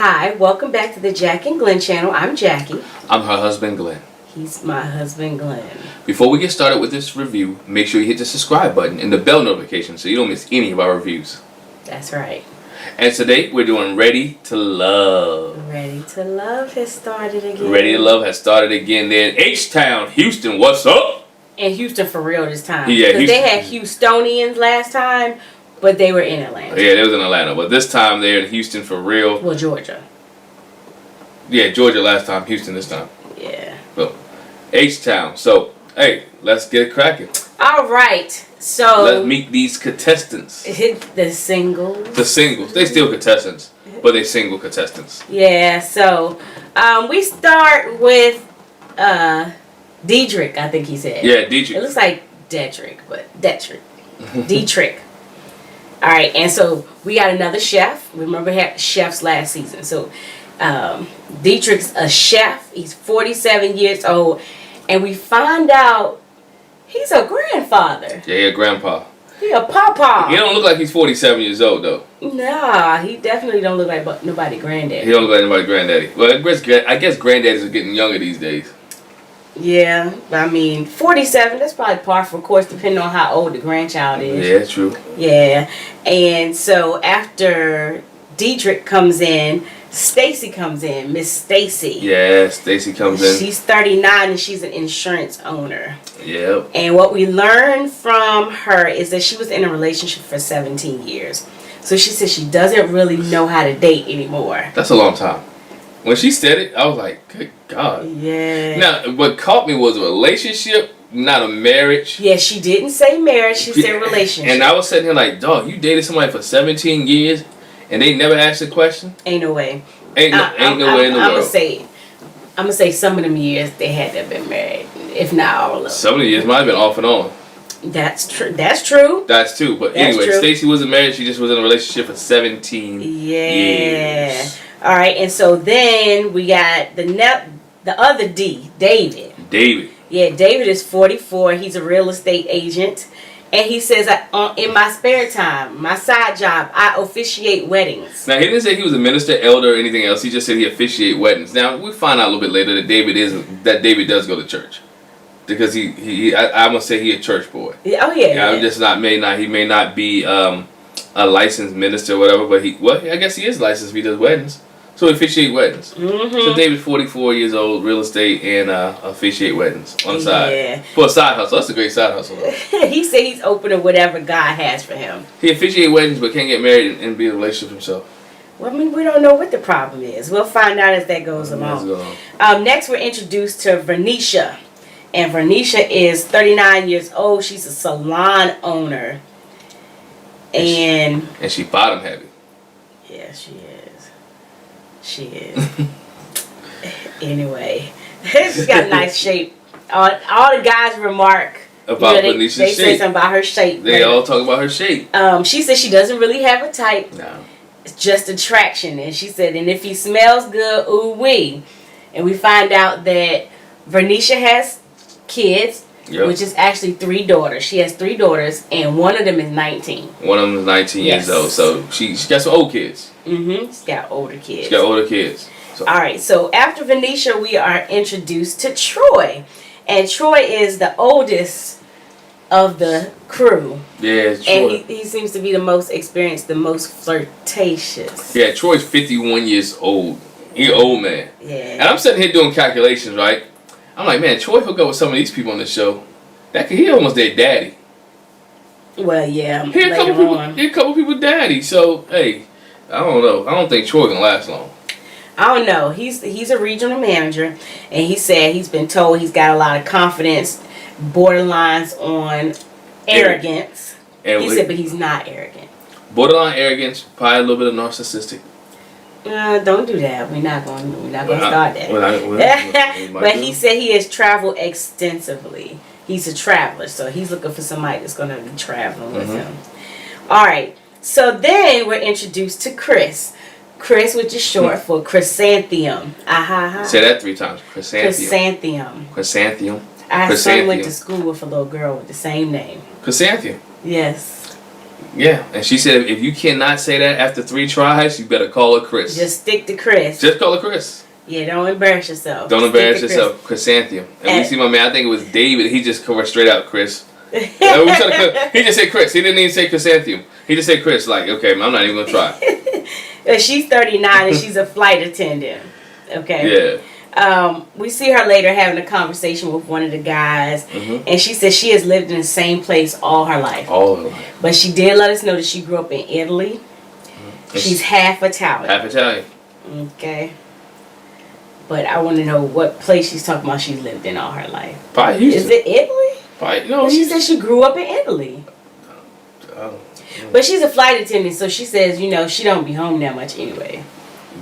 Hi, welcome back to the Jac and Glen channel. I'm Jackie. I'm her husband, Glenn. He's my husband, Glenn. Before we get started with this review, make sure you hit the subscribe button and the bell notification so you don't miss any of our reviews. That's right. And today we're doing Ready to Love. Ready to Love has started again. Ready to Love has started again. They're in H-Town, Houston. What's up? And Houston for real this time. Yeah, because they had Houstonians last time, but they were in Atlanta. Yeah, they was in Atlanta, but this time they're in Houston for real. Well, Georgia. Yeah, Georgia last time, Houston this time. Yeah. So, H-Town. So, hey, let's get it cracking. All right. So Let's meet these contestants. The singles. The singles. They still contestants, but they single contestants. Yeah. So we start with Dietrich, I think he said. Yeah, Dietrich. It looks like Dietrich, but Dietrich. Dietrich. All right, and so we got another chef. Remember, we had chefs last season. So Dietrich's a chef. He's 47 years old, and we find out he's a grandfather. Yeah, he a grandpa. He a papa. He don't look like he's 47 years old though. Nah, he definitely don't look like nobody granddaddy. He don't look like nobody granddaddy. Well, I guess granddaddies are getting younger these days. Yeah, I mean, 47, that's probably par for course, depending on how old the grandchild is. Yeah, true. Yeah, and so after Dietrich comes in, Stacy comes in, Miss Stacy. Yeah, Stacy comes in. She's 39 and she's an insurance owner. Yep. And what we learned from her is that she was in a relationship for 17 years. So she said she doesn't really know how to date anymore. That's a long time. When she said it, I was like, good God. Yeah. Now, what caught me was a relationship, not a marriage. Yeah, she didn't say marriage, she said relationship. And I was sitting here like, dog, you dated somebody for 17 years and they never asked a question? Ain't no way. Ain't no way in the world. I'm gonna say some of them years they had to have been married, if not all of them. Some of the years might have been off and on. That's true. That's true. That's true. But That's anyway, true. Stacy wasn't married. She just was in a relationship for 17 years. All right, and so then we got the other D, David. David. Yeah, David is 44. He's a real estate agent. And he says, in my spare time, my side job, I officiate weddings. Now, he didn't say he was a minister, elder, or anything else. He just said he officiate weddings. Now, we find out a little bit later that David does go to church. Because I'm going to say he a church boy. Oh, yeah. I'm just he may not be a licensed minister or whatever, but I guess he is licensed if he does weddings. So he officiate weddings. Mm-hmm. So David's 44 years old, real estate, and officiate weddings on the side. Yeah. For a side hustle. That's a great side hustle, though. He said he's open to whatever God has for him. He officiate weddings but can't get married and be in a relationship himself. Well, I mean, we don't know what the problem is. We'll find out as that goes along. Next, we're introduced to Vernicia. And Vernicia is 39 years old. She's a salon owner. And she bottom heavy. Yeah, she is. She is. Anyway, she's got a nice shape. All the guys remark about Venetia's shape. They say something about her shape. They all talk about her shape. She said she doesn't really have a type. No. It's just attraction. And she said, and if he smells good, ooh wee. And we find out that Vernicia has kids, which is actually 3 daughters. She has 3 daughters, and one of them is 19. One of them is 19 years old, so she got some old kids. Mm-hmm. She's got older kids. So. All right, so after Venetia, we are introduced to Troy. And Troy is the oldest of the crew. Yeah, Troy. And he seems to be the most experienced, the most flirtatious. Yeah, Troy's 51 years old. He's an old man. Yeah. And I'm sitting here doing calculations, right? I'm like, man, Troy hook up with some of these people on the show. He almost their daddy. Well, yeah. He a couple people daddy. So, hey, I don't know. I don't think Troy can last long. I don't know. He's a regional manager, and he said he's been told he's got a lot of confidence, borderlines on arrogance. He said, but he's not arrogant. Borderline arrogance, probably a little bit of narcissistic. Don't do that. We're not going to start that. But he said he has traveled extensively. He's a traveler, so he's looking for somebody that's going to be traveling with him. All right. So then we're introduced to Chris. Chris, which is short for chrysanthemum. Say that 3 times. Chrysanthemum. I had son went to school with a little girl with the same name. Chrysanthemum. Yes. Yeah, and she said if you cannot say that after 3 tries, you better call her Chris. Just stick to Chris. Just call her Chris. Yeah, don't embarrass yourself. Don't embarrass yourself. Chrysanthemum. And we see my man, I think it was David, he just covered straight out Chris. He just said Chris. He didn't even say chrysanthemum. He just said Chris. Like, okay, I'm not even going to try. She's 39 and she's a flight attendant. Okay? Yeah. We see her later having a conversation with one of the guys. And she says she has lived in the same place all her life. All her life. But she did let us know that she grew up in Italy. She's half Italian. Half Italian. Okay. But I want to know what place she's talking about she's lived in all her life. Probably Houston. Is it Italy? Probably, no. She said she grew up in Italy. But she's a flight attendant, so she says, you know, she don't be home that much anyway.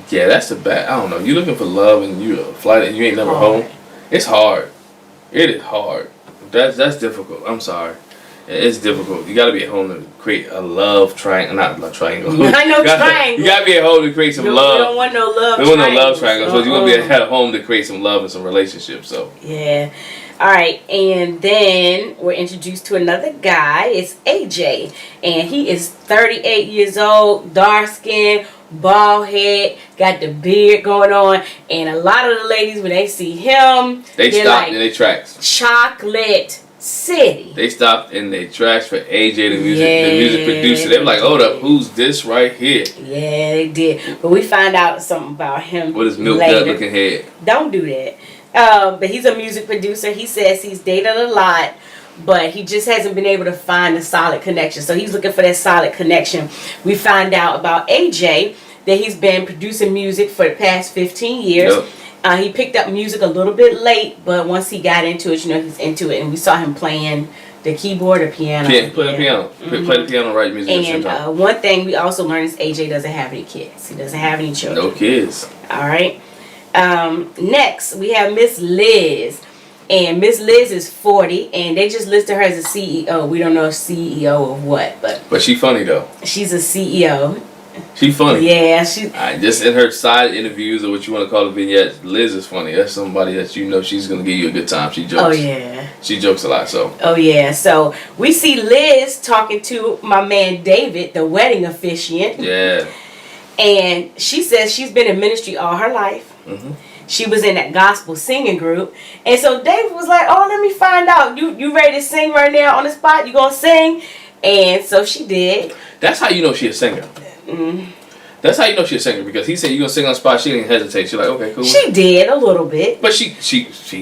Yeah, that's the bad. I don't know. You looking for love and you a flight and you ain't never home. It's hard. It is hard. That's difficult. I'm sorry. It's difficult. You gotta be at home to create a love triangle. Not love triangle. I know triangle. You gotta be at home to create some love. We don't want no love triangle. We want no love triangle. So you wanna be at home to create some love and some relationships. So yeah. Alright, and then we're introduced to another guy. It's AJ. And he is 38 years old, dark skin, bald head, got the beard going on. And a lot of the ladies, when they see him, they stop in their tracks. Chocolate City. They stopped in their tracks for AJ, the music producer. They were like, hold up, who's this right here? Yeah, they did. But we find out something about him. With his milk later. dud looking head. Don't do that. But he's a music producer. He says he's dated a lot, but he just hasn't been able to find a solid connection. So he's looking for that solid connection. We find out about AJ that he's been producing music for the past 15 years. Yep. He picked up music a little bit late, but once he got into it, you know, he's into it. And we saw him playing the keyboard or piano. Play the piano. Play the piano, write music. And one thing we also learned is AJ doesn't have any kids. He doesn't have any children. No kids. All right. Next, we have Miss Liz. And Miss Liz is 40, and they just listed her as a CEO. We don't know if CEO of what, but she funny though. She's a CEO. She funny. Yeah, just in her side interviews or what you want to call the vignettes, Liz is funny. That's somebody that you know she's gonna give you a good time. She jokes. Oh yeah. She jokes a lot. So. Oh yeah. So we see Liz talking to my man David, the wedding officiant. Yeah. And she says she's been in ministry all her life. She was in that gospel singing group. And so David was like, oh, let me find out. You ready to sing right now on the spot? You gonna sing? And so she did. That's how you know she's a singer. That's how you know she's a singer, because he said you gonna sing on the spot. She didn't hesitate. She's like, okay, cool. She did a little bit. But she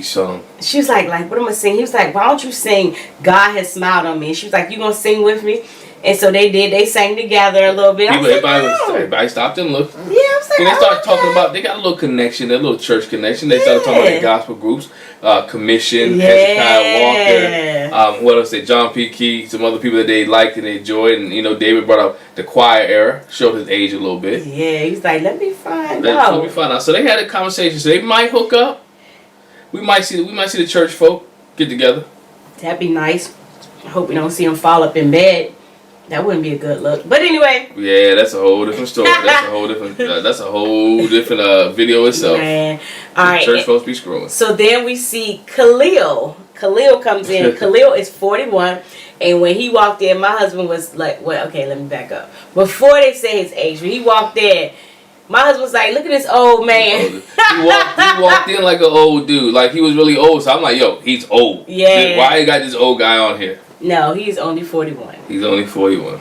sung. She was like, what am I gonna sing? He was like, why don't you sing God Has Smiled on Me? And she was like, you gonna sing with me? And so they did. They sang together a little bit. Everybody stopped and looked. Yeah, I was like, and they started talking about, they got a little connection, their little church connection. They started talking about their gospel groups, Commission, Hezekiah Walker, what else? John P. Key, some other people that they liked and they enjoyed. And, you know, David brought up the choir era, showed his age a little bit. Yeah, he's like, let me find out. Let me find out. So they had a conversation. So they might hook up. We might see the church folk get together. That'd be nice. I hope we don't see them fall up in bed. That wouldn't be a good look. But anyway. Yeah, that's a whole different story. That's a whole different video itself. Man. All right. Church folks be screwing. So then we see Khalil. Khalil comes in. Khalil is 41. And when he walked in, my husband was like, well, okay, let me back up. Before they say his age, when he walked in, my husband was like, look at this old man. He walked in like an old dude. Like he was really old. So I'm like, yo, he's old. Yeah. Why you got this old guy on here? No, he's only 41. He's only 41.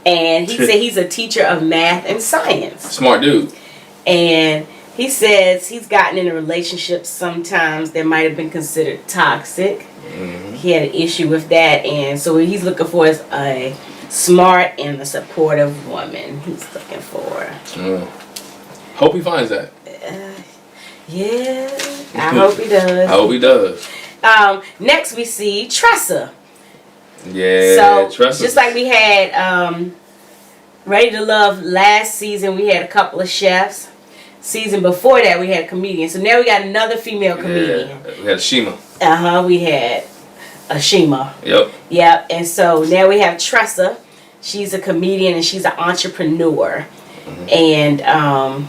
And he said he's a teacher of math and science. Smart dude. And he says he's gotten in a relationship sometimes that might have been considered toxic. He had an issue with that. And so what he's looking for is a smart and a supportive woman. He's looking for. Hope he finds that. Yeah, I hope he does. I hope he does. Next we see Tressa. Yeah, so Tressa. Just like we had Ready to Love last season, we had a couple of chefs. Season before that, we had a comedian. So now we got another female comedian. Yeah, we had Shima. We had Ashima. Yep. Yep. And so now we have Tressa. She's a comedian and she's an entrepreneur. And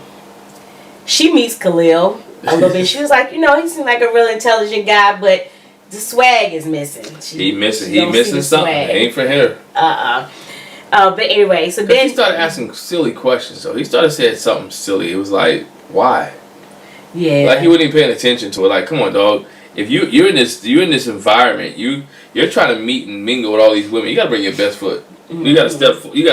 she meets Khalil a little bit. She was like, you know, he seemed like a real intelligent guy, but the swag is missing. He missing something. It ain't for her. But anyway, so then he started asking silly questions. So he started saying something silly. It was like, why? Yeah. Like he wasn't even paying attention to it. Like, come on, dog. If you're in this environment, you're trying to meet and mingle with all these women. You gotta bring your best foot. Mm-hmm. You gotta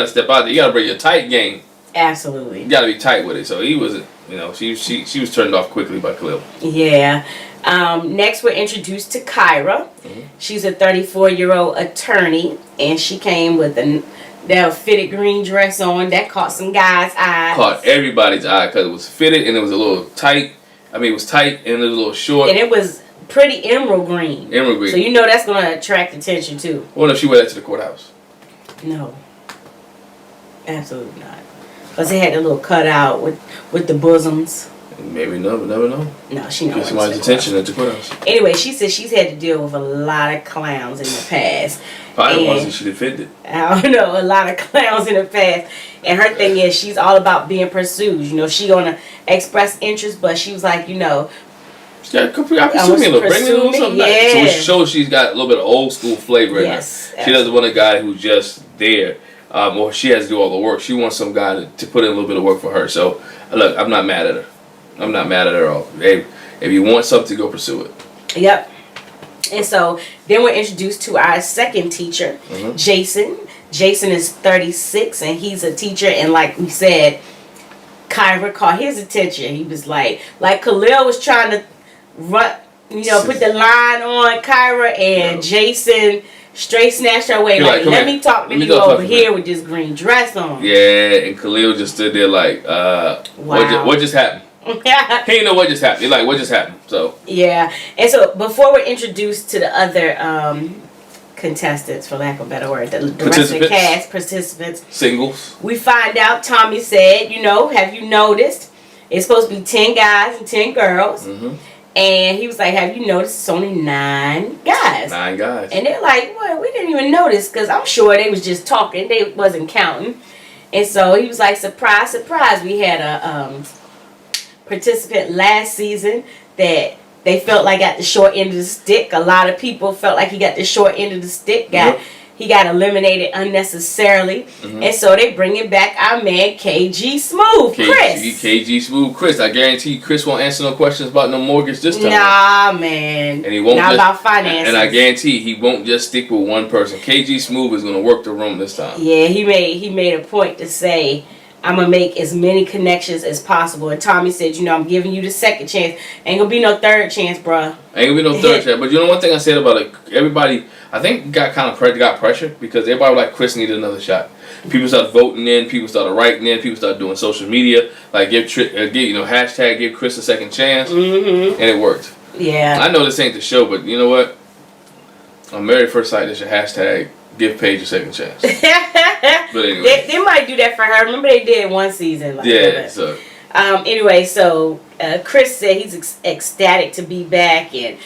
step out there. You gotta bring your tight game. Absolutely. You gotta be tight with it. So he wasn't. She was turned off quickly by Khalil. Yeah. Next, we're introduced to Kyra. Mm-hmm. She's a 34-year-old attorney, and she came with that fitted green dress on that caught some guys' eyes. Caught everybody's eye because it was fitted and it was a little tight. I mean, it was tight and it was a little short. And it was pretty emerald green. Emerald green. So that's going to attract attention too. I wonder if she wore that to the courthouse. No. Absolutely not. Because it had a little cutout with the bosoms. Maybe no, but never know. No, she knows. Get somebody's attention at the courthouse. Anyway, she said she's had to deal with a lot of clowns in the past. Probably wasn't she defended. I don't know, a lot of clowns in the past. And her thing is she's all about being pursued. She gonna express interest, but she was like, Bring me a little something. Yeah. So it shows she's got a little bit of old school flavor in her. She doesn't want a guy who's just there. Or she has to do all the work. She wants some guy to put in a little bit of work for her. So, look, I'm not mad at her. I'm not mad at her at all. Hey, if you want something, go pursue it. Yep. And so, then we're introduced to our second teacher, Jason. Jason is 36, and he's a teacher. And like we said, Kyra caught his attention. He was like Khalil was trying to run, put the line on Kyra, and Jason straight snatched her away. Like, let me talk to you over here with this green dress on. Yeah, and Khalil just stood there like, wow. What just happened? He didn't know what just happened. He's like, what just happened? So yeah. And so before we're introduced to the other contestants, for lack of a better word, the rest of the cast, participants, singles, we find out Tommy said, have you noticed it's supposed to be 10 guys and 10 girls? Mm-hmm. And he was like, have you noticed it's only 9 guys? 9 guys. And they're like, well, we didn't even notice, because I'm sure they was just talking. They wasn't counting. And so he was like, surprise, surprise. We had a participant last season that they felt like got the short end of the stick. A lot of people felt like he got the short end of the stick. He got eliminated unnecessarily. Mm-hmm. And so they bringing back our man KG Smooth, Chris. KG Smooth Chris. I guarantee Chris won't answer no questions about no mortgage this time. Nah, man. And he won't not about finances. And I guarantee he won't just stick with one person. KG Smooth is going to work the room this time. Yeah, he made a point to say, I'm going to make as many connections as possible. And Tommy said, I'm giving you the second chance. Ain't going to be no third chance, bruh. Ain't going to be no third chance. But one thing I said about it, everybody, I think got pressure because everybody was like, Chris needed another shot. People started voting in. People started writing in. People started doing social media. Like, hashtag give Chris a second chance. Mm-hmm. And it worked. Yeah. I know this ain't the show, but you know what? On Married at First Sight, there's your hashtag give Paige a second chance. But anyway. They might do that for her. Remember they did one season. So. Anyway, so Chris said he's ecstatic to be back, and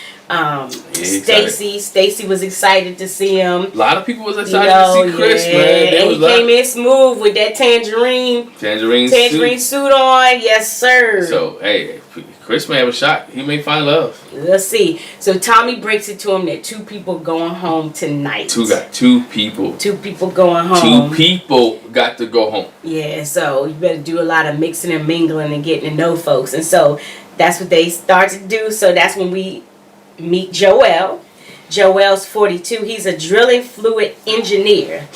Stacy was excited to see him. A lot of people was excited to see Chris, man. And he came in smooth with that tangerine suit on. Yes, sir. So, hey, Chris may have a shot. He may find love. Let's see. So Tommy breaks it to him that 2 people going home tonight. 2 people. 2 people going home. 2 people got to go home. Yeah, so you better do a lot of mixing and mingling and getting to know folks. And so that's what they start to do. So that's when we meet Joel. Joel's 42. He's a drilling fluid engineer.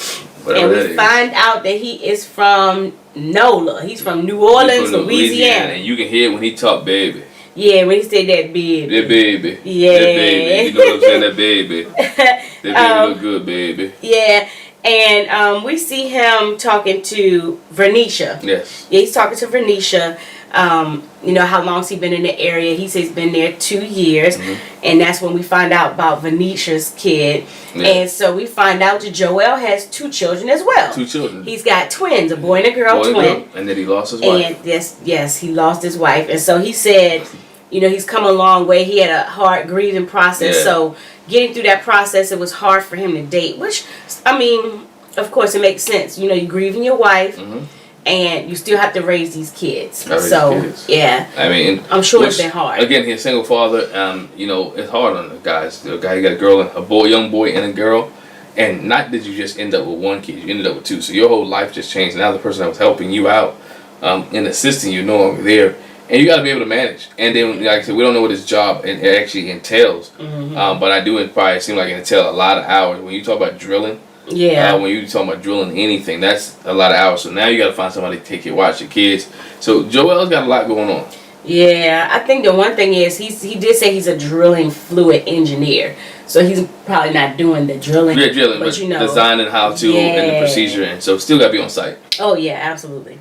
Whatever and we find out that he is from NOLA. He's from New Orleans, Louisiana. And you can hear when he talk baby. Yeah, when he say that baby. That baby. Yeah. That baby. You know what I'm saying? That baby. That baby look good, baby. Yeah. And we see him talking to Vernisha. Yes. Yeah, he's talking to Vernisha. How long's he been in the area? He says he's been there 2 years. Mm-hmm. And that's when we find out about Venisha's kid. Yeah. And so we find out that Joel has 2 children as well. 2 children. He's got twins, a boy and a girl twin. And then he lost his wife. And yes, he lost his wife. And so he said, he's come a long way. He had a hard grieving process. Yeah. So getting through that process, it was hard for him to date. Which, of course, it makes sense. You're grieving your wife. Mm-hmm. and you still have to raise these kids. Kids. Yeah. I mean, I'm sure it's been hard. Again, he's a single father. You know, it's hard on the guys. The guy, you got a girl, and a young boy, and a girl. And not that you just end up with one kid, you ended up with two. So your whole life just changed. Now the person that was helping you out and assisting you no longer there. And you got to be able to manage. And then, like I said, we don't know what his job actually entails. But I do, it probably seem like it entails a lot of hours. When you talk about drilling, when you talk about drilling anything, that's a lot of hours. So now you got to find somebody to take care, watch your kids. So Joel's got a lot going on. Yeah, I think the one thing is he did say he's a drilling fluid engineer. So he's probably not doing the drilling. Yeah, drilling, but you know, designing how to and the procedure, and so still got to be on site. Oh yeah, absolutely.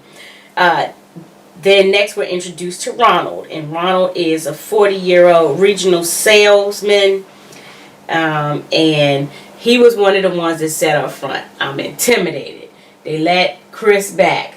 Then next we're introduced to Ronald, and Ronald is a 40-year-old regional salesman, and he was one of the ones that sat up front. I'm intimidated. They let Chris back.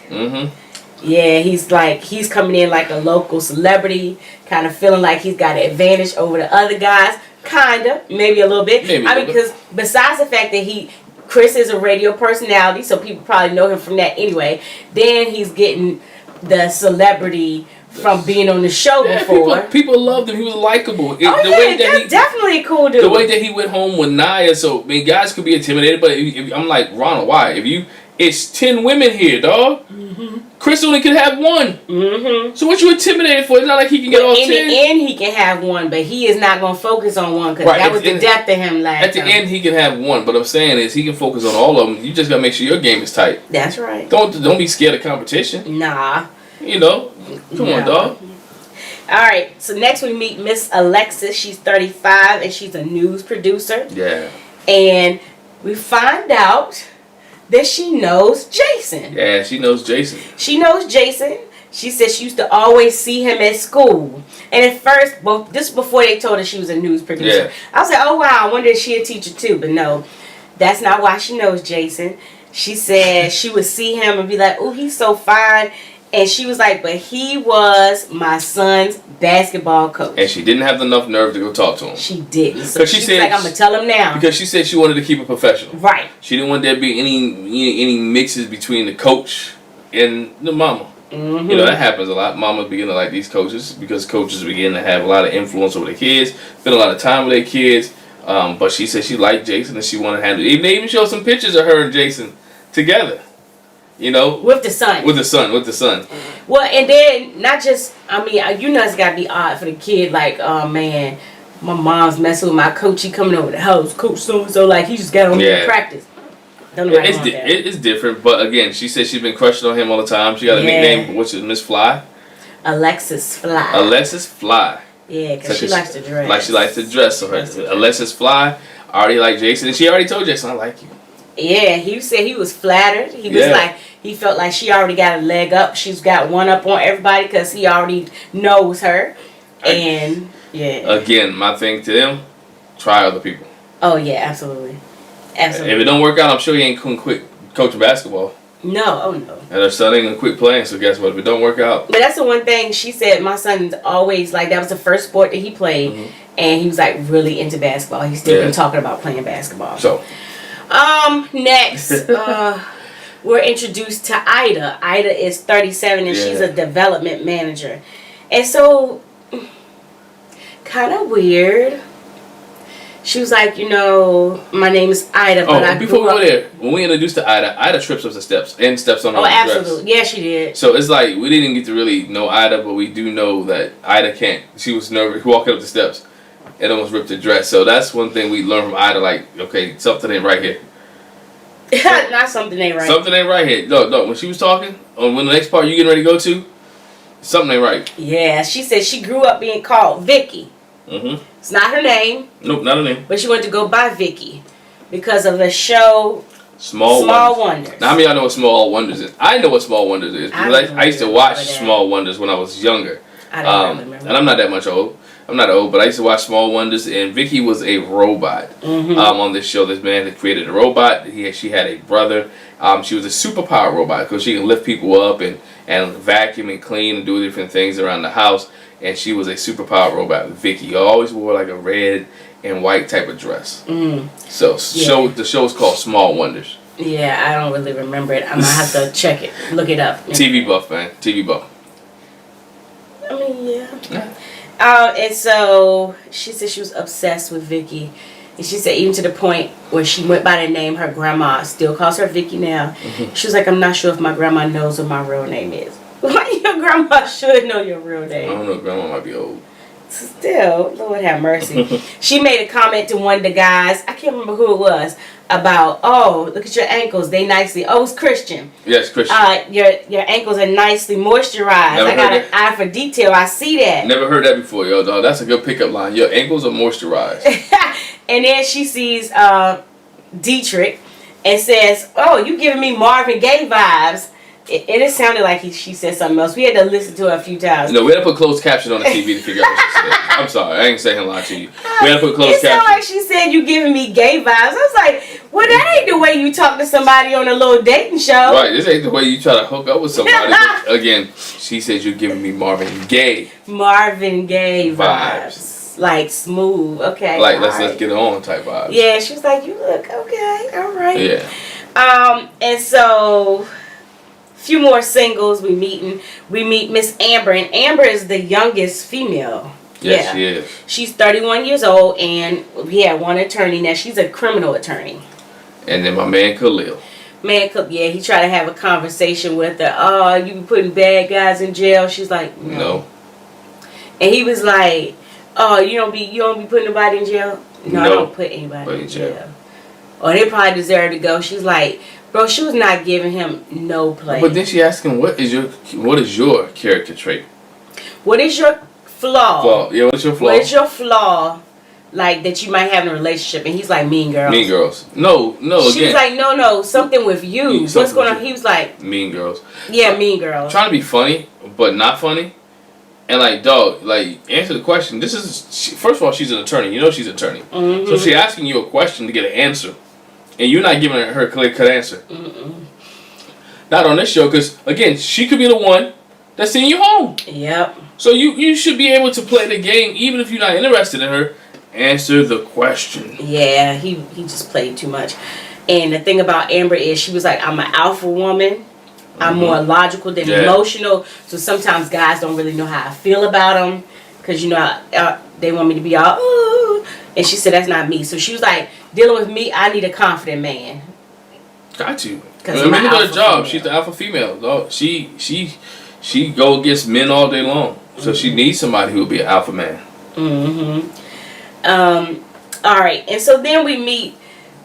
Yeah, he's coming in like a local celebrity, kind of feeling like he's got an advantage over the other guys. Kinda, maybe a little bit. Because besides the fact that Chris is a radio personality, so people probably know him from that anyway. Then he's getting the celebrity from being on the show before. People loved him. He was likable. Definitely a cool dude. The way that he went home with Naya, so I mean, guys could be intimidated, but I'm like, Ronald, why? It's 10 women here, dog. Chris only could have one. So what you intimidated for? It's not like he can get all 10. In the end, he can have one, but he is not going to focus on one because that was the death to him last time. At the end, he can have one, but I'm saying is he can focus on all of them. You just got to make sure your game is tight. That's right. Don't be scared of competition. Nah. You know, come on, dog. All right, so next we meet Miss Alexis. She's 35 and she's a news producer. Yeah. And we find out that she knows Jason. Yeah, she knows Jason. She knows Jason. She said she used to always see him at school. And at first, this is before they told her she was a news producer. Yeah. I was like, oh wow, I wonder if she's a teacher too. But no, that's not why she knows Jason. She said she would see him and be like, oh, he's so fine. And she was like, but he was my son's basketball coach. And she didn't have enough nerve to go talk to him. She didn't. So she said, like, I'm going to tell him now. Because she said she wanted to keep it professional. Right. She didn't want there to be any mixes between the coach and the mama. You know, that happens a lot. Mamas begin to like these coaches because coaches begin to have a lot of influence over their kids, spend a lot of time with their kids. But she said she liked Jason and she wanted to handle it. They even showed some pictures of her and Jason together. You know, with the son. Well, and then not just, I mean, you know, it's gotta be odd for the kid. Like, oh man, my mom's messing with my coach. He coming over the house, coach so and so. Like, he just got on me to practice. It's different, but again, she said she's been crushing on him all the time. She got a nickname, which is Miss Fly. Alexis Fly. Alexis Fly. Yeah, because she likes to dress. Like she likes to dress. So Alexis Fly. I already like Jason, and she already told Jason, I like you. Yeah, he said he was flattered. He was like, he felt like she already got a leg up. She's got one up on everybody because he already knows her. And, Again, my thing to them, try other people. Oh, yeah, absolutely. Absolutely. If it don't work out, I'm sure he ain't going to quit coaching basketball. No, oh no. And her son ain't going to quit playing, so guess what? If it don't work out. But that's the one thing she said, my son's always, like, that was the first sport that he played. And he was, like, really into basketball. He's still been talking about playing basketball. So. Next, we're introduced to Ida. Ida is 37 and she's a development manager. And so, kind of weird. She was like, you know, my name is Ida, but before we go there, when we introduced to Ida trips up the steps and steps on her dress. Oh, absolutely. Yeah, she did. So it's like, we didn't get to really know Ida, but we do know that Ida can't. She was nervous walking up the steps. It almost ripped her dress. So that's one thing we learned from Ida, like, okay, something ain't right here. Not something ain't right. Something ain't right here. No, when she was talking, on when the next part you getting ready to go to, something ain't right. Yeah, she said she grew up being called Vicky. It's not her name. Nope, not her name. But she wanted to go by Vicky because of the show Small Wonders. Now, how many of y'all know what Small Wonders is? I know what Small Wonders is. I used to watch Small Wonders when I was younger. I don't remember. And I'm not that much old. I'm not old, but I used to watch Small Wonders, and Vicky was a robot on this show. This man that created a robot. She had a brother. She was a superpower robot because she could lift people up and vacuum and clean and do different things around the house. And she was a superpower robot. Vicky always wore like a red and white type of dress. So the show is called Small Wonders. Yeah, I don't really remember it. I'm gonna have to check it, look it up. TV buff, man. TV buff. I mean, yeah. And so she said she was obsessed with Vicky. And she said even to the point where she went by the name her grandma still calls her Vicky now. She was like, I'm not sure if my grandma knows what my real name is. Your grandma should know your real name. I don't know. Grandma might be old. Still, Lord have mercy. She made a comment to one of the guys, I can't remember who it was, about, oh, look at your ankles, they nicely, oh, it's Christian. Yes, Christian. Your ankles are nicely moisturized. I got an eye for detail, I see that. Never heard that before, yo, dog. That's a good pickup line. Your ankles are moisturized. And then she sees Dietrich and says, oh, you giving me Marvin Gaye vibes. It sounded like she said something else. We had to listen to her a few times. No, we had to put closed caption on the TV to figure out what she said. I'm sorry, I ain't saying lie to you. We had to put closed caption. It sounded like she said you giving me gay vibes. I was like, well, that ain't the way you talk to somebody on a little dating show. Right, this ain't the way you try to hook up with somebody. Again, she said you're giving me Marvin Gaye. Marvin Gaye vibes. Like smooth, okay. Like let's get it on type vibes. Yeah, she was like, you look okay, all right. Yeah. And so few more singles we meet Miss Amber, and Amber is the youngest female. Yes, she is. She's 31 years old, and we had one attorney. Now she's a criminal attorney. And then my man Khalil. Yeah, he tried to have a conversation with her. Oh, you be putting bad guys in jail. She's like, no. And he was like, oh, you don't be putting nobody in jail. No, I don't put anybody in jail. Oh, they probably deserve to go. She's like, bro, she was not giving him no play. But then she asked him, what is your character trait? What is your flaw? Yeah, what's your flaw? What is your flaw, like, that you might have in a relationship? And he's like, mean girls. Mean girls. No, She was like, no, something with you. What's going on? He was like, mean girls. Yeah, mean girls. Trying to be funny, but not funny. And like, dog, like, answer the question. First of all, she's an attorney. You know she's an attorney. Mm-hmm. So she's asking you a question to get an answer. And you're not giving her a clear-cut answer. Mm-mm. Not on this show, because, again, she could be the one that's sending you home. Yep. So you should be able to play the game, even if you're not interested in her. Answer the question. Yeah, he just played too much. And the thing about Amber is she was like, I'm an alpha woman. I'm more logical than emotional. So sometimes guys don't really know how I feel about them. Because, they want me to be all, ooh. And she said, that's not me. So she was like, dealing with me, I need a confident man. Got you. Because look at her job. Female. She's the alpha female. Dog. She go against men all day long. So she needs somebody who will be an alpha man. All right. And so then we meet,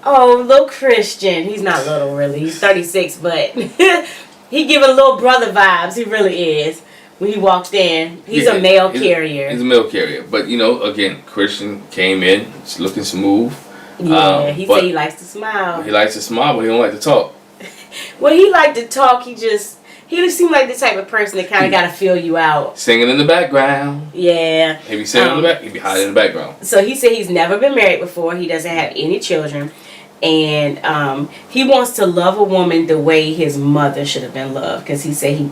little Christian. He's not little, really. He's 36, but he giving little brother vibes. He really is. When he walked in, he's a mail carrier. He's a mail carrier. But, again, Christian came in. He's looking smooth. Yeah, he said he likes to smile. He likes to smile, but he don't like to talk. When he liked to talk, he just seemed like the type of person that kind of got to feel you out. Singing in the background. Yeah. He'd be singing in the back. He'd be hiding in the background. So he said he's never been married before. He doesn't have any children. And he wants to love a woman the way his mother should have been loved, because he said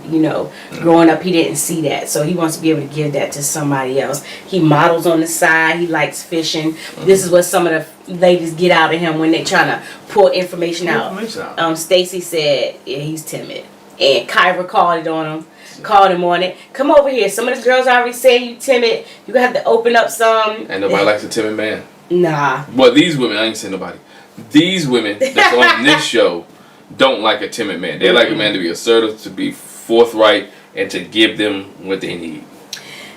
growing up he didn't see that, so he wants to be able to give that to somebody else. He models on the side. He likes fishing. This is what some of the ladies get out of him when they trying to pull information out. Stacy said he's timid, and Kyra called him on it. Come over here. Some of the girls already saying you timid. You gonna have to open up some. And nobody likes a timid man. Nah. Well, these women, I ain't saying nobody. These women that's on this show don't like a timid man. They like a man to be assertive, to be forthright, and to give them what they need.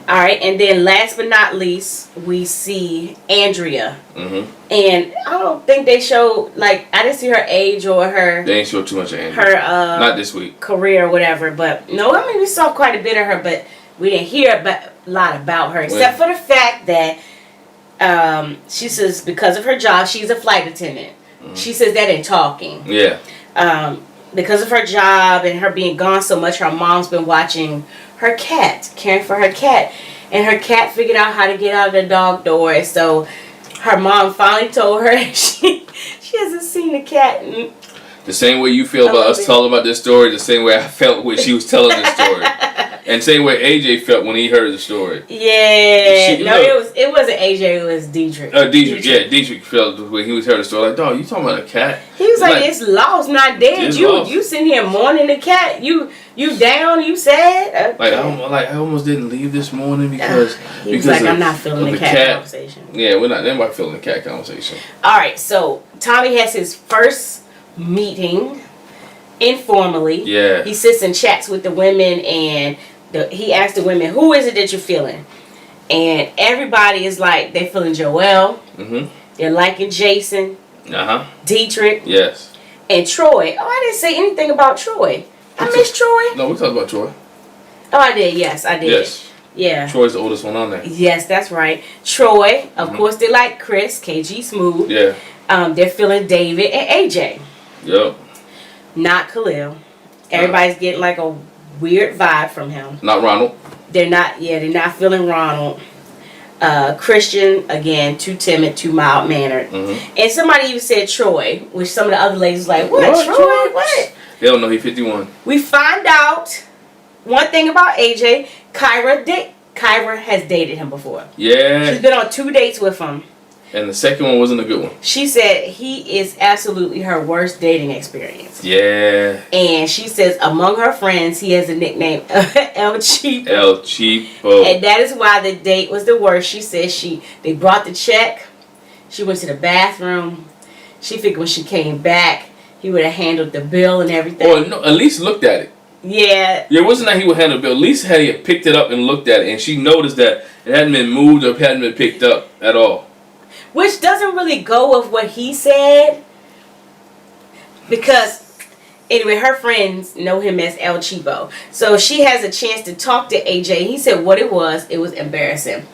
All right, and then last but not least, we see Andrea. And I don't think they showed, I didn't see her age or her... They ain't show too much of Andrea. Her, not this week. Career or whatever, but no, we saw quite a bit of her, but we didn't hear a lot about her, except for the fact that she says because of her job, she's a flight attendant. She says that in talking. Yeah. Because of her job and her being gone so much, her mom's been watching her cat, caring for her cat. And her cat figured out how to get out of the dog door. So her mom finally told her she hasn't seen the cat. The same way you feel about us telling about this story, the same way I felt when she was telling this story. And same way AJ felt when he heard the story. Yeah. It wasn't AJ, it was Dietrich. Dietrich felt when he was heard the story, like, dog, you talking about a cat? He was like, it's lost, not dead. You sitting here mourning the cat. You down, you sad. Okay. I almost didn't leave this morning because I'm not feeling the cat conversation. Yeah, we're not anybody feeling the cat conversation. Alright, so Tommy has his first meeting informally. Yeah. He sits and chats with the women and he asks the women, who is it that you're feeling? And everybody is like, they're feeling Joel. Mm-hmm. They're liking Jason. Dietrich. Yes. And Troy. Oh, I didn't say anything about Troy. I missed Troy. No, we talked about Troy. Oh, I did. Yes, I did. Yes. Yeah. Troy's the oldest one on there. Yes, that's right. Troy. Of course, they like Chris, KG Smooth. Yeah. They're feeling David and AJ. Yep. Not Khalil. Everybody's getting like a weird vibe from him. Not Ronald. They're not feeling Ronald. Christian, again, too timid, too mild-mannered. Mm-hmm. And somebody even said Troy, which some of the other ladies was like, what? Troy? What? They don't know he's 51. We find out one thing about AJ. Kyra has dated him before. Yeah. She's been on 2 dates with him. And the second one wasn't a good one. She said he is absolutely her worst dating experience. Yeah. And she says among her friends, he has a nickname, El Cheapo. El Cheapo. And that is why the date was the worst. She said they brought the check. She went to the bathroom. She figured when she came back, he would have handled the bill and everything. Or no, at least looked at it. Yeah. Yeah, it wasn't that he would handle the bill. At least had he picked it up and looked at it. And she noticed that it hadn't been moved or hadn't been picked up at all. Which doesn't really go with what he said. Because, anyway, her friends know him as El Cheapo. So she has a chance to talk to AJ. He said what it was embarrassing.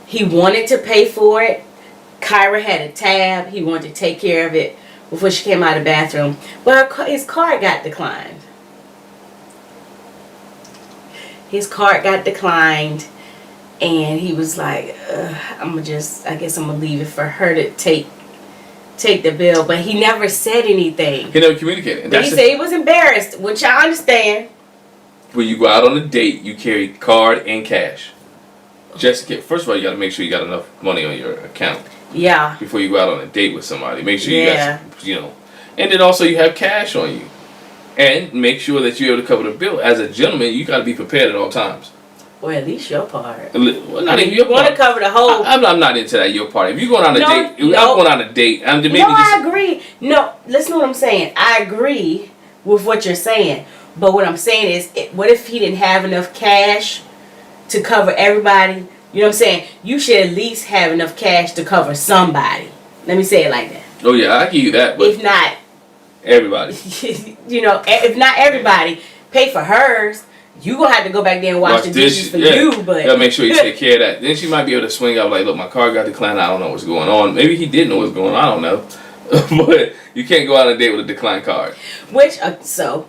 He wanted to pay for it. Kyra had a tab. He wanted to take care of it before she came out of the bathroom. But his card got declined. His card got declined. And he was like, I guess I'm going to leave it for her to take the bill. But he never said anything. He never communicated. But he said he was embarrassed, which I understand. When you go out on a date, you carry card and cash. Just in case. First of all, you got to make sure you got enough money on your account. Yeah. Before you go out on a date with somebody. Make sure you got, And then also you have cash on you. And make sure that you're able to cover the bill. As a gentleman, you got to be prepared at all times. Or at least your part. Well, not even your part. You want to cover the whole... I'm not into that, your part. If you're going on a date... I'm going on a date. I agree. No, listen to what I'm saying. I agree with what you're saying. But what I'm saying is, what if he didn't have enough cash to cover everybody? You know what I'm saying? You should at least have enough cash to cover somebody. Let me say it like that. Oh, yeah, I give you that. But if not... everybody. If not everybody, pay for hers. You gonna have to go back there and wash the dishes for you, but... gotta make sure you take care of that. Then she might be able to swing out like, look, my car got declined, I don't know what's going on. Maybe he did know what's going on, I don't know. But you can't go out on a date with a declined card. Which, so,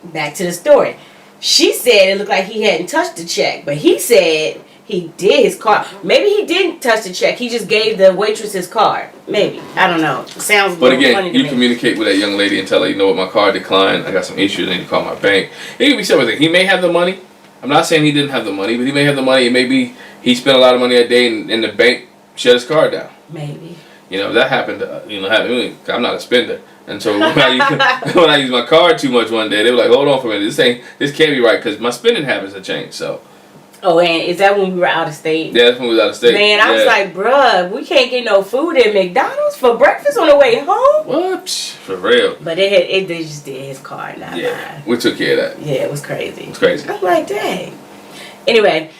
back to the story. She said it looked like he hadn't touched the check, but he said he did his card. Maybe he didn't touch the check, he just gave the waitress his card. Maybe. I don't know. It sounds But again, funny to you me. communicate with that young lady and tell her, you know what, my card declined, I got some issues, I need to call my bank. It could be something. He may have the money. I'm not saying he didn't have the money, but he may have the money. It may be he spent a lot of money that day and the bank shut his card down. Maybe. That happened. I'm not a spender, and so when I use my card too much one day, they were like, "Hold on for a minute. This can't be right because my spending habits have changed." So. Oh, and is that when we were out of state? Yeah, that's when we was out of state. Man, I was like, bruh, we can't get no food at McDonald's for breakfast on the way home. What? For real. But they just did his card, not mine. We took care of that. Yeah, it was crazy. It's crazy. I'm like, dang. Anyway,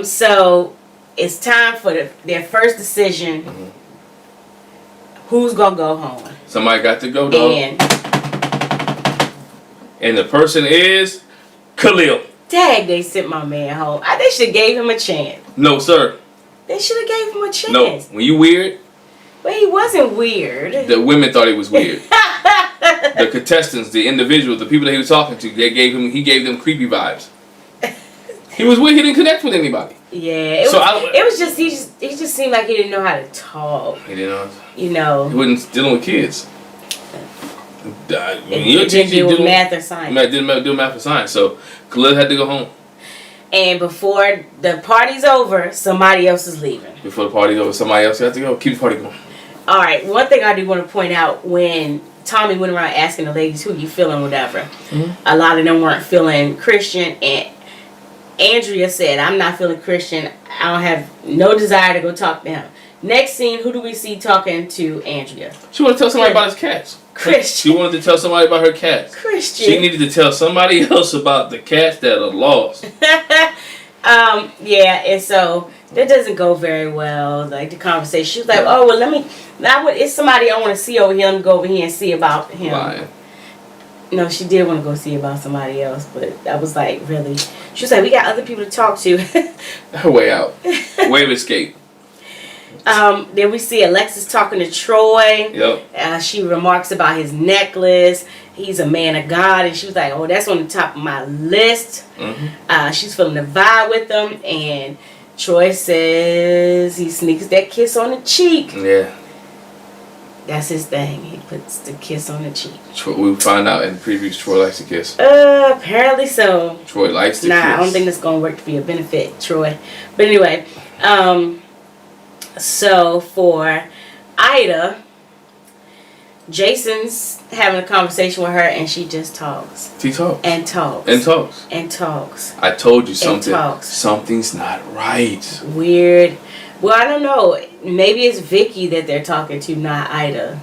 so it's time for their first decision. Mm-hmm. Who's gonna go home? Somebody got to go home. And the person is Khalil. Dang, they sent my man home. They should have gave him a chance. No, sir. They should have gave him a chance. No, when you weird. Well, he wasn't weird. The women thought he was weird. The contestants, the individuals, the people that he was talking to, he gave them creepy vibes. He was weird. He didn't connect with anybody. Yeah, it was just he just seemed like he didn't know how to talk. He didn't know. He wasn't dealing with kids. It didn't deal with math or science. Didn't do math or science. So Khalil had to go home. And before the party's over, somebody else is leaving. Before the party's over, somebody else has to go. Keep the party going. All right. One thing I do want to point out, when Tommy went around asking the ladies who you feeling, whatever, a lot of them weren't feeling Christian, and Andrea said, "I'm not feeling Christian. I don't have no desire to go talk to him." Next scene, who do we see talking to Andrea? She wanted to tell somebody about his cats. Christian. She wanted to tell somebody about her cats. Christian. She needed to tell somebody else about the cats that are lost. Yeah, and so that doesn't go very well. Like the conversation, she was like, "Oh well, it's somebody I want to see over here. Let me go over here and see about him." Lying. No, she did want to go see about somebody else, but I was like, really? She was like, "We got other people to talk to." Her way out. Way of escape. Then we see Alexis talking to Troy. Yep. She remarks about his necklace. He's a man of God, and she was like, "Oh, that's on the top of my list." She's feeling the vibe with him, and Troy says he sneaks that kiss on the cheek. Yeah. That's his thing. He puts the kiss on the cheek. We find out in the previews Troy likes to kiss. Apparently so. Troy likes to kiss. I don't think that's gonna work to be a benefit, Troy. But anyway, so for Ida, Jason's having a conversation with her, and she just talks. She talks. And talks. And talks. And talks. I told you something. And talks. Something's not right. Weird. Well, I don't know. Maybe it's Vicky that they're talking to, not Ida.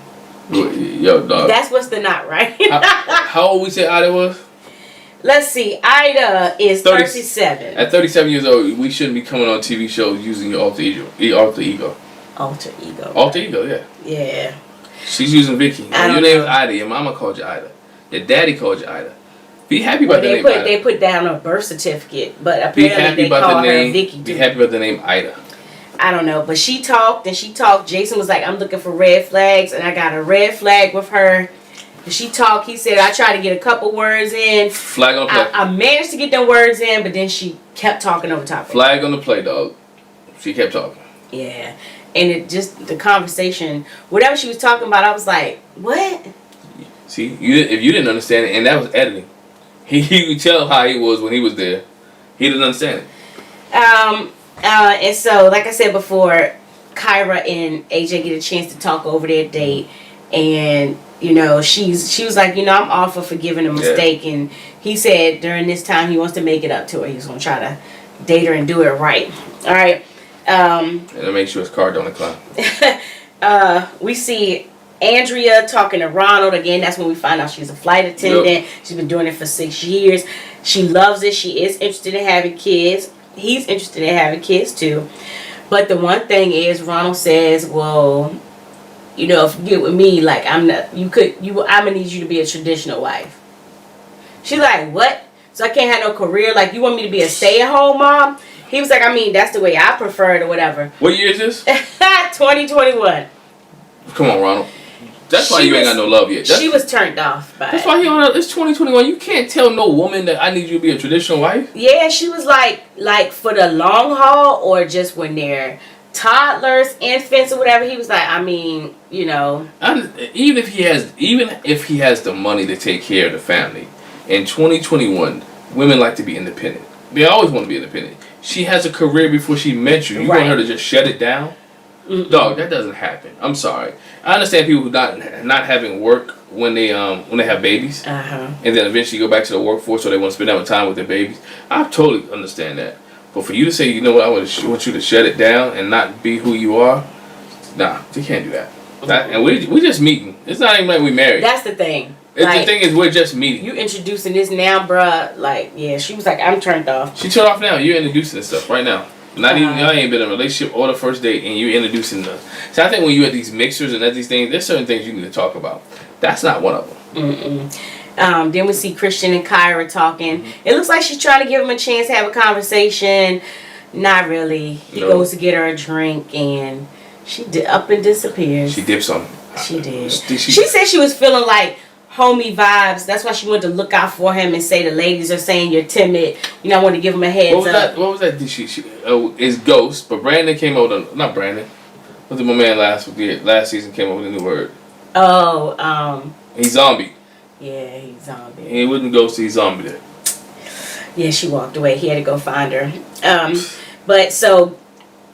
Yo, dog. That's what's the not right. How old we say Ida was? Let's see. Ida is 37. At 37 years old, we shouldn't be coming on TV shows using your alter ego. Alter ego. Alter ego. Alter ego, yeah. Yeah. She's using Vicky. Your name's Ida. Your mama called you Ida. Your daddy called you Ida. Be happy about the name Ida. They put down a birth certificate, but apparently they call her Vicky too. Be happy about the name Ida. I don't know, but she talked and she talked. Jason was like, "I'm looking for red flags," and I got a red flag with her. And she talked. He said, "I tried to get a couple words in. Flag on the play. I managed to get them words in, but then she kept talking over top of it." Flag on the play, dog. She kept talking. Yeah. And it just, the conversation, whatever she was talking about, I was like, what? See, if you didn't understand it, and that was editing. He could tell how he was when he was there. He didn't understand it. And so, like I said before, Kyra and AJ get a chance to talk over their date, and you know, she was like, you know, I'm all for forgiving a mistake, and he said during this time he wants to make it up to her. He's gonna try to date her and do it right. All right. And to make sure his car don't decline. We see Andrea talking to Ronald again. That's when we find out she's a flight attendant. Yep. She's been doing it for 6 years. She loves it. She is interested in having kids. He's interested in having kids too. But the one thing is, Ronald says, "Well, you know, if you get with me, like I'm gonna need you to be a traditional wife." She's like, "What? So I can't have no career? Like you want me to be a stay-at-home mom?" He was like, "I mean, that's the way I prefer it or whatever." What year is this? 2021. Come on, Ronald. That's why you ain't got no love yet. She was turned off by That's why he on. It's 2021. You can't tell no woman that I need you to be a traditional wife. Yeah, she was like for the long haul or just when they're toddlers, infants, or whatever. He was like, I mean, you know. Even if he has the money to take care of the family, in 2021, women like to be independent. They always want to be independent. She has a career before she met you. You want her to just shut it down? Mm-mm. Dog, that doesn't happen. I'm sorry. I understand people who not having work when they have babies, and then eventually go back to the workforce, so they want to spend that much time with their babies. I totally understand that. But for you to say, you know what, I want you to shut it down and not be who you are, nah, you can't do that. And we just meeting. It's not even like we married. That's the thing. The thing is, we're just meeting. You introducing this now, bruh. Like, yeah, she was like, I'm turned off. She turned off now. You're introducing this stuff right now. Not even, y'all ain't been in a relationship or the first date, and you're introducing the. So I think when you at these mixers and at these things, there's certain things you need to talk about. That's not one of them. Then we see Christian and Kyra talking. It looks like she's trying to give him a chance to have a conversation. Not really. He goes to get her a drink, and she up and disappears. She dips on him. She did. She said she was feeling like homie vibes. That's why she wanted to look out for him and say the ladies are saying you're timid. You know, I want to give him a heads up. What was that? It's Ghost, but Brandon came out with not Brandon. What's my man last season came up with a new word? He's zombie. Yeah, he's zombie. He wouldn't ghost. He's zombie there. Yeah, she walked away. He had to go find her. But so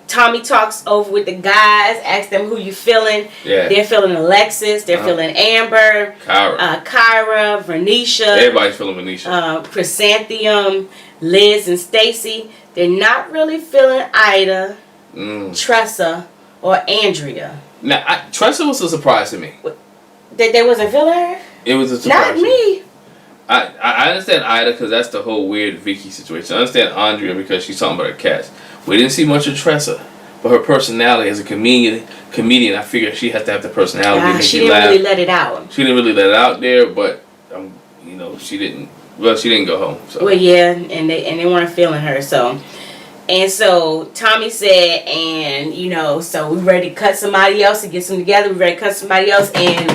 Tommy talks over with the guys, asks them who you feeling. Yeah. They're feeling Alexis. They're feeling Amber. Kyra, Vernisha. Everybody's feeling Vernisha. Chrysanthemum, Liz, and Stacy. They're not really feeling Ida, Tressa, or Andrea. Now, Tressa was a surprise to me. That they wasn't feeling her? It was a surprise. Not me. I understand Ida because that's the whole weird Vicky situation. I understand Andrea because she's talking about her cats. We didn't see much of Tressa, but her personality as a comedian, I figure she has to have the personality. She didn't really let it out. She didn't really let it out there, but she didn't. Well, she didn't go home. So. Well, yeah, and they weren't feeling her. So Tommy said, and so we ready to cut somebody else and get them together. We ready to cut somebody else, and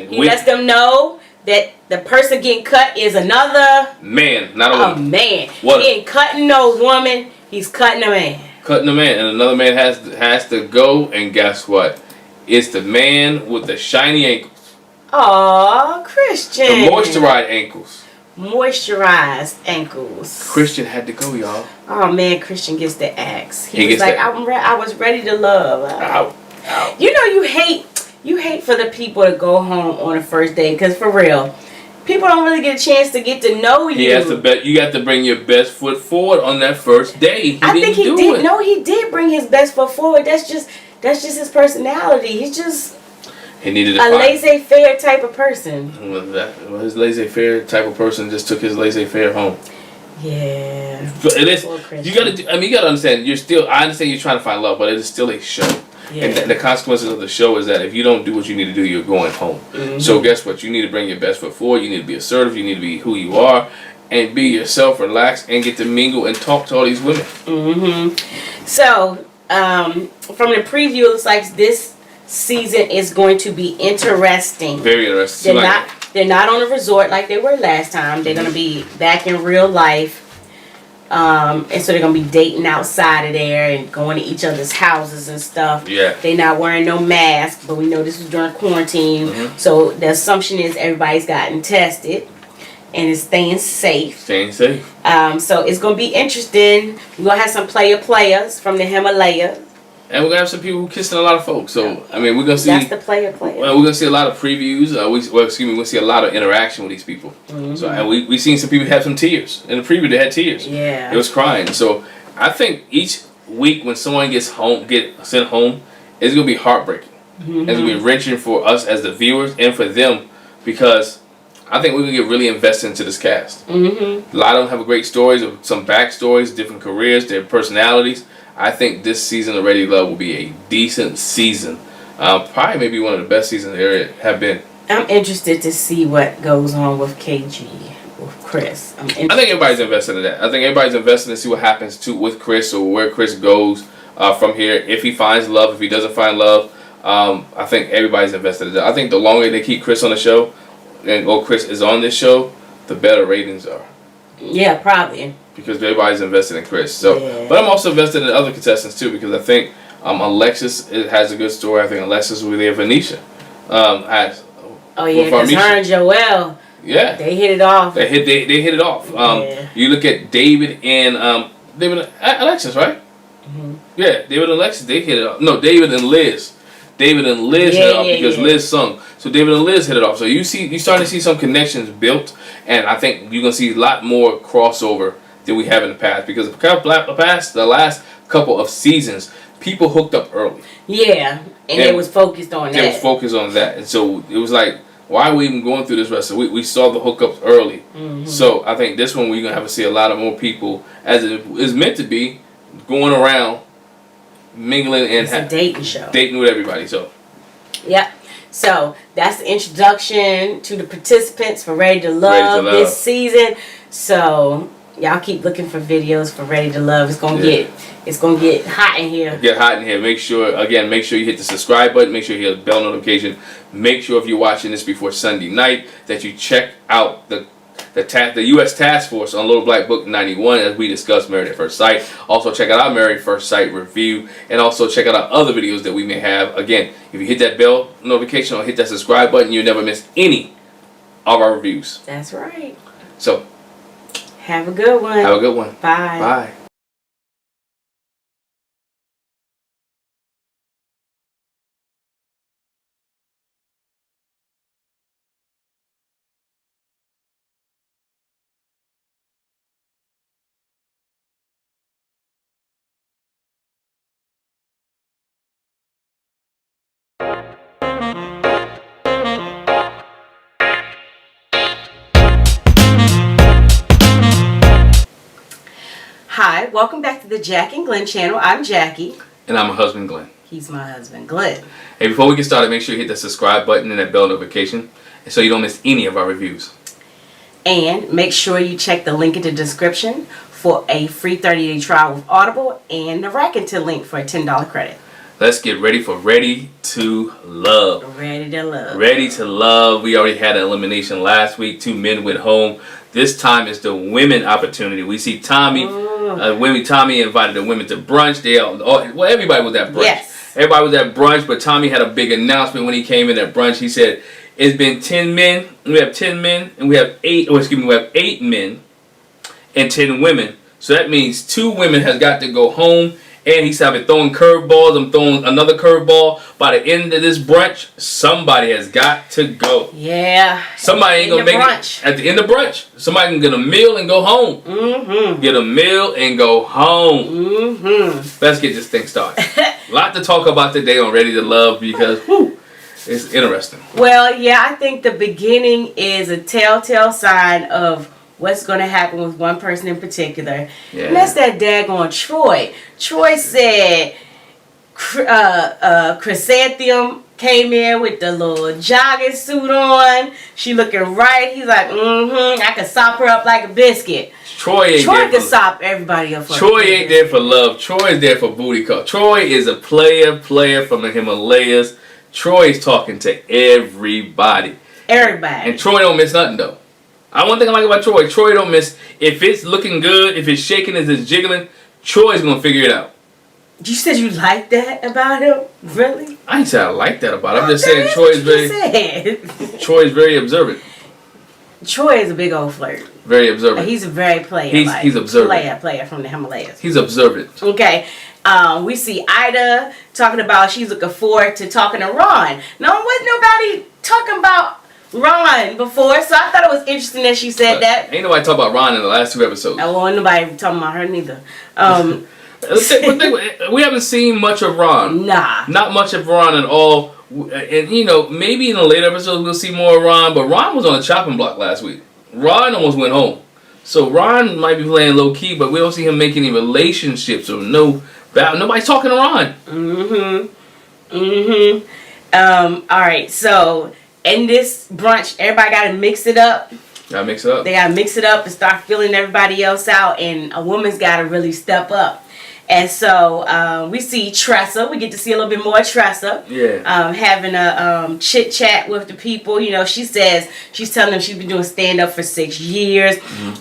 he lets them know that the person getting cut is another man, not a woman. A man. What? He ain't cutting no woman. He's cutting a man. Cutting a man, and another man has to go. And guess what? It's the man with the shiny ankles. Aw, Christian. The moisturized ankles. Moisturized ankles. Christian had to go, y'all. Oh man, Christian gets the axe. He was like, I was ready to love. Ow. You hate for the people to go home on a first date, because for real, people don't really get a chance to get to know you. He has to bet. You got to bring your best foot forward on that first date. I think he did. No, he did bring his best foot forward. That's just his personality. He's just a laissez-faire type of person. Well, his laissez-faire type of person just took his laissez-faire home. Yeah. But it is. You gotta understand. I understand you're trying to find love, but it is still a show. Yeah. And the consequences of the show is that if you don't do what you need to do, you're going home. Mm-hmm. So guess what? You need to bring your best foot forward. You need to be assertive. You need to be who you are, and be yourself, relax, and get to mingle and talk to all these women. Mm-hmm. So from the preview, it looks like this season is going to be interesting. Very interesting. They're not on a resort like they were last time. They're going to be back in real life. And so they're going to be dating outside of there and going to each other's houses and stuff. Yeah. They're not wearing no mask, but we know this was during quarantine. Mm-hmm. So the assumption is everybody's gotten tested and is staying safe. So it's going to be interesting. We're going to have some players from the Himalayas. And we're going to have some people kissing a lot of folks. So, I mean, we're going to see... That's the player. Well, we're going to see a lot of previews. We're going to see a lot of interaction with these people. Mm-hmm. So, and we've seen some people have some tears. In the preview, they had tears. Yeah. It was crying. So, I think each week when someone gets sent home, it's going to be heartbreaking. Mm-hmm. It's going to be wrenching for us as the viewers and for them, because I think we're going to get really invested into this cast. Mm-hmm. A lot of them have great stories, some backstories, different careers, their personalities. I think this season of Ready to Love will be a decent season. Probably maybe one of the best seasons there have been. I'm interested to see what goes on with KG, with Chris. I think everybody's invested in that. I think everybody's invested to see what happens with Chris, or where Chris goes from here. If he finds love, if he doesn't find love, I think everybody's invested in that. I think the longer they keep Chris on the show, Chris is on this show, the better ratings are. Yeah, probably. Because everybody's invested in Chris. So, yeah. But I'm also invested in other contestants too, because I think Alexis has a good story. I think Alexis will be there. Venetia has. Oh yeah, because her and Joelle. Yeah. They hit it off. They hit it off. Yeah. You look at David and Alexis, right? Mm-hmm. Yeah, David and Alexis, they hit it off. No, David and Liz. David and Liz hit it off because Liz sung. So David and Liz hit it off. So you're starting to see some connections built, and I think you're gonna see a lot more crossover than we have in the past, because the last couple of seasons, people hooked up early. Yeah, and they was focused on that. They was focused on that, and so it was like, why are we even going through this rest? So we saw the hookups early. Mm-hmm. So I think this one we're gonna have to see a lot of more people, as it is meant to be, going around, mingling and it's a dating show, dating with everybody. So. Yep. So that's the introduction to the participants for Ready to Love this season. So y'all keep looking for videos for Ready to Love. It's gonna get hot in here. Get hot in here. Make sure you hit the subscribe button. Make sure you hit the bell notification. Make sure if you're watching this before Sunday night that you check out the the U.S. Task Force on Little Black Book 91, as we discussed Married at First Sight. Also, check out our Married at First Sight review, and also check out our other videos that we may have. Again, if you hit that bell notification or hit that subscribe button, you'll never miss any of our reviews. That's right. So, have a good one. Have a good one. Bye. Bye. Hi, welcome back to the Jac and Glen channel. I'm Jackie. And I'm my husband, Glenn. He's my husband, Glenn. Hey, before we get started, make sure you hit that subscribe button and that bell notification so you don't miss any of our reviews. And make sure you check the link in the description for a free 30-day trial with Audible and the Rakuten link for a $10 credit. Let's get ready for Ready to Love. Ready to Love. Ready to Love. We already had an elimination last week. 2 men went home. This time is the women opportunity. We see Tommy. Tommy invited the women to brunch. Everybody was at brunch. Yes. Everybody was at brunch, but Tommy had a big announcement when he came in at brunch. He said, it's been 10 men. We have 10 men, and we have 8 men and 10 women. So that means 2 women has got to go home. And he said, I've been throwing curveballs. I'm throwing another curveball. By the end of this brunch, somebody has got to go. Yeah. Somebody ain't going to make it. At the end of brunch, somebody can get a meal and go home. Mm-hmm. Get a meal and go home. Mm-hmm. Let's get this thing started. A lot to talk about today on Ready to Love because, it's interesting. Well, yeah, I think the beginning is a telltale sign of what's going to happen with one person in particular. Yeah. And that's that daggone Troy. Troy said Chrysanthemum came in with the little jogging suit on. She looking right. He's like, I can sop her up like a biscuit. Troy can sop everybody up. Troy ain't there for love. Troy is there for booty call. Troy is a player from the Himalayas. Troy's talking to everybody. Everybody. And Troy don't miss nothing though. One thing I like about Troy, Troy don't miss. If it's looking good, if it's shaking, if it's jiggling, Troy's going to figure it out. You said you like that about him? Really? I ain't say I like that about him. I'm just saying Troy is very observant. Troy is a big old flirt. Very observant. He's a very player. He's observant. Player from the Himalayas. He's observant. Okay. We see Ida talking about she's looking forward to talking to Ron. No, wasn't nobody talking about Ron before, so I thought it was interesting that she said that. Ain't nobody talk about Ron in the last 2 episodes. Oh, well, nobody talking about her neither. We haven't seen much of Ron. Nah. Not much of Ron at all. And, maybe in the later episodes we'll see more of Ron, but Ron was on the chopping block last week. Ron almost went home. So Ron might be playing low key, but we don't see him make any relationships or nobody's talking to Ron. Alright, so in this brunch, everybody got to mix it up. Gotta mix it up. They got to mix it up and start filling everybody else out, and a woman's got to really step up. And so we see Tressa. We get to see a little bit more Tressa. Yeah. Having a chit chat with the people. She says she's telling them she's been doing stand up for 6 years,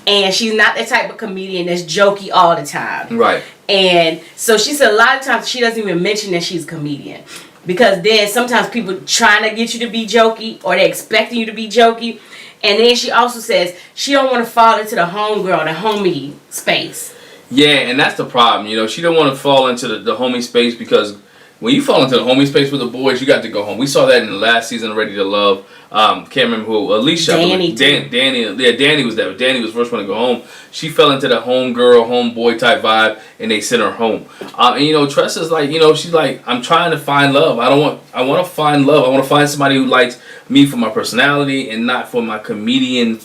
and she's not the type of comedian that's jokey all the time. Right. And so she said a lot of times she doesn't even mention that she's a comedian. Because then sometimes people trying to get you to be jokey, or they're expecting you to be jokey. And then she also says she don't want to fall into the homegirl, the homie space. Yeah, and that's the problem. She don't want to fall into the homie space, because when you fall into the homie space with the boys, you got to go home. We saw that in the last season of Ready to Love. Can't remember who. Alicia. Danny. Danny was there. Danny was the first one to go home. She fell into the homegirl, homeboy type vibe, and they sent her home. And Tressa's like, she's like, I'm trying to find love. I want to find love. I want to find somebody who likes me for my personality and not for my comedian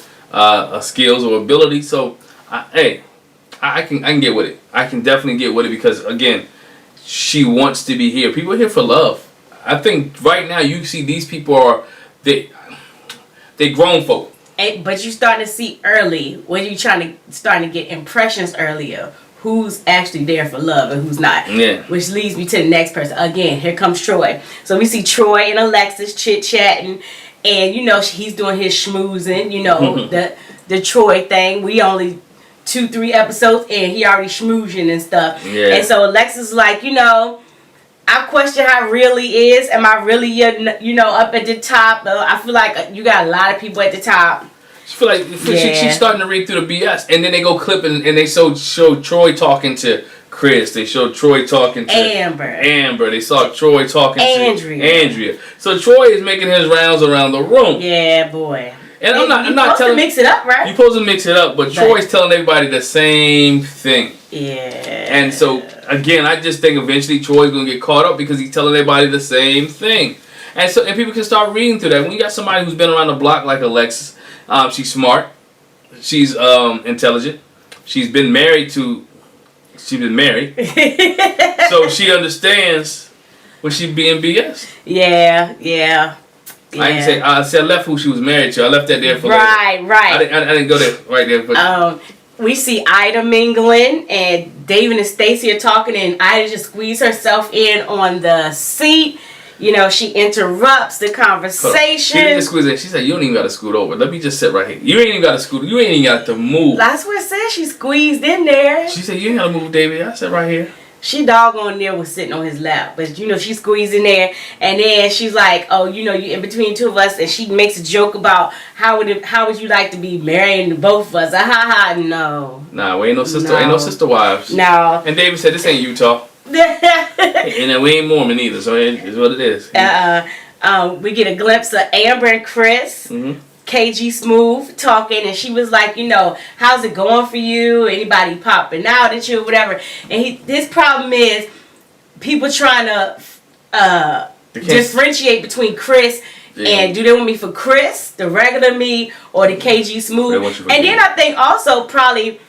skills or ability. So, I can get with it. I can definitely get with it, because again, she wants to be here. People are here for love. I think right now you see these people they grown folk. But you're starting to see early, when you're starting to get impressions earlier, who's actually there for love and who's not. Yeah. Which leads me to the next person. Again, here comes Troy. So we see Troy and Alexis chit-chatting, and he's doing his schmoozing, the Troy thing. We only 2-3 episodes in, he already schmoozing and stuff. Yeah. And so Alexis like, I question how it really is. Am I really, up at the top? I feel like you got a lot of people at the top. I feel like she's starting to read through the BS, and then they go clip and they show Troy talking to Chris. They show Troy talking to Amber. They saw Troy talking to Andrea. So Troy is making his rounds around the room. Yeah, boy. And I'm not telling you mix it up, right? You're supposed to mix it up, but Troy's telling everybody the same thing. Yeah. And so again, I just think eventually Troy's gonna get caught up because he's telling everybody the same thing. And people can start reading through that. When you got somebody who's been around the block like Alexis. She's smart. She's intelligent. She's been married. So she understands when she's being BS. Yeah. I didn't say I left who she was married to. I left that there for right. I didn't go there right there. But we see Ida mingling and David and Stacy are talking, and Ida just squeezed herself in on the seat. She interrupts the conversation. She didn't squeeze in. She said, "You don't even got to scoot over. Let me just sit right here. You ain't even got to scoot. You ain't even got to move." That's what it said. She squeezed in there. She said, "You ain't got to move, David." I said, "Right here." She doggone near was sitting on his lap, but she squeezed in there, and then she's like, "Oh, you in between two of us," and she makes a joke about how would you like to be marrying both of us? No. Nah, we ain't no sister. No. Ain't no sister wives. No. And David said, "This ain't Utah." And then we ain't Mormon either, so it is what it is. We get a glimpse of Amber and Chris, KG Smooth talking, and she was like, how's it going for you? Anybody popping out at you or whatever? And his problem is people trying to differentiate between Chris and do they want me for Chris, the regular me, or the KG Smooth? And then I think also probably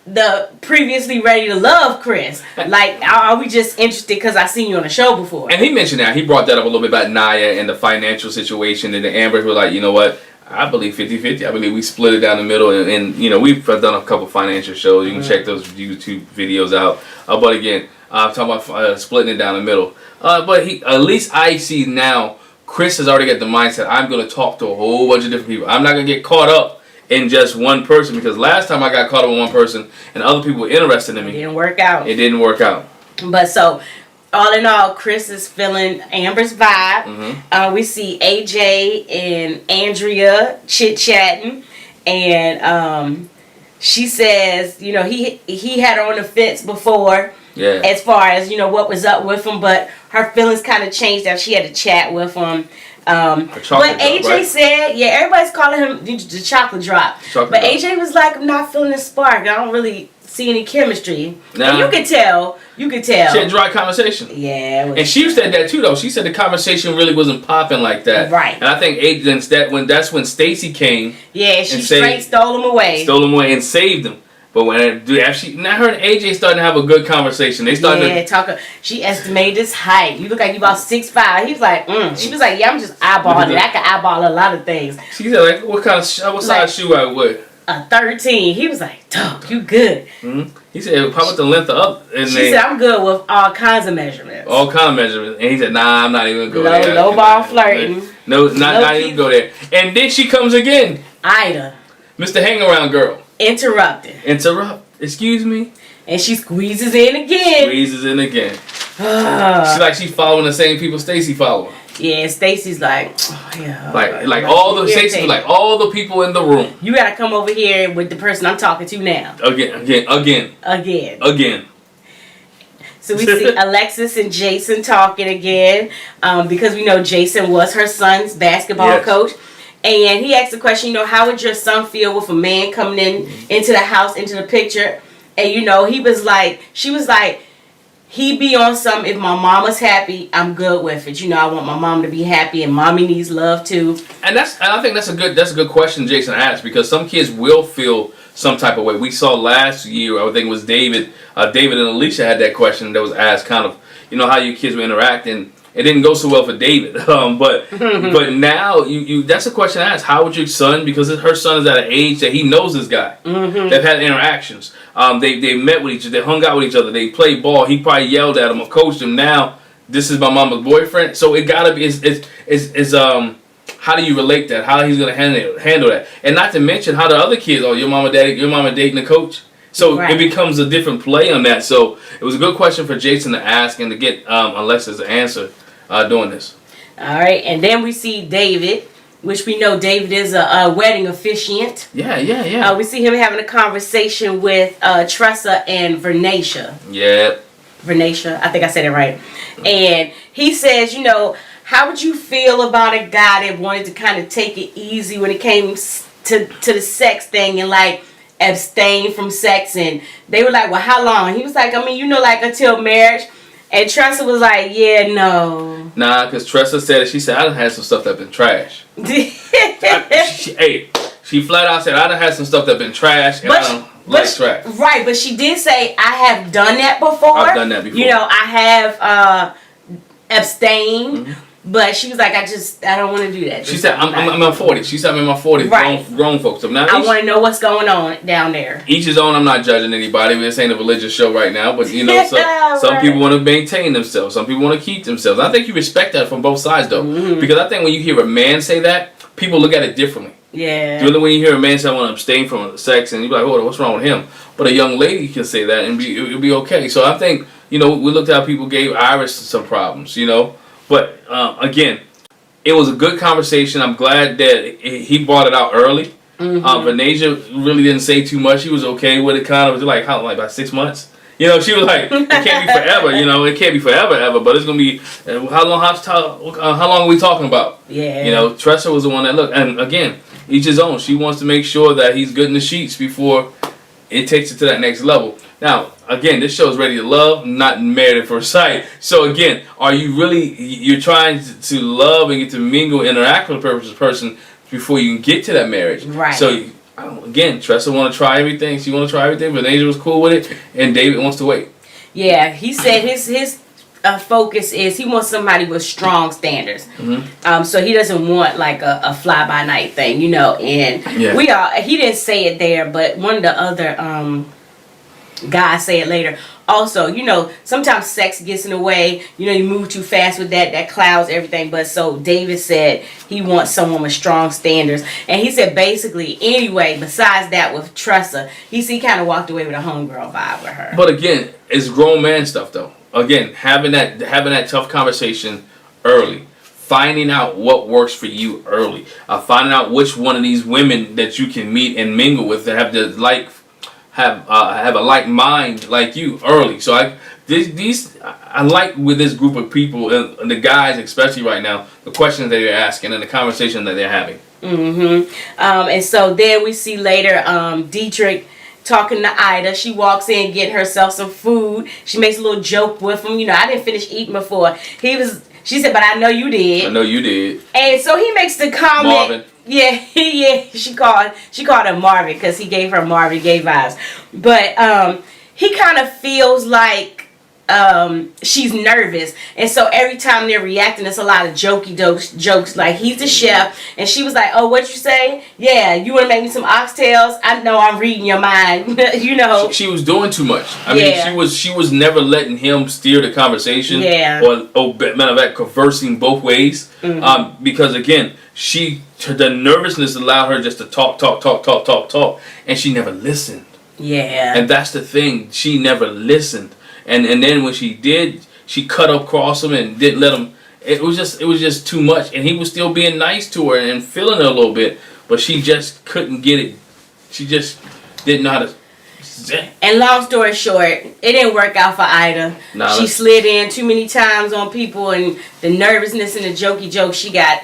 the previously ready to love Chris. Like, are we just interested because I seen you on the show before? And he mentioned that. He brought that up a little bit about Naya and the financial situation. And the Ambers were like, you know what? I believe 50-50. I believe we split it down the middle. And we've done a couple financial shows. You can check those YouTube videos out. But again, I'm talking about splitting it down the middle. But at least I see now, Chris has already got the mindset, I'm going to talk to a whole bunch of different people. I'm not going to get caught up in just one person, because last time I got caught up with one person and other people were interested in me. It didn't work out. But so, all in all, Chris is feeling Amber's vibe. We see AJ and Andrea chit-chatting, and she says, he had her on the fence before. Yeah. As far as, what was up with him, but her feelings kind of changed after she had a chat with him. But AJ said, everybody's calling him the chocolate drop. But AJ was like, I'm not feeling the spark. I don't really see any chemistry. Nah. And you could tell. She had dry conversation. Yeah. And she said that too, though. She said the conversation really wasn't popping like that. Right. And I think that's when Stacy came. Yeah, she straight stole him away. And saved him. But when her and AJ starting to have a good conversation. They started she estimated his height. You look like you about 6'5". He was like, She was like, I'm just eyeballing it. I can eyeball a lot of things. She said, like, what size shoe I wear? A 13. He was like, dog, you good. He said, how about the length up? And she said, I'm good with all kinds of measurements. All kind of measurements. And he said, nah, I'm not even going to go there. Low ball flirting. No, not even go there. And then she comes again. Ida. Mr. Hangaround Girl. Interrupt. Excuse me? And she squeezes in again. She's following the same people Stacy following. Yeah, Stacy's like, like all the Stacy, like all the people in the room. You gotta come over here with the person I'm talking to now. Again. So we see Alexis and Jason talking again, because we know Jason was her son's basketball coach. And he asked the question, how would your son feel with a man coming into the house, into the picture? And, he was like, she was like, he'd be on something. If my mama's happy, I'm good with it. I want my mom to be happy, and mommy needs love too. And I think that's a good question Jason asked, because some kids will feel some type of way. We saw last year, I think it was David and Alicia had that question that was asked, kind of, how your kids will interact, and it didn't go so well for David, but now you that's a question to ask. How would your son, because her son is at an age that he knows this guy. They've had interactions. They met with each other. They hung out with each other. They played ball. He probably yelled at him or coached him. Now this is my mama's boyfriend. So it gotta be how do you relate that? How he's gonna handle that? And not to mention how the other kids, your mama dating the coach. So it becomes a different play on that. So it was a good question for Jason to ask and to get Alexis to answer doing this. All right, and then we see David, which we know David is a wedding officiant. Yeah. We see him having a conversation with Tressa and Vernacia. Yeah. Vernacia, I think I said it right. And he says, you know, how would you feel about a guy that wanted to kind of take it easy when it came to the sex thing and like abstain from sex? And they were like, well, how long? He was like, I mean, you know, like until marriage. And Tressa was like, yeah, no. Nah, because Tressa said, she said, I done had some stuff that been trash. She flat out said, I done had some stuff that been trash and I don't like trash. Right, but she did say, I have done that before. I've done that before. You know, I have abstained. Mm-hmm. But she was like, I don't want to do that. She said, I'm in my 40s. She said, I'm in my 40s. Right. Grown folks. So now I want to know what's going on down there. Each his own. I'm not judging anybody. This ain't a religious show right now. But, you know, some people want to maintain themselves. Some people want to keep themselves. I think you respect that from both sides, though. Mm-hmm. Because I think when you hear a man say that, people look at it differently. Yeah. Really, when you hear a man say, I want to abstain from sex, and you're like, oh, what's wrong with him? But a young lady can say that, and it'll be okay. So I think, you know, we looked at how people gave Iris some problems, you know. But, again, it was a good conversation. I'm glad that he brought it out early. Mm-hmm. Vernacia really didn't say too much. He was okay with it, kind of. Like, how, like about 6 months? You know, she was like, it can't be forever. You know, it can't be forever, ever. But it's gonna be how long are we talking about? Yeah. You know, Tressa was the one that looked. And again, each his own. She wants to make sure that he's good in the sheets before it takes it to that next level. Now, again, this show is Ready to Love, not Married at First Sight. So again, are you really, you're trying to love and get to mingle, interact with a person before you can get to that marriage? Right. So again, Tressa want to try everything. She want to try everything, but Angel was cool with it, and David wants to wait. Yeah, he said his focus is he wants somebody with strong standards. Mm-hmm. So he doesn't want like a fly by night thing, you know. And he didn't say it there, but one of the other guys say it later. Also, you know, sometimes sex gets in the way. You know, you move too fast with that clouds everything. But so David said he wants someone with strong standards. And he said basically, anyway, besides that with Tressa, he kind of walked away with a homegirl vibe with her. But again, it's grown man stuff though. Again, having that tough conversation early. Finding out what works for you early. Finding out which one of these women that you can meet and mingle with that have the have a like mind like you early. So I like with this group of people and the guys especially right now, the questions that they're asking and the conversation that they're having. Mm-hmm. And so then we see later Dietrich talking to Ida. She walks in, getting herself some food. She makes a little joke with him. You know, I didn't finish eating before. She said, but I know you did. I know you did. And so he makes the comment. Marvin. Yeah. She called him Marvin because he gave her Marvin Gaye vibes. But he kind of feels like she's nervous, and so every time they're reacting, it's a lot of jokey jokes. Like he's the chef, and she was like, "Oh, what you say? Yeah, you want to make me some oxtails? I know I'm reading your mind." You know, she was doing too much. I mean, she was never letting him steer the conversation. Yeah. Or matter of fact, conversing both ways. Mm-hmm. Because again, the nervousness allowed her just to talk, and she never listened. Yeah. And that's the thing. She never listened. And then when she did, she cut across him and didn't let him. It was just too much. And he was still being nice to her and feeling her a little bit, but she just couldn't get it. She just didn't know how to. And long story short, it didn't work out for Ida. She slid in too many times on people, and the nervousness and the jokey jokes she got.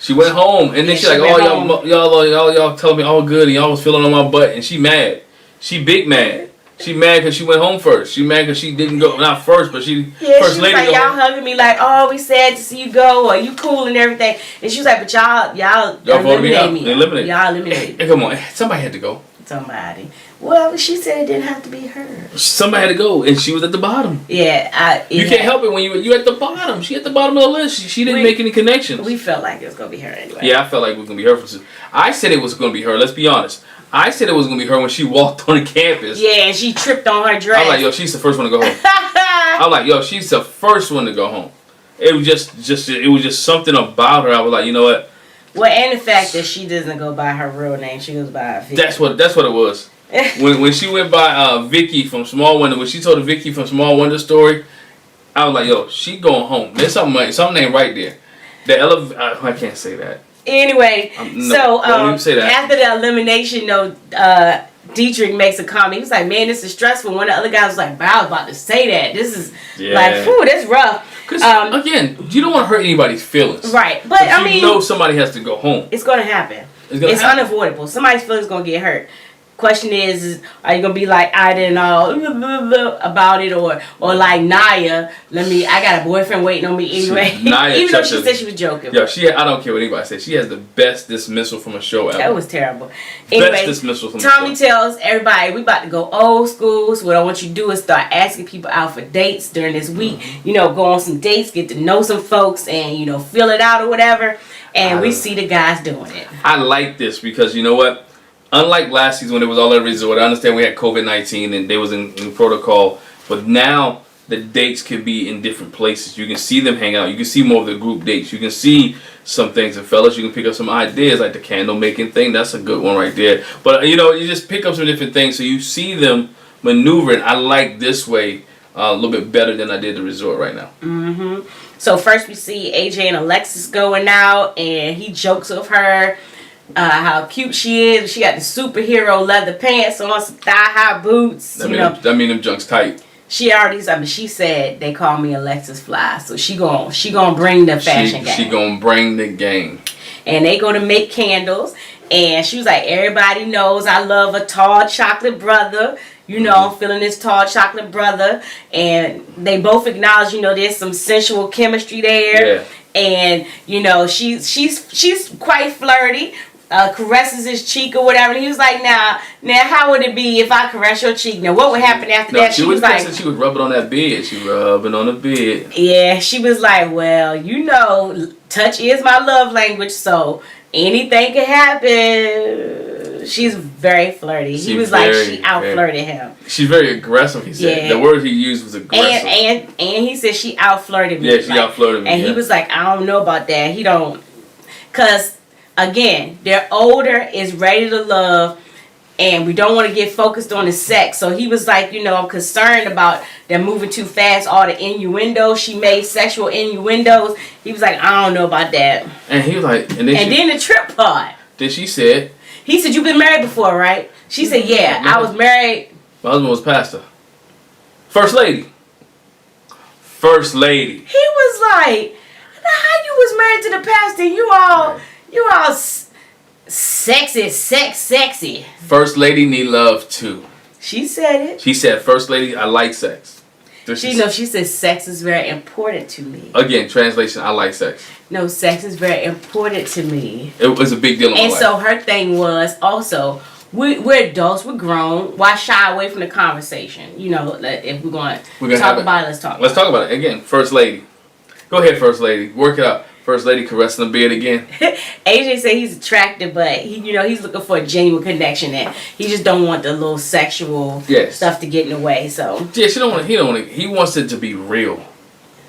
She went home, and then she's like, "Oh, y'all telling me all good, and y'all was feeling on my butt," and she mad. She big mad. She mad because she went home first. She mad because she didn't go, not first, but she first lady. Like, y'all hugging me like, oh, we sad to see you go, or you cool and everything. And she was like, but y'all eliminate me. Y'all eliminate me. Hey, come on, somebody had to go. Somebody. Well, she said it didn't have to be her. Somebody had to go, and she was at the bottom. Yeah, you can't help it when you at the bottom. She at the bottom of the list. She didn't make any connections. We felt like it was gonna be her anyway. Yeah, I felt like it was gonna be her. I said it was gonna be her. Let's be honest. I said it was going to be her when she walked on the campus. Yeah, and she tripped on her dress. I was like, yo, she's the first one to go home. I was like, yo, she's the first one to go home. It was just something about her. I was like, you know what? Well, and the fact that she doesn't go by her real name, she goes by Vicky. That's what it was. when she went by Vicky from Small Wonder, when she told the Vicky from Small Wonder story, I was like, yo, she going home. There's something ain't right there. I can't say that. Anyway, don't even say that. After the elimination, Dietrich makes a comment. He was like, man, this is stressful. One of the other guys was like, but I was about to say that. This is like, whew, that's rough. Because, again, you don't want to hurt anybody's feelings. Right. But, I mean, you know somebody has to go home. It's going to happen. It's unavoidable. Somebody's feelings going to get hurt. Question is, are you gonna be like Ida and all about it, or like Naya? I got a boyfriend waiting on me anyway. Even though she said she was joking. Yeah, I don't care what anybody says. She has the best dismissal from a show ever. That was terrible. Anyway, best dismissal from Tommy tells everybody we about to go old school. So what I want you to do is start asking people out for dates during this week. Mm-hmm. Go on some dates, get to know some folks, and fill it out or whatever. And we see the guys doing it. I like this because you know what? Unlike last season when it was all at a resort, I understand we had COVID-19 and they was in protocol, but now the dates can be in different places. You can see them hang out. You can see more of the group dates. You can see some things. And fellas, you can pick up some ideas like the candle making thing. That's a good one right there. But you just pick up some different things so you see them maneuvering. I like this way a little bit better than I did the resort right now. Mm-hmm. So first we see AJ and Alexis going out and he jokes with her. How cute she is. She got the superhero leather pants on, some thigh-high boots. That mean them junks tight. She said they call me Alexis Fly, so she gon' bring the fashion game. She gonna bring the game. And they go to make candles, and she was like, everybody knows I love a tall chocolate brother. I'm feeling this tall chocolate brother, and they both acknowledge, there's some sensual chemistry there. Yeah. And she's quite flirty. Caresses his cheek or whatever, and he was like, now how would it be if I caress your cheek? Now what would happen after that? She was like, she was rubbing on that bed. She rubbing on the bed. Yeah, she was like, well, touch is my love language, so anything can happen. She's very flirty. He was like, she out-flirted him. She's very aggressive, he said. The word he used was aggressive. And he said she out-flirted me. Yeah, she out-flirted me. And he was like, I don't know about that. He don't, because again, they're older, is ready to love, and we don't want to get focused on the sex. So he was like, I'm concerned about them moving too fast, all the innuendos she made, sexual innuendos. He was like, I don't know about that. And he was like, and then the trip part. Then she said, he said, you've been married before, right? She said, yeah, I was married. My husband was pastor. First lady. First lady. He was like, how you was married to the pastor? You all sexy. First lady need love too. She said it. She said, first lady, I like sex. She said sex is very important to me. Again, translation, I like sex. No, sex is very important to me. It was a big deal in my life. And so her thing was also, we're adults, we're grown. Why shy away from the conversation? If we're going to talk about it, let's talk about it. Again, first lady. Go ahead, first lady. Work it out. First lady caressing the bed again. AJ said he's attractive, but he's looking for a genuine connection, and he just don't want the little sexual stuff to get in the way. So yeah, he wants it to be real,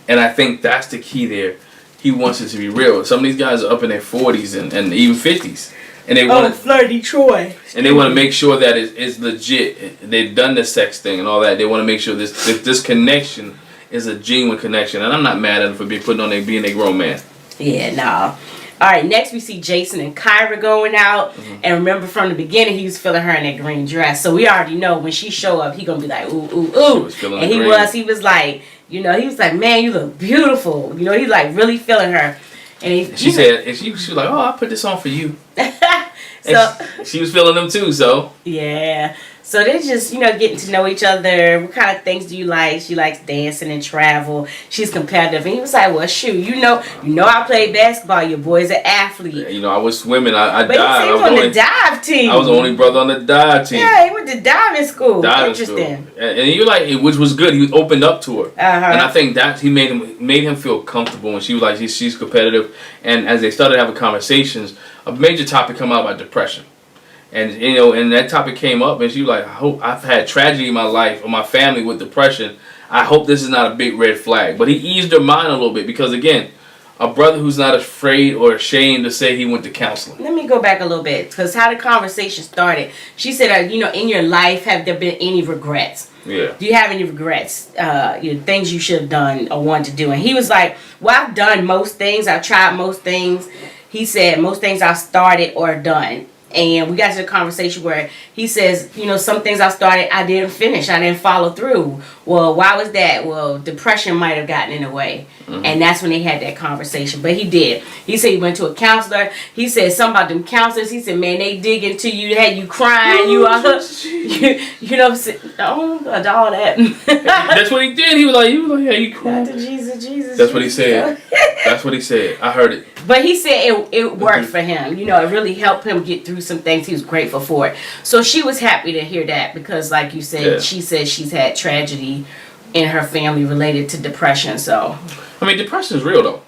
and I think that's the key there. He wants it to be real. Some of these guys are up in their 40s and even 50s, and they want flirty Troy, and they want to make sure that it's legit. They've done the sex thing and all that. They want to make sure this connection is a genuine connection, and I'm not mad at them for being a grown man. Yeah, no. All right, next we see Jason and Kyra going out. Mm-hmm. And remember from the beginning, he was feeling her in that green dress. So we already know when she show up, he going to be like, ooh, ooh, ooh. And he was like, man, you look beautiful. He's like really feeling her. And she was like, oh, I put this on for you. So she was feeling them too, so. Yeah. So they're just, getting to know each other. What kind of things do you like? She likes dancing and travel. She's competitive. And he was like, well, shoot, I played basketball. Your boy's an athlete. Yeah, I was swimming. I but dived. He was on the dive team. I was the only brother on the dive team. Yeah, he went to diving school. Interesting. And you which was good. He opened up to her. Uh-huh. And I think that he made him feel comfortable. And she was like, she's competitive. And as they started having conversations, a major topic come out about depression. And and that topic came up, and she was like, I've had tragedy in my life or my family with depression. I hope this is not a big red flag. But he eased her mind a little bit because, again, a brother who's not afraid or ashamed to say he went to counseling. Let me go back a little bit because how the conversation started. She said, you know, in your life, have there been any regrets? Yeah. Do you have any regrets? You know, things you should have done or wanted to do? And he was like, well, I've done most things. I've tried most things. He said most things I've started or done. And we got to the conversation where he says, you know, some things I started, I didn't finish. I didn't follow through. Well, why was that? Well, depression might have gotten in the way. Mm-hmm. And that's when they had that conversation. But he did. He said he went to a counselor. He said something about them counselors. He said, man, they dig into you. They had you crying. You know, all that. That's what he did. He was like, yeah, you cried. Jesus. That's what he said. That's what he said. I heard it. But he said it worked for him. You know, it really helped him get through some things. He was grateful for it. So she was happy to hear that because, like you said, she said she's had tragedy in her family related to depression. So, I mean, depression is real, though.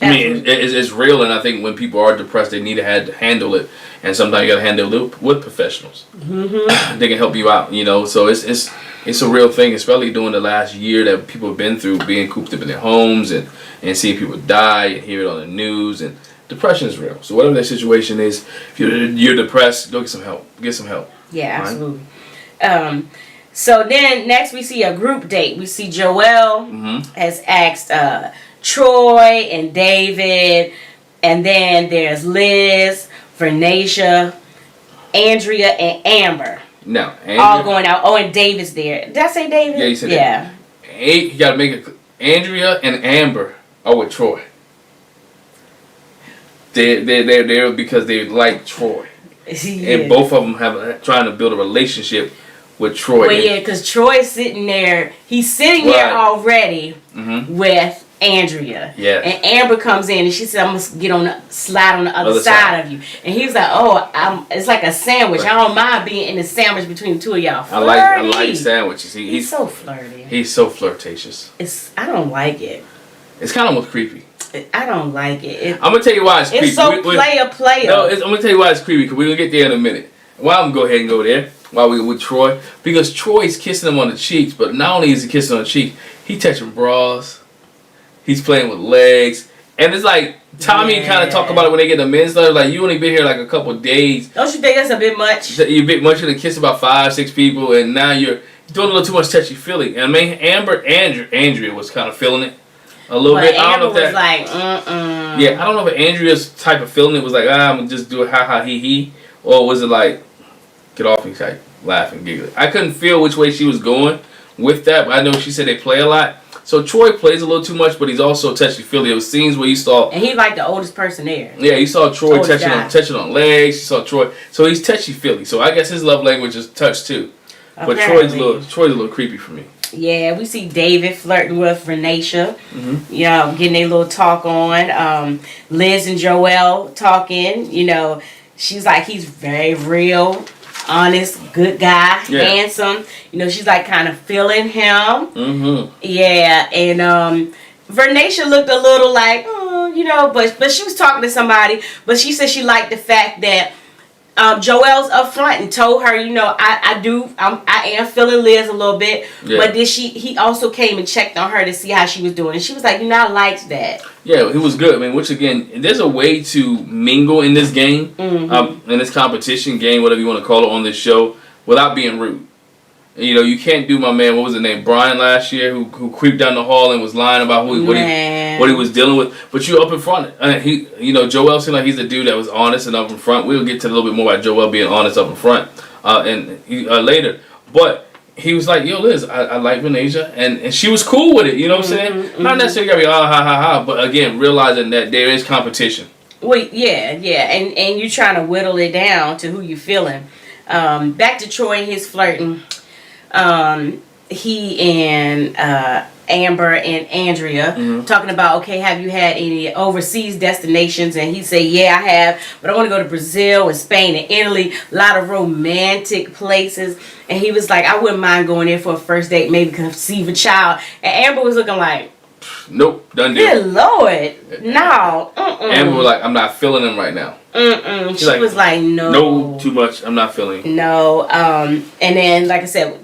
I mean, it's real, and I think when people are depressed, they need to handle it. And sometimes you got to handle it with professionals. Mm-hmm. They can help you out, you know. So it's a real thing, especially during the last year that people have been through, being cooped up in their homes and seeing people die and hear it on the news. And depression is real. So whatever that situation is, if you're depressed, go get some help. Get some help. Yeah, absolutely. So then next we see a group date. We see Joelle has asked Troy and David, and then there's Liz, Vernacia, Andrea, and Amber. No, all going out. Oh, and David's there. Did I say David? Yeah, you said that. You got to make it. Andrea and Amber are with Troy. They're there because they like Troy. Yeah. And both of them trying to build a relationship with Troy. Well, yeah, because Troy's sitting there. He's sitting there already with Andrea. Yeah. And Amber comes in and she said, I'm going to slide on the other side of you. And he was like, it's like a sandwich. Right. I don't mind being in the sandwich between the two of y'all. Flirty. I like sandwiches. He's so flirty. He's so flirtatious. I don't like it. It's kind of almost creepy. I don't like it. I'm going to tell you why it's creepy. It's so player. No, I'm going to tell you why it's creepy because we're going to get there in a minute. Well, I'm going to go ahead and go there while we're with Troy. Because Troy's kissing him on the cheeks, but not only is he kissing on the cheek, he touching bras. He's playing with legs. And it's like, Tommy kind of talk about it when they get the men's letter. Like, you only been here like a couple of days. Don't you think that's a bit much? You're a bit much to kiss about 5-6 people, and now you're doing a little too much touchy-feely. And I mean, Andrea was kind of feeling it a little bit. I don't know if that was like, Yeah, I don't know if Andrea's type of feeling it was like, I'm going to just do it ha-ha, he-he. Or was it like, get off me, like, laughing, giggling. I couldn't feel which way she was going with that, but I know she said they play a lot. So Troy plays a little too much, but he's also touchy-feely. There was scenes where you saw... And he's like the oldest person there. Yeah, you saw Troy touching on legs. You saw Troy... So he's touchy-feely. So I guess his love language is touch, too. But Troy's a little creepy for me. Yeah, we see David flirting with Vernacia. Mm-hmm. You know, getting their little talk on. Liz and Joelle talking. You know, she's like, he's very real. Honest, good guy, handsome. You know, she's like kind of feeling him. Mm-hmm. Yeah, and Vernacia looked a little like, you know, but she was talking to somebody. But she said she liked the fact that Joelle's up front and told her, you know, I am feeling Liz a little bit. Yeah. But then he also came and checked on her to see how she was doing. And she was like, you know, I liked that. Yeah, he was good. I mean, which again, there's a way to mingle in this game, in this competition game, whatever you want to call it on this show, without being rude. You know, you can't do my man, what was his name, Brian last year, who creeped down the hall and was lying about what he was dealing with. But you up in front. Joel seemed like he's the dude that was honest and up in front. We'll get to a little bit more about Joel being honest up in front later. But he was like, yo, Liz, I like Vernacia. And she was cool with it, you know what I'm saying? Mm-hmm. Not necessarily got to be, ha, ha, ha. But again, realizing that there is competition. Well, yeah. And you're trying to whittle it down to who you're feeling. Back to Troy and his flirting. He and Amber and Andrea talking about, okay, have you had any overseas destinations? And he said, yeah, I have, but I want to go to Brazil and Spain and Italy, a lot of romantic places. And he was like, I wouldn't mind going there for a first date, maybe conceive a child. And Amber was looking like, nope, done deal. Good Lord, no. Amber was like, I'm not feeling him right now. She was like, no. No, too much. I'm not feeling him. No. And then, like I said,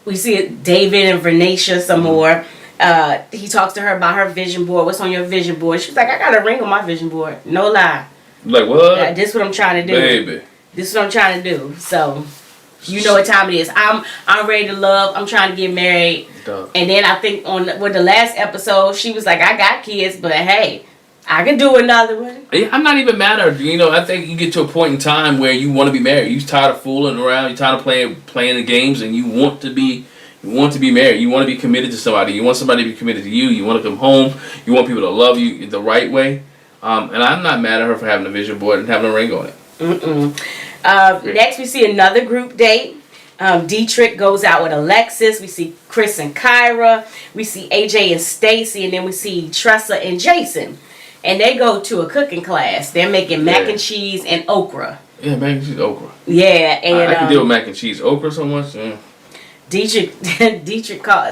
we see David and Vernacia some more. He talks to her about her vision board. What's on your vision board? She's like, I got a ring on my vision board. No lie. Like, what? This is what I'm trying to do. Baby. This is what I'm trying to do. So, you know what time it is. I'm ready to love. I'm trying to get married. Duh. And then I think with the last episode, she was like, I got kids, but hey, I can do another one. I'm not even mad at her. You know, I think you get to a point in time where you want to be married. You're tired of fooling around. You're tired of playing the games, and you want to be married. You want to be committed to somebody. You want somebody to be committed to you. You want to come home. You want people to love you the right way. And I'm not mad at her for having a vision board and having a ring on it. Next, we see another group date. Dietrich goes out with Alexis. We see Chris and Kyra. We see AJ and Stacy. And then we see Tressa and Jason. And they go to a cooking class. They're making mac and cheese and okra. Yeah, mac and cheese, okra. Yeah. And I can deal with mac and cheese. Okra so much. Yeah. Dietrich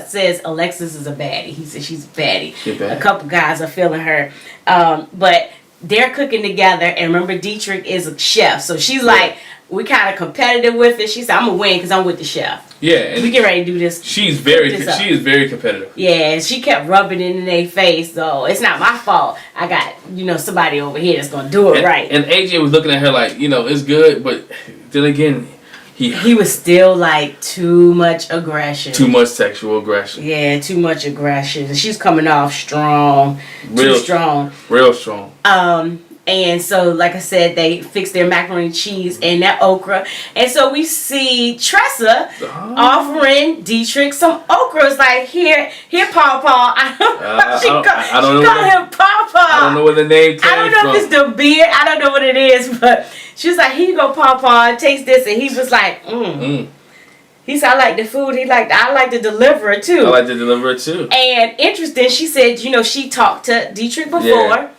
says Alexis is a baddie. He says she's a baddie. A couple guys are feeling her. But they're cooking together. And remember, Dietrich is a chef. So she's like, we kind of competitive with it. She said, I'm going to win because I'm with the chef. Yeah. And we get ready to do this. She is very competitive. Yeah, and she kept rubbing it in their face, though. It's not my fault. I got, somebody over here that's going to do it right. And AJ was looking at her like, it's good. But then again, he was still like too much aggression. Too much sexual aggression. Yeah, too much aggression. She's coming off strong. Too strong. Real strong. And so, like I said, they fix their macaroni and cheese and that okra. And so we see Tressa offering Dietrich some okra. It's like, here, Pawpaw. She called him Pawpaw. I don't know where the name came from. I don't know if it's the beard. I don't know what it is. But she was like, here you go, Pawpaw. Taste this. And he was like, He said, I like the food. I like to deliver it, too. I like to deliver it, too. And interesting, she said, she talked to Dietrich before. Yeah.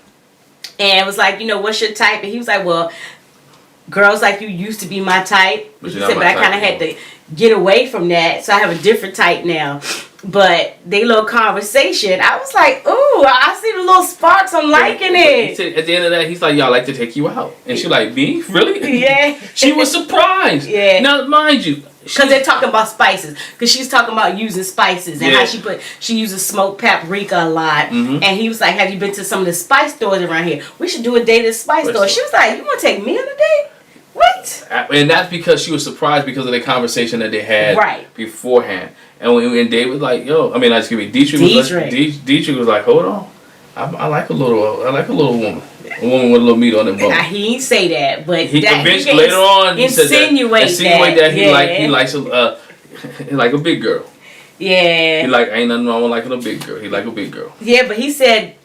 And was like, what's your type? And he was like, well, girls like you used to be my type. But he said, but I kind of had to get away from that. So I have a different type now. But they little conversation, I was like, ooh, I see the little sparks. I'm liking it. He said, at the end of that, he's like, y'all like to take you out. And she like, me? Really? Yeah. She was surprised. Yeah. Now, mind you. Because they're talking about spices. Because she's talking about using spices. And how she uses smoked paprika a lot. Mm-hmm. And he was like, have you been to some of the spice stores around here? We should do a date at the spice store. She was like, you want to take me on a date? What? And that's because she was surprised because of the conversation that they had beforehand. And when David was like, Dietrich was like, hold on. I like a little woman. A woman with a little meat on the bone. He ain't say that, but he convinced later on. He insinuate that he likes like a big girl. Yeah. He ain't nothing wrong with liking a big girl. He like a big girl. Yeah, but he said,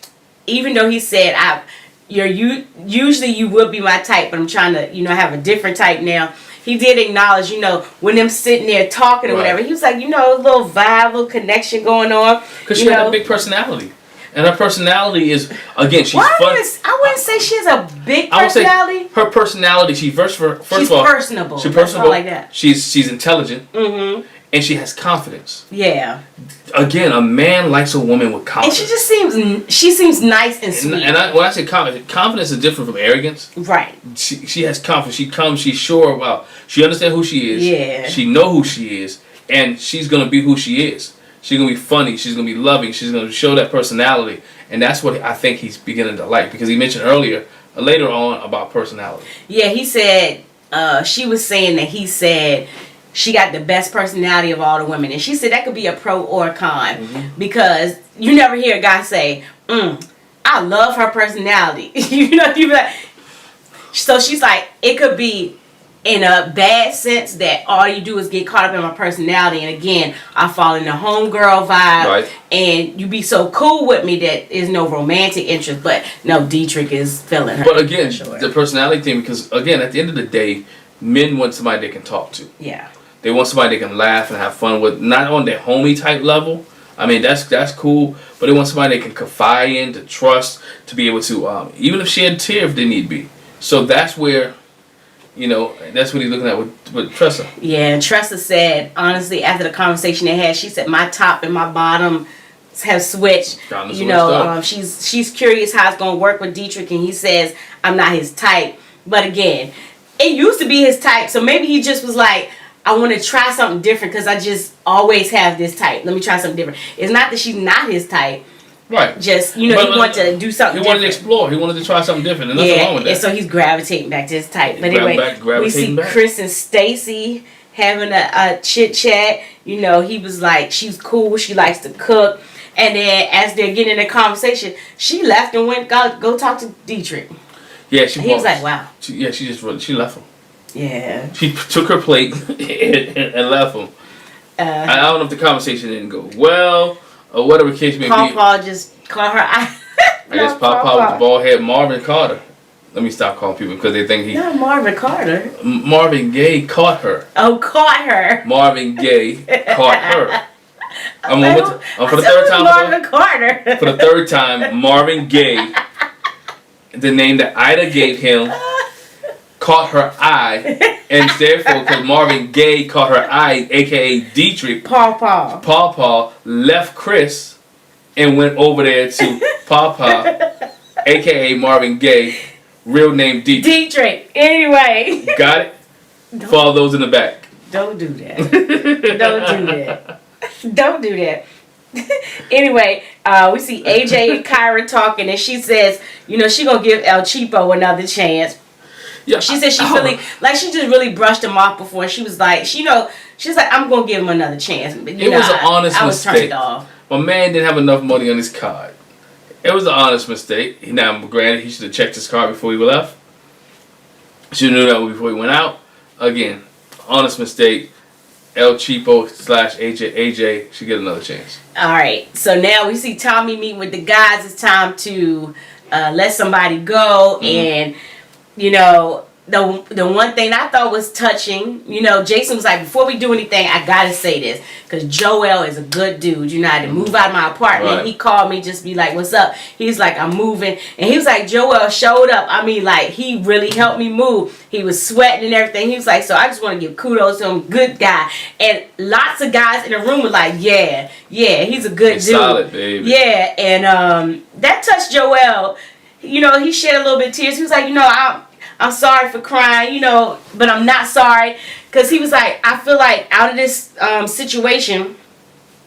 even though he said usually you would be my type, but I'm trying to have a different type now. He did acknowledge, when them sitting there talking or whatever. He was like, a little vibe, little connection going on. Because she had a big personality. And her personality is, again, she's fun. I wouldn't say she has a big personality. Her personality, she's personable. She's personable. Like that. She's intelligent. Mm-hmm. And she has confidence. Yeah. Again, a man likes a woman with confidence. And she seems nice and sweet. And when I say confidence is different from arrogance. Right. She has confidence. She comes, she's sure about, she understands who she is. Yeah. She know who she is. And she's going to be who she is. She's going to be funny. She's going to be loving. She's going to show that personality. And that's what I think he's beginning to like. Because he mentioned later on about personality. Yeah, he said, she was saying that he said she got the best personality of all the women. And she said that could be a pro or a con. Mm-hmm. Because you never hear a guy say, I love her personality. You be like, so she's like, it could be in a bad sense that all you do is get caught up in my personality, and again, I fall in the homegirl vibe, and you be so cool with me that there's no romantic interest. But no, Dietrich is feeling her. But again, the personality thing, because again, at the end of the day, men want somebody they can talk to. Yeah. They want somebody they can laugh and have fun with, not on their homie type level. I mean, that's cool, but they want somebody they can confide in, to trust, to be able to, even if shed a tear if they need be. So that's where, that's what he's looking at with Tressa. Yeah, and Tressa said, honestly, after the conversation they had, she said, my top and my bottom have switched. She's curious how it's going to work with Dietrich, and he says, I'm not his type. But again, it used to be his type, so maybe he just was like, I want to try something different because I just always have this type. Let me try something different. It's not that she's not his type. Right. Just, he wanted to do something different. He wanted to explore. He wanted to try something different. And nothing wrong with that. And so he's gravitating back to his type. But anyway, we see Chris and Stacy having a chit chat. He was like, she's cool. She likes to cook. And then as they're getting in a conversation, she left and went go talk to Dietrich. Yeah, he was like, wow. She left him. Yeah. She took her plate and left him. I don't know if the conversation didn't go well or whatever the case may be. Pawpaw just caught her eye. I guess Pawpaw was bald head Marvin Carter. Let me stop calling people because they think he... Not Marvin Carter. Marvin Gaye caught her. Oh, caught her. Marvin Gaye caught her. For the third time. Marvin Carter. For the third time, Marvin Gaye, the name that Ida gave him, caught her eye, and therefore, because Marvin Gaye caught her eye, aka Dietrich, Pawpaw left Chris and went over there to Pawpaw, aka Marvin Gaye, real name Dietrich. Anyway. Got it? Follow those in the back. Don't do that. Don't do that. Don't do that. Anyway, we see AJ and Kyra talking, and she says, she gonna give El Cheapo another chance. Yeah, she said she she just really brushed him off before. And she was like, she's like, I'm gonna give him another chance. But, it was an honest mistake. I was turned off. My man didn't have enough money on his card. It was an honest mistake. Now, granted, he should have checked his card before he left. Should have knew that before he went out. Again, honest mistake. El Cheapo / AJ should get another chance. All right. So now we see Tommy meeting with the guys. It's time to let somebody go. And, the one thing I thought was touching, Jason was like, before we do anything, I got to say this. Because Joel is a good dude. I had to move out of my apartment. Right. He called me just be like, what's up? He's like, I'm moving. And he was like, Joel showed up. I mean, like, he really helped me move. He was sweating and everything. He was like, so I just want to give kudos to him. Good guy. And lots of guys in the room were like, yeah, he's a good dude. Solid, baby. Yeah. And that touched Joel. He shed a little bit of tears. He was like, I'm sorry for crying, but I'm not sorry. Because he was like, I feel like out of this situation,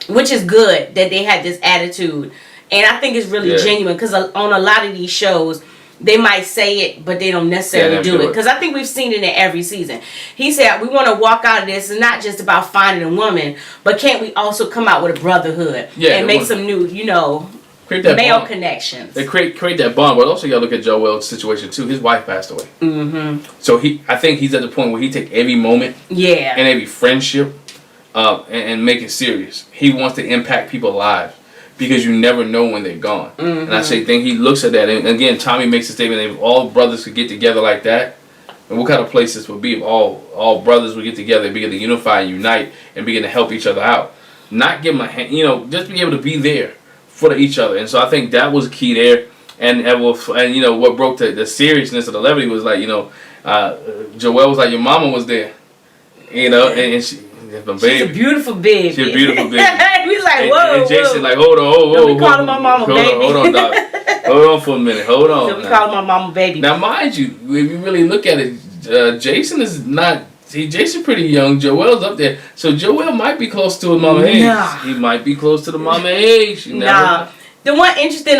which is good that they had this attitude. And I think it's really genuine. Because on a lot of these shows, they might say it, but they don't necessarily do it. Because I think we've seen it in every season. He said, we want to walk out of this. It's not just about finding a woman, but can't we also come out with a brotherhood and make some new, create that male bond. Connections. They create that bond, but also you gotta look at Joel's situation too. His wife passed away. Mm-hmm. So I think he's at the point where he take every moment, and every friendship, and make it serious. He wants to impact people's lives because you never know when they're gone. Mm-hmm. And I think he looks at that, and again, Tommy makes a statement that if all brothers could get together like that, and what kind of place this would be if all brothers would get together, begin to unify and unite, and begin to help each other out, not give them a hand, just be able to be there for each other. And so I think that was key there. And what broke the seriousness of the levity was like, Joelle was like, your mama was there, and she's a beautiful baby. She's a beautiful baby. We was like, whoa, and Jason like, hold on, we calling my mama baby. Hold on, dog. Hold on for a minute. Hold on. So we calling my mama baby. Now, mind you, if you really look at it, Jason is not. Jason's pretty young. Joel's up there. So Joel might be close to his mama age. Nah. He might be close to the mama age. The one interesting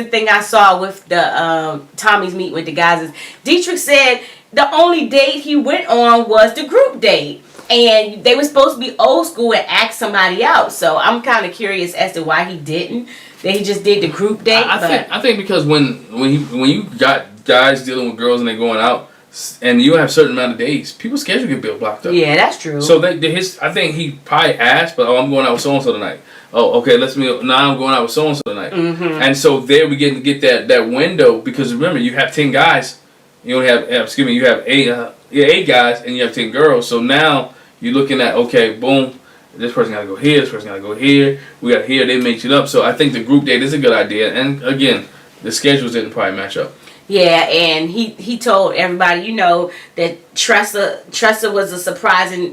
thing I saw with the Tommy's meet with the guys is Dietrich said the only date he went on was the group date. And they were supposed to be old school and ask somebody out. So I'm kind of curious as to why he didn't. That he just did the group date. I think because when you got guys dealing with girls and they're going out, and you have a certain amount of days, people's schedule get blocked up. Yeah, that's true. So I think he probably asked, but I'm going out with so and so tonight. Oh, okay, now I'm going out with so and so tonight. Mm-hmm. And so there we get that window because remember you have 10 guys, you only have you have 8 guys and you have 10 girls. So now you're looking at boom, this person got to go here, this person got to go here, we got here, they mix it up. So I think the group date is a good idea. And again, the schedules didn't probably match up. Yeah, and he told everybody, that Tressa was a surprising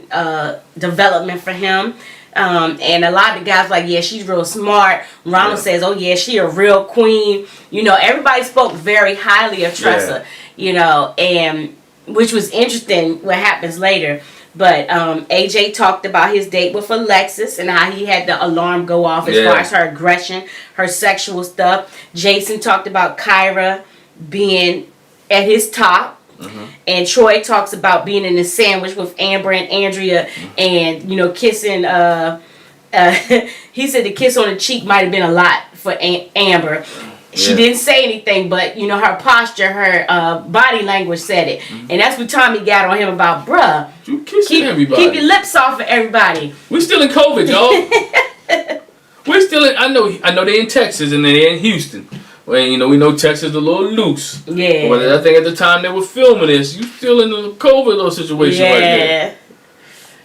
development for him. And a lot of the guys like, yeah, she's real smart. Ronald says, oh yeah, she a real queen. Everybody spoke very highly of Tressa, and which was interesting what happens later. But AJ talked about his date with Alexis and how he had the alarm go off as far as her aggression, her sexual stuff. Jason talked about Kyra being at his top. And Troy talks about being in the sandwich with Amber and Andrea and, kissing. He said the kiss on the cheek might have been a lot for Amber. She didn't say anything, but her posture, her body language said it, and that's what Tommy got on him about. Bruh, you kissing everybody. Keep your lips off of everybody. We still in COVID, y'all. We're still in. I know they're in Texas and they're in Houston. Well, we know Texas is a little loose. Yeah. But I think at the time they were filming this, you still in the COVID little situation right there.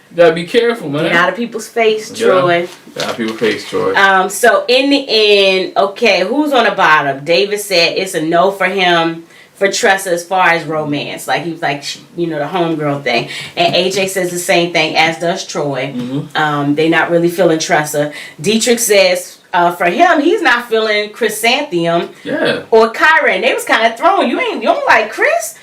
You gotta be careful, man. Get out of people's face, Troy. Get out of people's face, Troy. So in the end, okay, who's on the bottom? David said it's a no for him for Tressa as far as romance. Like, he was like, the homegirl thing. And AJ says the same thing, as does Troy. They're not really feeling Tressa. Dietrich says for him, he's not feeling Chrysanthemum or Kyra. And they was kind of thrown. You don't like Chris?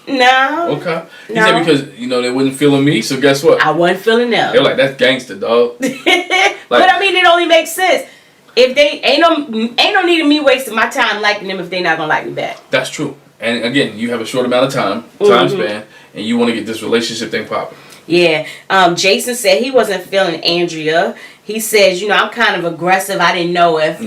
No. Okay. He said because, they wasn't feeling me, so guess what? I wasn't feeling them. They're like, that's gangster, dog. But I mean, it only makes sense. If they ain't no need of me wasting my time liking them if they not gonna like me back. That's true. And again, you have a short amount of time span, and you want to get this relationship thing popping. Yeah. Jason said he wasn't feeling Andrea. He says, I'm kind of aggressive. I didn't know if,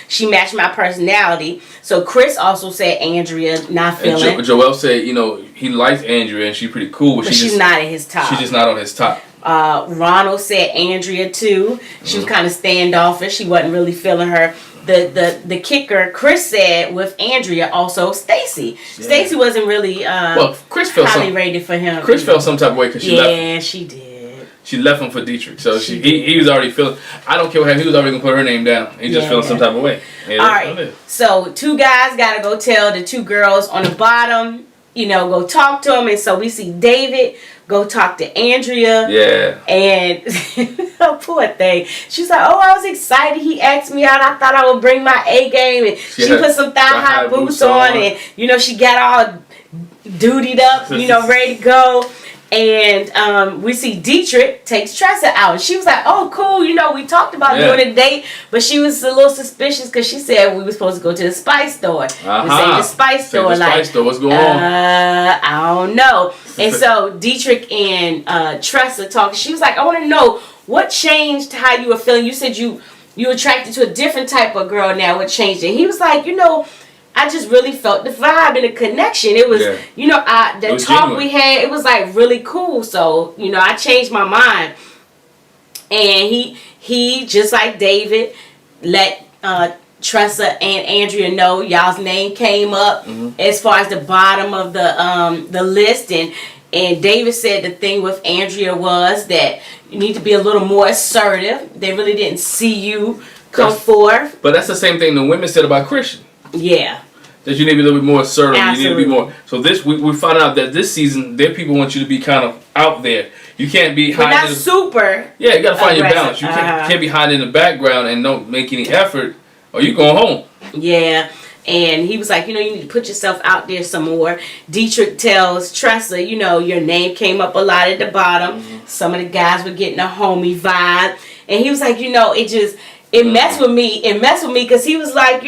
she matched my personality. So Chris also said Andrea not feeling. And Joel said, he likes Andrea and she's pretty cool. But she's not at his top. She's just not on his top. Ronald said Andrea too. She was kind of standoffish. She wasn't really feeling her. The kicker, Chris said with Andrea, also Stacy. Yeah. Stacy wasn't really Chris felt highly rated for him. Chris felt some type of way because she left him. Yeah, she did. She left him for Dietrich, so he was already feeling. I don't care what happened. He was already gonna put her name down. He just feeling some type of way. All right. So 2 guys gotta go tell the 2 girls on the bottom. Go talk to them, and so we see David go talk to Andrea. Yeah. And oh, poor thing. She's like, oh, I was excited. He asked me out. I thought I would bring my A game, and she put some thigh-high boots on, and she got all dutied up, ready to go. And we see Dietrich takes Tressa out. And she was like, oh, cool. We talked about doing a date. But she was a little suspicious because she said we were supposed to go to the spice store. And say the spice store. Spice store. What's going on? I don't know. And so Dietrich and Tressa talked. She was like, I want to know what changed how you were feeling. You said you attracted to a different type of girl now. What changed it? He was like, I just really felt the vibe and the connection. It was, the talk genuine. We had, it was like really cool. So, I changed my mind. And he just like David, let Tressa and Andrea know y'all's name came up as far as the bottom of the list. And David said the thing with Andrea was that you need to be a little more assertive. They really didn't see you come forth. But that's the same thing the women said about Christian. Yeah. That you need to be a little bit more assertive. Absolutely. You need to be more. So we found out that this season, their people want you to be kind of out there. You can't be hiding. But not super. Yeah, you got to find your balance. You can't be hiding in the background and don't make any effort, or you going home. Yeah. And he was like, you need to put yourself out there some more. Dietrich tells Tressa, your name came up a lot at the bottom. Some of the guys were getting a homie vibe. And he was like, it messed with me. It messed with me because he was like,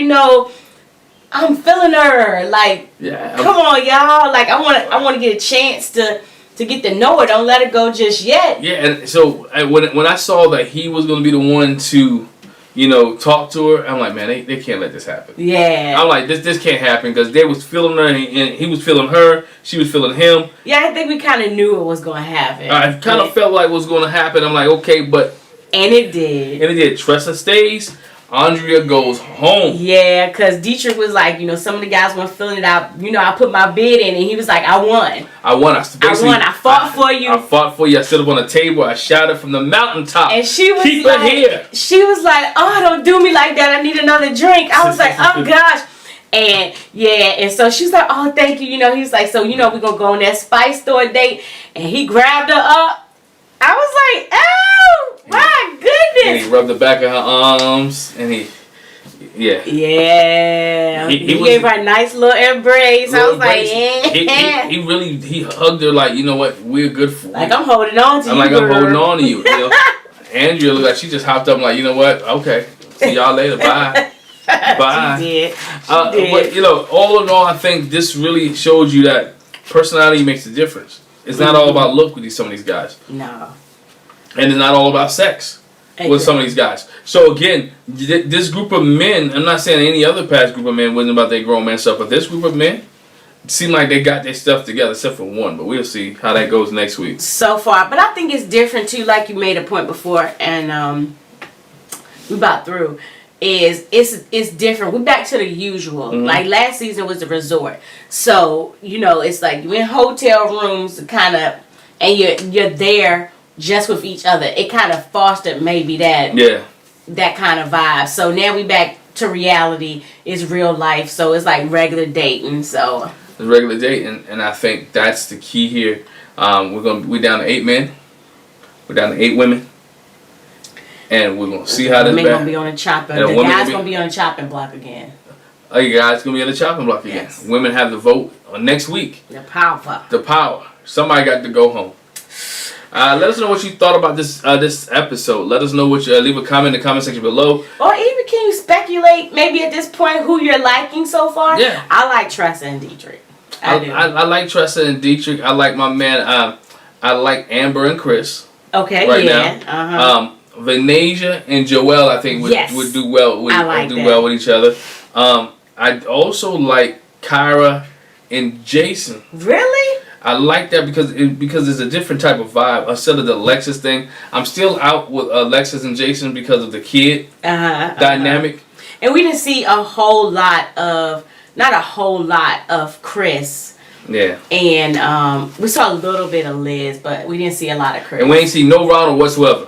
I'm feeling her. Like, come on, y'all. Like, I want to get a chance to get to know her. Don't let her go just yet. Yeah, and so when I saw that he was going to be the one to, talk to her, I'm like, man, they can't let this happen. Yeah. I'm like, this can't happen because they was feeling her and he was feeling her. She was feeling him. Yeah, I think we kind of knew it was going to happen. I kind of felt like it was going to happen. I'm like, okay, but. And it did. Tressa stays. Andrea goes home. Yeah, because Dietrich was like, some of the guys weren't filling it out. I put my bid in, and he was like, I won. I won. I fought for you. I fought for you. I stood up on a table. I shouted from the mountaintop. And she was keep like, her here. She was like, oh, don't do me like that. I need another drink. I was like, oh, gosh. And, and so she's like, oh, thank you. He was like, so, we're going to go on that spice store date. And he grabbed her up. I was like, oh, my goodness. And he rubbed the back of her arms, and Yeah. Yeah. He gave her a nice little embrace. I was like, yeah. He hugged her like, you know what, we're good for. Like, I'm holding on to you. I'm holding on to you. You know? Andrea looked like she just hopped up like, you know what, okay, see y'all later, bye. Bye. She did. But, you know, all in all, I think this really shows you that personality makes a difference. It's not all about look with some of these guys. No. And it's not all about sex with some of these guys. So again, this group of men, I'm not saying any other past group of men wasn't about their grown man stuff, but this group of men seem like they got their stuff together, except for one. But we'll see how that goes next week. So far. But I think it's different too, like you made a point before, and we about through. It's different. We're back to the usual. Like last season was the resort, so you know it's like you're in hotel rooms, kind of, and you're there just with each other. It kind of fostered maybe that kind of vibe. So now we back to reality. It's real life, so it's like regular dating. So it's regular dating, and I think that's the key here. We're down to 8 men. We're down to 8 women. And we're going to see how this back. Gonna be on the chopping. The guys going to be on the chopping block again. Oh, you guys going to be on the chopping block again. Yes. Women have the vote next week. The power. The power. Somebody got to go home. Let us know what you thought about this episode. Let us know what you leave a comment in the comment section below. Or even can you speculate maybe at this point who you're liking so far? Yeah. I like Tressa and Dietrich. I do. I like Tressa and Dietrich. I like my man. I like Amber and Chris. Okay. Right now. Venasia and Joelle, I think would do well. Well with each other. I also like Kyra and Jason. Really? I like that because it's a different type of vibe instead of the Alexis thing. I'm still out with Alexis and Jason because of the kid dynamic. And we didn't see not a whole lot of Chris. Yeah. And we saw a little bit of Liz, but we didn't see a lot of Chris. And we ain't see no Ronald whatsoever.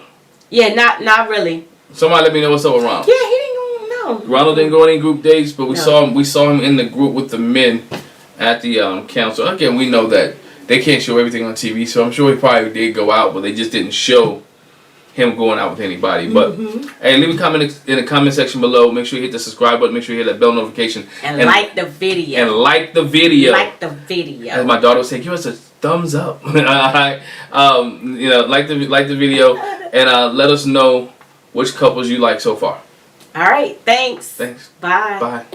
Yeah, not really. Somebody let me know what's up with Ronald. Yeah, he didn't go. No. Ronald didn't go any group dates, but we saw him in the group with the men at the council. Again, we know that they can't show everything on TV, so I'm sure he probably did go out, but they just didn't show him going out with anybody. But hey, leave a comment in the comment section below. Make sure you hit the subscribe button. Make sure you hit that bell notification and like the video. And like the video. Like the video. As my daughter would say, give us a thumbs up. Alright. You know, like the video and let us know which couples you like so far. Alright, thanks. Bye. Bye.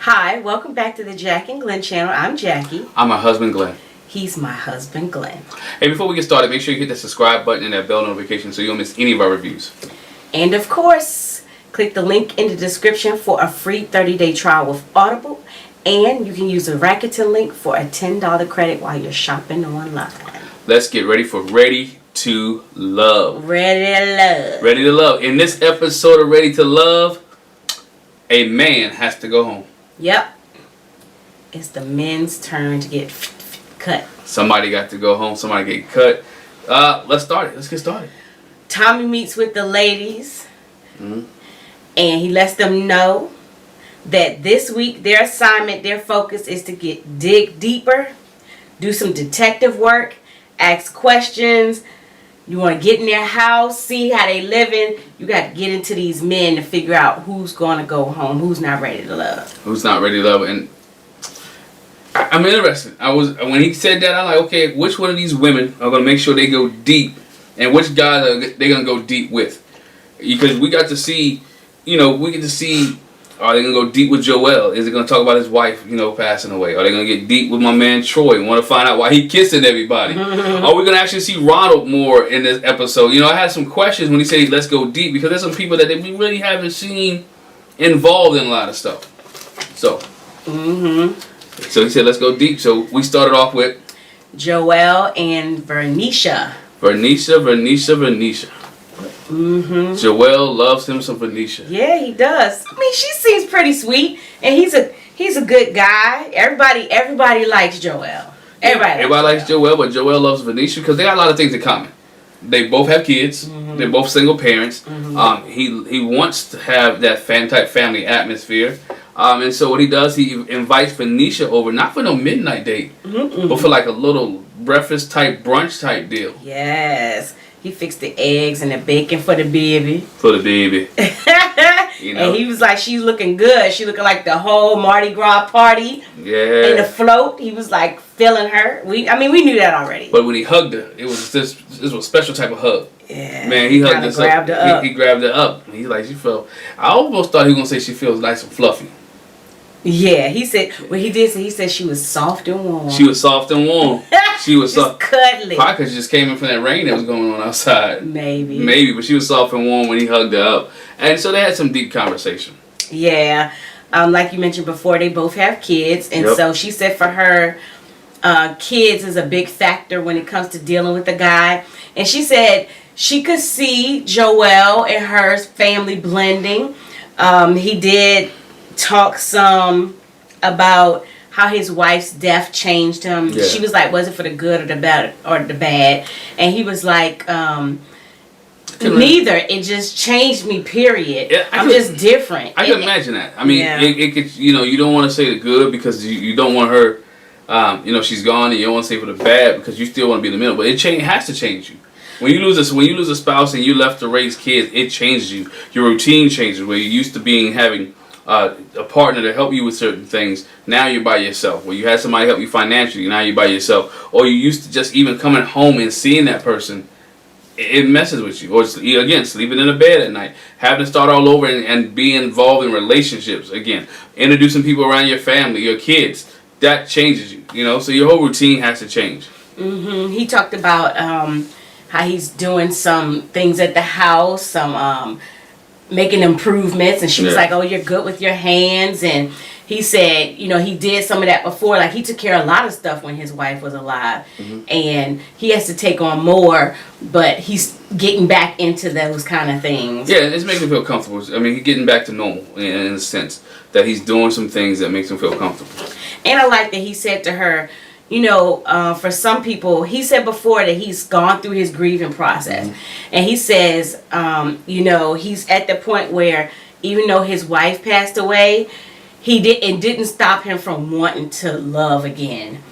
Hi, welcome back to the Jac and Glen channel. I'm Jackie. I'm my husband, Glenn. He's my husband, Glenn. Hey, before we get started, make sure you hit that subscribe button and that bell notification so you don't miss any of our reviews. And of course, click the link in the description for a free 30-day trial with Audible. And you can use the Rakuten link for a $10 credit while you're shopping online. Let's get ready for Ready to Love. Ready to Love. Ready to Love. In this episode of Ready to Love, a man has to go home. Yep. It's the men's turn to get cut. Somebody got to go home. Somebody get cut. Let's start it. Let's get started. Tommy meets with the ladies. And he lets them know that this week their assignment, their focus is to dig deeper, do some detective work, ask questions. You want to get in their house, see how they living. You got to get into these men to figure out who's going to go home, who's not ready to love. Who's not ready to love. And I'm interested. When he said that, I'm like, okay, which one of these women are going to make sure they go deep, and which guys are they going to go deep with? Because we got to see, are they going to go deep with Joel? Is it going to talk about his wife, passing away? Are they going to get deep with my man Troy and want to find out why he kissing everybody? Are we going to actually see Ronald more in this episode? I had some questions when he said let's go deep, because there's some people that we really haven't seen involved in a lot of stuff. So, so he said let's go deep. So we started off with Joel and Vernisha. Vernisha. Joel loves him some Venetia. Yeah, he does. I mean, she seems pretty sweet, and he's He's a good guy. Everybody likes Joel. Everybody likes Joel, but Joel loves Venetia because they got a lot of things in common. They both have kids. Mm-hmm. They're both single parents. Mm-hmm. He wants to have that type family atmosphere. And so what he does, he invites Venetia over, not for no midnight date, but for like a little breakfast type, brunch type deal. Yes. He fixed the eggs and the bacon for the baby. You know? And he was like, she's looking good. She looking like the whole Mardi Gras party. Yeah. And the float, he was like feeling her. We knew that already. But when he hugged her, it was this was a special type of hug. Yeah. Man, he hugged her. Grabbed her up. He grabbed her up. He's like, she felt. I almost thought he was gonna say she feels nice and fluffy. Yeah, he said what he did. He said she was soft and warm. She was soft and warm. She was soft, cuddly. Probably because she just came in from that rain that was going on outside. Maybe, but she was soft and warm when he hugged her up, and so they had some deep conversation. Yeah, like you mentioned before, they both have kids, and so she said for her, kids is a big factor when it comes to dealing with the guy, and she said she could see Joel and her family blending. He did talk some about how his wife's death changed him. Yeah. She was like, was it for the good or the bad and he was like, neither. It just changed me, period. Yeah, I'm just different. I can imagine that. I mean, it could, you don't want to say the good because you don't want her, she's gone, and you don't want to say for the bad because you still want to be in the middle, but it has to change you. When you lose a spouse and you left to raise kids, it changes you. Your routine changes. Where you used to having a partner to help you with certain things, now you're by yourself. Where you had somebody help you financially, now you're by yourself. Or you used to just even coming home and seeing that person, it messes with you. Or again, sleeping in a bed at night, having to start all over and be involved in relationships again, introducing people around your family, your kids. That changes you, so your whole routine has to change. Mm-hmm. He talked about how he's doing some things at the house, some making improvements, and she was like, oh, you're good with your hands. And he said, he did some of that before. Like, he took care of a lot of stuff when his wife was alive. Mm-hmm. And he has to take on more, but he's getting back into those kind of things. Yeah, it's making him feel comfortable. I mean, he's getting back to normal in a sense that he's doing some things that makes him feel comfortable. And I like that he said to her, for some people, he said before that he's gone through his grieving process. Mm-hmm. And he says, he's at the point where even though his wife passed away, it didn't stop him from wanting to love again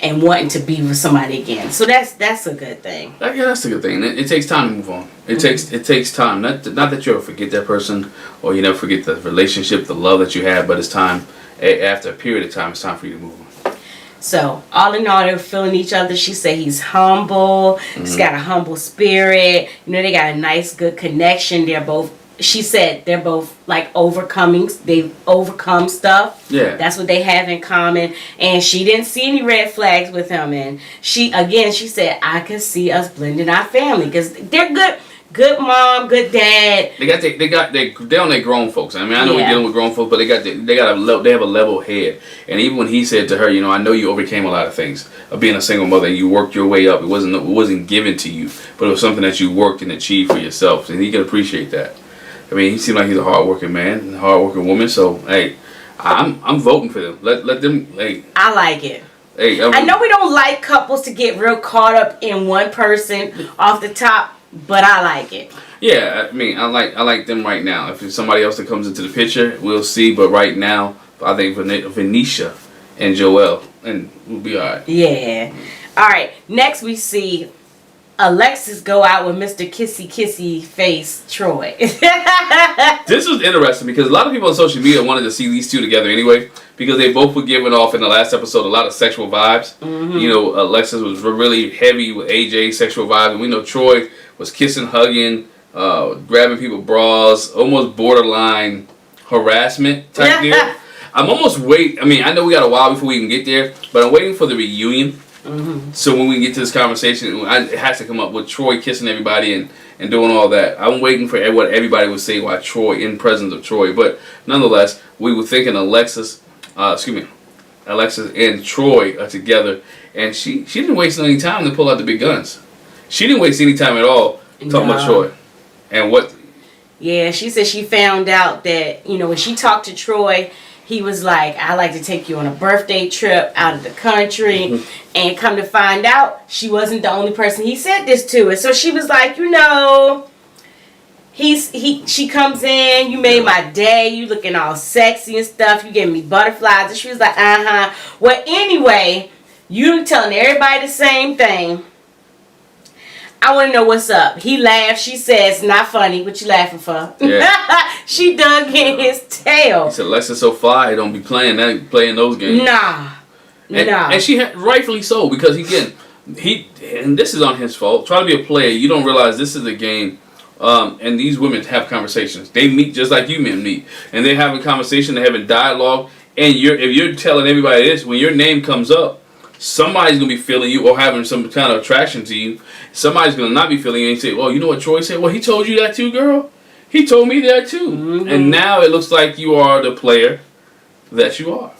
and wanting to be with somebody again. So that's a good thing. Yeah, that's a good thing. It takes time to move on. It takes time. Not that you ever forget that person or you never forget the relationship, the love that you had, but it's time, after a period of time, it's time for you to move on. So, all in all, they're feeling each other. She said he's humble. Mm-hmm. He's got a humble spirit. They got a nice, good connection. She said they're both like overcoming. They've overcome stuff. Yeah. That's what they have in common. And she didn't see any red flags with him. And she said, I could see us blending our family because they're good. Good mom, good dad. They're on their grown folks. I mean, I know we're dealing with grown folks, but they have a level head. And even when he said to her, I know you overcame a lot of things of being a single mother and you worked your way up. It wasn't given to you, but it was something that you worked and achieved for yourself, and he can appreciate that. I mean, he seemed like he's a hardworking man, and a hardworking woman. So hey, I'm voting for them. Let them. Hey, I like it. Hey, I know we don't like couples to get real caught up in one person off the top. But I like it. Yeah, I mean, I like them right now. If there's somebody else that comes into the picture, we'll see. But right now, I think Venetia and Joel, and we'll be all right. Yeah. All right. Next, we see Alexis go out with Mr. Kissy Face Troy. This was interesting because a lot of people on social media wanted to see these two together anyway because they both were giving off in the last episode a lot of sexual vibes. Mm-hmm. Alexis was really heavy with AJ sexual vibes, and we know Troy was kissing, hugging, grabbing people's bras, almost borderline harassment type deal. I'm almost I know we got a while before we can get there, but I'm waiting for the reunion. Mm-hmm. So when we get to this conversation, it has to come up with Troy kissing everybody and doing all that. I'm waiting for what everybody would say while Troy, in presence of Troy. But nonetheless, we were thinking Alexis and Troy are together, and she didn't waste any time to pull out the big guns. She didn't waste any time at all talking about Troy. And what? Yeah, she said she found out that, when she talked to Troy he was like, I like to take you on a birthday trip out of the country. And come to find out, she wasn't the only person he said this to. And so she was like, you know, she comes in, you made my day, you looking all sexy and stuff, you gave me butterflies. And she was like, well, anyway, you telling everybody the same thing. I want to know what's up. He laughed. She says, not funny. What you laughing for? Yeah. She dug in his tail. He said, Alexa's so fly, don't be playing those games. Nah. And she had, rightfully so, because again, and this is on his fault. Trying to be a player, you don't realize this is a game. And these women have conversations. They meet just like you men meet. And they're having conversation, they're having dialogue. And if you're telling everybody this, when your name comes up, somebody's going to be feeling you or having some kind of attraction to you. Somebody's going to not be feeling you and say, well, you know what Troy said? Well, he told you that too, girl. He told me that too. Mm-hmm. And now it looks like you are the player that you are.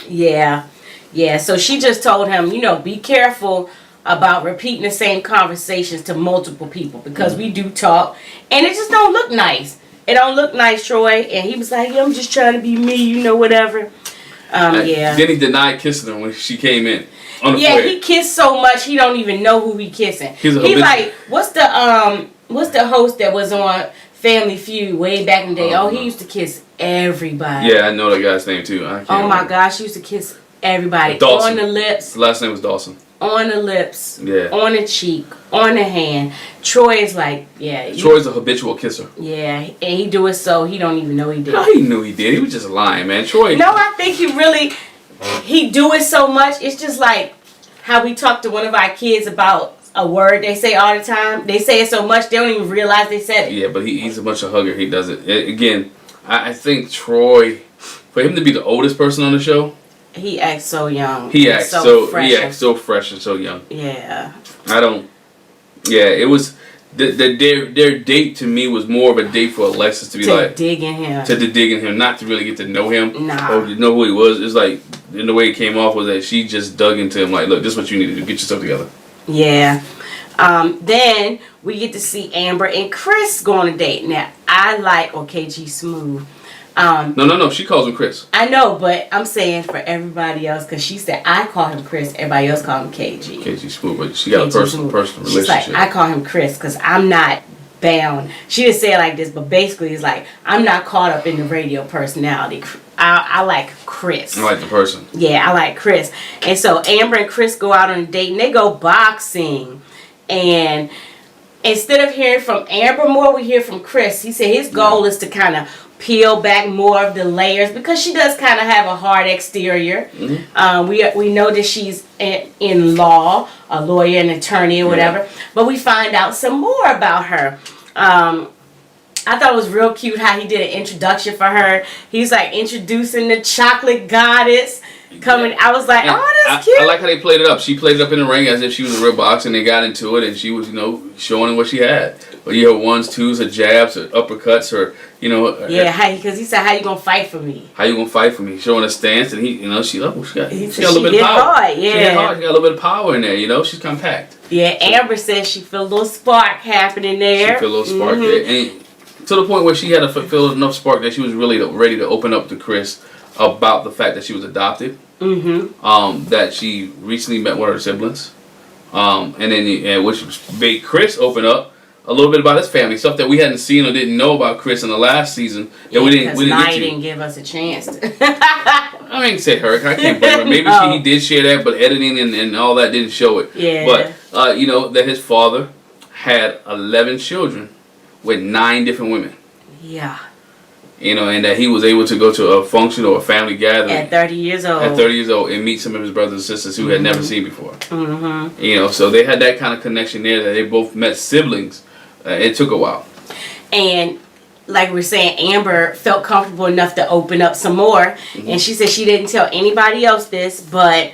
Yeah. Yeah. So she just told him, you know, be careful about repeating the same conversations to multiple people because we do talk and it just don't look nice. It don't look nice, Troy. And he was like, yeah, I'm just trying to be me, you know, whatever. Yeah. Then he denied kissing her when she came in. He kissed so much he don't even know who he kissing. He like, what's the host that was on Family Feud way back in the day? He used to kiss everybody. Yeah, I know that guy's name too. My gosh, he used to kiss everybody. Dawson. On the lips. His last name was Dawson. On the lips. Yeah. On the cheek. On the hand. Troy is like, Troy's a habitual kisser. Yeah, and he do it so he don't even know he did. No, he knew he did. He was just lying, man. Troy. No, I think he do it so much. It's just like how we talk to one of our kids about a word they say all the time. They say it so much they don't even realize they said it. Yeah, but he's a bunch of hugger. He does it. Again, I think Troy, for him to be the oldest person on the show, he acts so young. He acts so fresh and so young. Yeah. It was their date to me was more of a date for Alexis to be like digging him. To dig in him, not to really get to know him or to know who he was. It's like, and the way it came off was that she just dug into him like, look, this is what you need to do. Get yourself together. Yeah. Then we get to see Amber and Chris go on a date. Now, I like KG Smooth. No. She calls him Chris. I know, but I'm saying for everybody else, because she said I call him Chris, everybody else call him KG. KG Smooth, but she got a personal relationship. She's like, I call him Chris because I'm not bound. She didn't say it like this, but basically it's like, I'm not caught up in the radio personality. I like Chris. I like the person. Yeah, I like Chris. And so Amber and Chris go out on a date and they go boxing. And instead of hearing from Amber more, we hear from Chris. He said his goal is to kind of peel back more of the layers because she does kind of have a hard exterior. Mm-hmm. We know that she's in law, a lawyer, an attorney, or whatever. But we find out some more about her. I thought it was real cute how he did an introduction for her. He's like introducing the chocolate goddess. Coming, I was like, that's cute. I like how they played it up. She played it up in the ring as if she was a real boxer, and they got into it, and she was, showing him what she had. But you have ones, twos, or jabs, or uppercuts, or Yeah, because he said, "How you gonna fight for me?" How you gonna fight for me? Showing a stance, and she got a little bit of power. Hard, yeah. She got a little bit of power in there. She's compact. Yeah, Amber says she feel a little spark happening there. She feel a little spark there, and to the point where she had to feel enough spark that she was really ready to open up to Chris about the fact that she was adopted. Mm-hmm. That she recently met one of her siblings. And then which made Chris open up a little bit about his family, stuff that we hadn't seen or didn't know about Chris in the last season. Yeah, we didn't give us a chance to. I mean, say her. I can't blame her. Maybe he did share that, but editing and all that didn't show it. Yeah. But that his father had 11 children with 9 different women. Yeah. And that he was able to go to a function or a family gathering at 30 years old. And meet some of his brothers and sisters who had never seen before. Mm-hmm. So they had that kind of connection there that they both met siblings. It took a while. And like we're saying, Amber felt comfortable enough to open up some more. Mm-hmm. And she said she didn't tell anybody else this, but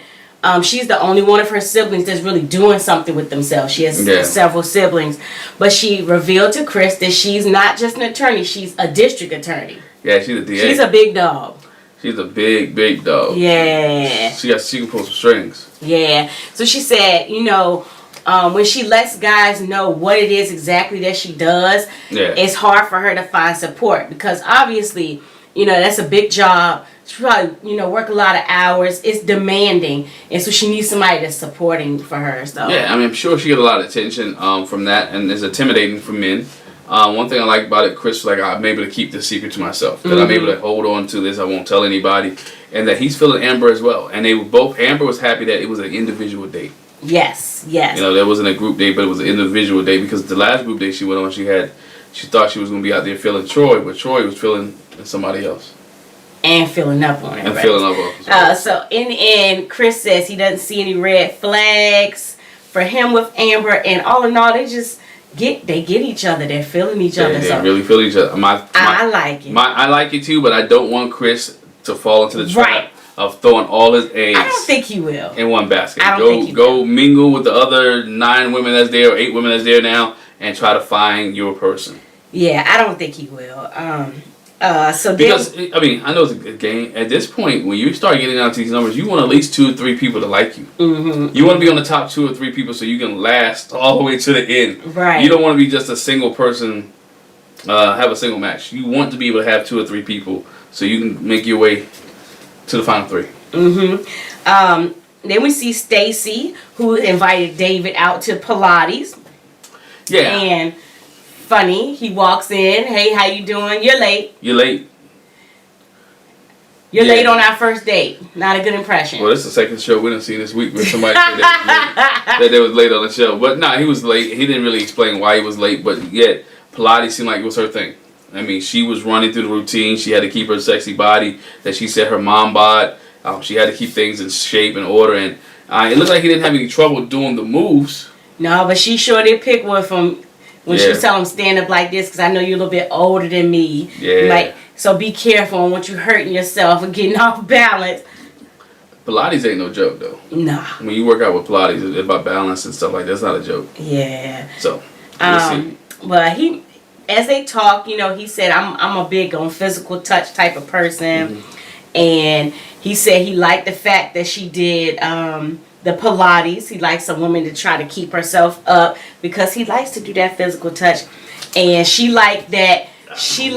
she's the only one of her siblings that's really doing something with themselves. She has several siblings. But she revealed to Chris that she's not just an attorney. She's a district attorney. Yeah, she's a DA. She's a big dog. She's a big, big dog. Yeah. She can pull some strings. Yeah. So she said, when she lets guys know what it is exactly that she does, it's hard for her to find support. Because obviously, that's a big job. She probably, work a lot of hours. It's demanding, and so she needs somebody that's supporting for her. So yeah, I mean, I'm sure she get a lot of attention from that, and it's intimidating for men. One thing I like about it, Chris, like I'm able to keep this secret to myself. That I'm able to hold on to this. I won't tell anybody, and that he's feeling Amber as well. And they were both. Amber was happy that it was an individual date. Yes. There wasn't a group date, but it was an individual date because the last group date she went on, she thought she was going to be out there feeling Troy, but Troy was feeling somebody else. And filling up on it. And filling up on it. So in the end, Chris says he doesn't see any red flags for him with Amber, and all in all, they just get each other. They're feeling each other. They really feel each other. I like it. I like it too, but I don't want Chris to fall into the trap of throwing all his eggs. I don't think he will. In one basket. I don't think he will. Mingle with the other 9 women that's there or 8 women that's there now, and try to find your person. Yeah, I don't think he will. Because I know it's a game. At this point, when you start getting down to these numbers, you want at least 2 or 3 people to like you. Mm-hmm. You want to be on the top 2 or 3 people so you can last all the way to the end. Right. You don't want to be just a single person, have a single match. You want to be able to have 2 or 3 people so you can make your way to the final 3. Mm-hmm. Then we see Stacy, who invited David out to Pilates. Yeah. And funny, he walks in. Hey, how you doing? You're late. You're late. You're late on our first date. Not a good impression. Well, this is the second show we done seen this week where somebody said that they was late on the show. But nah, he was late. He didn't really explain why he was late, but yet Pilates seemed like it was her thing. I mean, she was running through the routine. She had to keep her sexy body that she said her mom bought. She had to keep things in shape and order, and it looked like he didn't have any trouble doing the moves. No, but she sure did pick one from when she was telling him stand up like this, because I know you're a little bit older than me. Yeah. So be careful on what you hurting yourself and getting off balance. Pilates ain't no joke though. Nah. When you work out with Pilates, it's about balance and stuff like that. It's not a joke. Yeah. So we'll see. But as they talk, he said I'm a big on physical touch type of person, and he said he liked the fact that she did the Pilates. He likes a woman to try to keep herself up because he likes to do that physical touch, and she liked that. He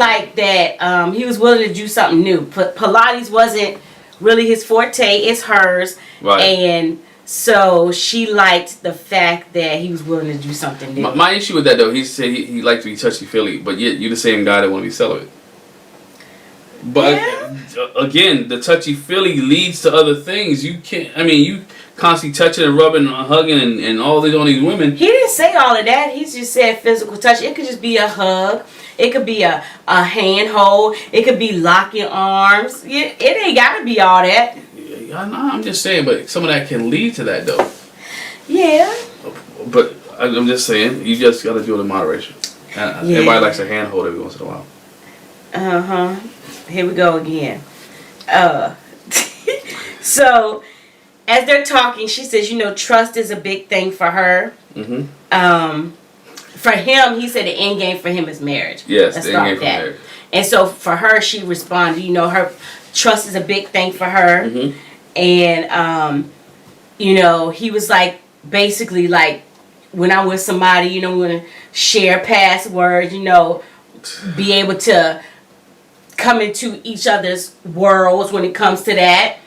was willing to do something new. Pilates wasn't really his forte; it's hers, right. And so she liked the fact that he was willing to do something new. My issue with that though, he said he liked to be touchy-feely, but yet you're the same guy that want to be celibate. But again, the touchy-feely leads to other things. You can't. I mean, you constantly touching and rubbing and hugging and all these on these women. He didn't say all of that. He just said physical touch. It could just be a hug. It could be a hand hold. It could be locking arms. It ain't got to be all that. Yeah, I'm just saying, but some of that can lead to that though. Yeah. But I'm just saying, you just got to do it in moderation. Everybody likes a hand hold every once in a while. Uh-huh. Here we go again. So, as they're talking, she says, trust is a big thing for her. Mm-hmm. For him, he said the end game for him is marriage. Yes, the end game for marriage. And so, for her, she responded, her trust is a big thing for her. Mm-hmm. And, he was like, basically, like, when I'm with somebody, we're going to share passwords, be able to come into each other's worlds when it comes to that.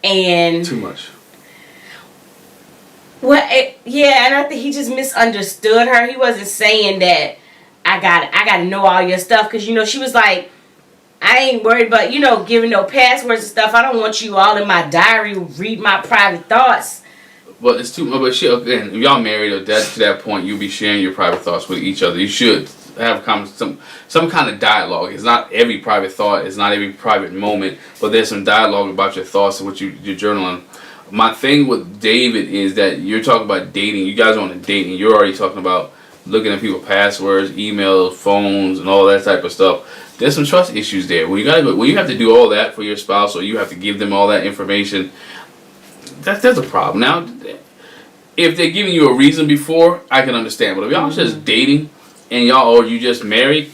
And too much. Well, and I think he just misunderstood her. He wasn't saying that I got to know all your stuff, because she was like, I ain't worried about giving no passwords and stuff. I don't want you all in my diary read my private thoughts. Well, it's too much. But again, if y'all married to that point, you'll be sharing your private thoughts with each other. You should have some kind of dialogue. It's not every private thought. It's not every private moment. But there's some dialogue about your thoughts and what you're journaling. My thing with David is that you're talking about dating. You guys are on a date, and you're already talking about looking at people's passwords, emails, phones, and all that type of stuff. There's some trust issues there. When you have to do all that for your spouse, or you have to give them all that information, that's a problem. Now, if they're giving you a reason before, I can understand. But if y'all just dating and you just married,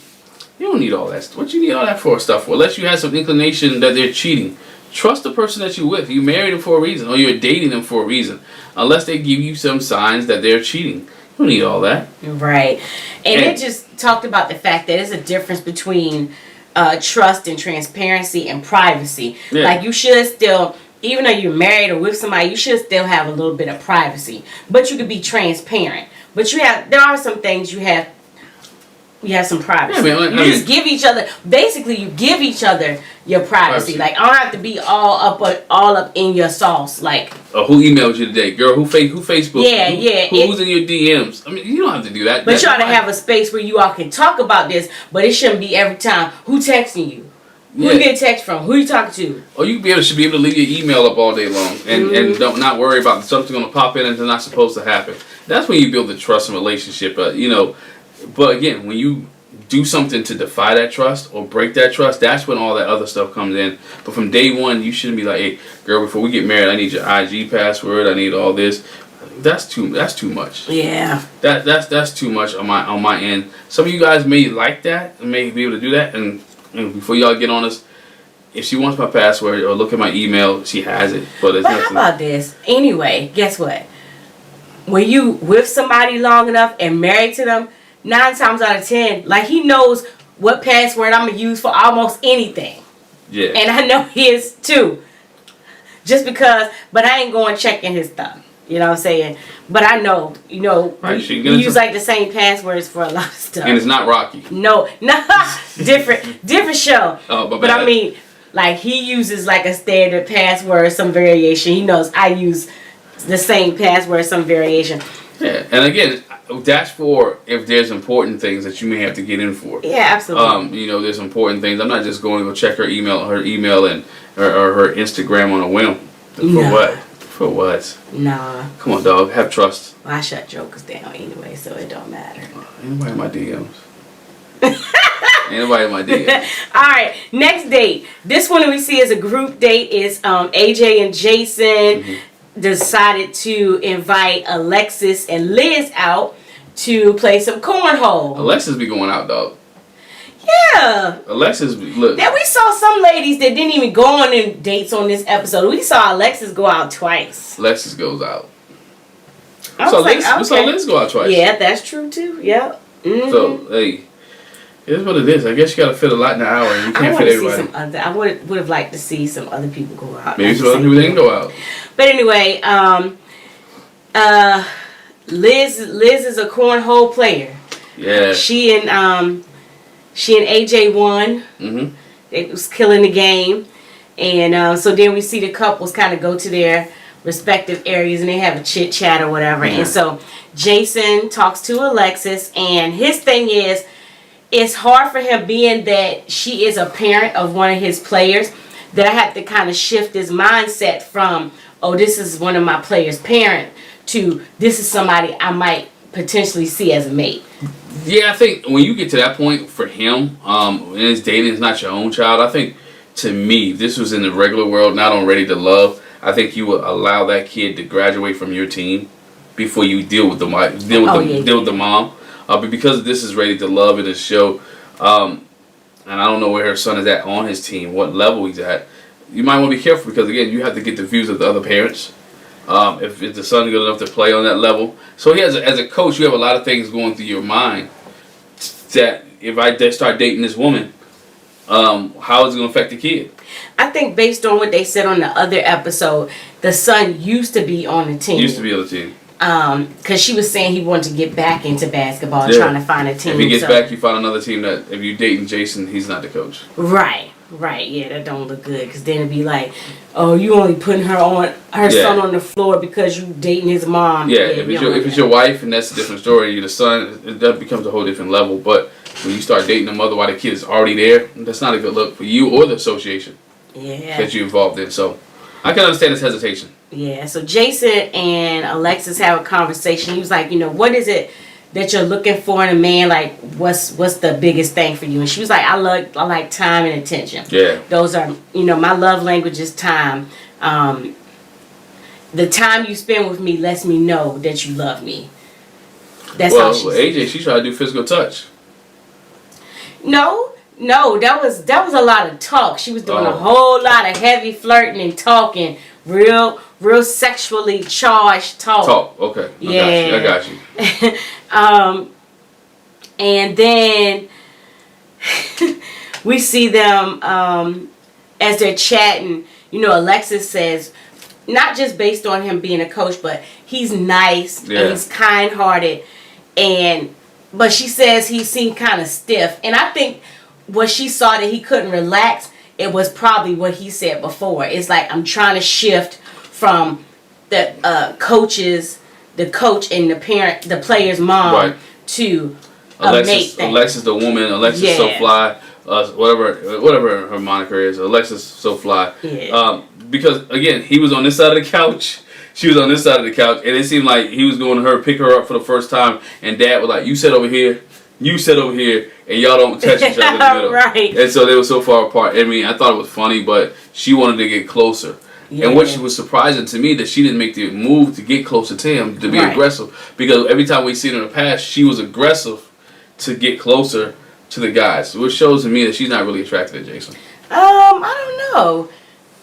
you don't need all that. What you need all that stuff for? Unless you have some inclination that they're cheating. Trust the person that you're with. You married them for a reason, or you're dating them for a reason. Unless they give you some signs that they're cheating. You don't need all that. Right. And it just talked about the fact that there's a difference between trust and transparency and privacy. Yeah. Like you should still, even though you're married or with somebody, you should still have a little bit of privacy. But you could be transparent. But there are some things you have some privacy. Yeah, man, you give each other, basically you give each other your privacy. Like I don't have to be all up in your sauce. Like who emailed you today, girl? Who Facebook? Yeah, Who's in your DMs? I mean, you don't have to do that. But you ought to have a space where you all can talk about this. But it shouldn't be every time. Who texting you? Who you get a text from? Who you talking to? Or you should be able to leave your email up all day long and don't not worry about something going to pop in and it's not supposed to happen. That's when you build the trust and relationship. But again, when you do something to defy that trust or break that trust, that's when all that other stuff comes in. But from day one, you shouldn't be like, hey, girl, before we get married, I need your IG password. I need all this. That's too much. Yeah. That's too much on my end. Some of you guys may like that and may be able to do that. And before y'all get on us, if she wants my password or look at my email, she has it. But how about this? Anyway, guess what? When you with somebody long enough and married to them, 9 times out of 10, like he knows what password I'm gonna use for almost anything. Yeah. And I know his too. Just because, but I ain't going checking his stuff. You know what I'm saying? But I know, right, we use like the same passwords for a lot of stuff. And it's not Rocky. No, different show. Oh, but I mean, like he uses like a standard password, some variation. He knows I use the same password, some variation. Yeah, and again, that's for if there's important things that you may have to get in for. Yeah, absolutely. There's important things. I'm not just going to go check her email and her Instagram on a whim. For what? For what? Nah. Come on, dog. Have trust. Well, I shut jokers down anyway, so it don't matter. Anybody in my DMs? Anybody in my DMs? All right, next date. This one we see as a group date is AJ and Jason decided to invite Alexis and Liz out to play some cornhole. Alexis be going out, dog. Yeah. Alexis, look. Then we saw some ladies that didn't even go on in dates on this episode. We saw Alexis go out twice. Alexis goes out. We saw Liz go out twice. Yeah, that's true too. Yep. Mm-hmm. So, hey, here's what it is. I guess you got to fit a lot in an hour, and you can't fit everybody. I would have liked to see some other people go out. Maybe some other people didn't go out. But anyway, Liz is a cornhole player. Yeah. She and AJ won. Mm-hmm. They was killing the game, and so then we see the couples kind of go to their respective areas and they have a chit chat or whatever. Mm-hmm. And so Jason talks to Alexis, and his thing is, it's hard for him being that she is a parent of one of his players, that I have to kind of shift his mindset from, oh, this is one of my players' parent, to this is somebody I might potentially see as a mate. Yeah, I think when you get to that point for him, and his dating is not your own child, I think, to me, if this was in the regular world, not on Ready to Love, I think you would allow that kid to graduate from your team before you deal with the mom. But because this is Ready to Love in this show, and I don't know where her son is at on his team, what level he's at, you might want to be careful because, again, you have to get the views of the other parents. If the son's good enough to play on that level. So as a coach, you have a lot of things going through your mind that if I start dating this woman, how is it going to affect the kid? I think based on what they said on the other episode, the son used to be on the team. Used to be on the team. Because she was saying he wanted to get back into basketball, trying to find a team. If he gets back, you find another team that if you're dating Jason, he's not the coach. Right, yeah, that don't look good. Because then it'd be like, oh, you only putting her son on the floor because you dating his mom. Yeah, if it's your wife, and that's a different story. You're the son, that becomes a whole different level. But when you start dating a mother while the kid is already there, that's not a good look for you or the association that you're involved in. So I can understand his hesitation. Yeah, so Jason and Alexis have a conversation. He was like, what is it that you're looking for in a man? Like, what's the biggest thing for you? And she was like, I like time and attention. Yeah. Those are, my love language is time. The time you spend with me lets me know that you love me. That's how she said. AJ, she tried to do physical touch. No, that was a lot of talk. She was doing a whole lot of heavy flirting and talking, real sexually charged talk. Okay. I got you. And then we see them as they're chatting. You know, Alexis says, not just based on him being a coach, but he's nice and he's kind-hearted, but she says he seemed kind of stiff, and I think what she saw that he couldn't relax, it was probably what he said before. It's like, I'm trying to shift from the coach and the player's mom to Alexis, a mate thing. Alexis the woman, Alexis so fly, whatever her moniker is, Alexis so fly. Yeah. Because again, he was on this side of the couch, she was on this side of the couch, and it seemed like he was going to her, pick her up for the first time, and Dad was like, "You sit over here, you sit over here, and y'all don't touch each other in the middle." Right. And so they were so far apart. I mean, I thought it was funny, but she wanted to get closer. Yeah. And what she was surprising to me, that she didn't make the move to get closer to him, to be aggressive. Because every time we've seen her in the past, she was aggressive to get closer to the guys. Which shows to me that she's not really attracted to Jason.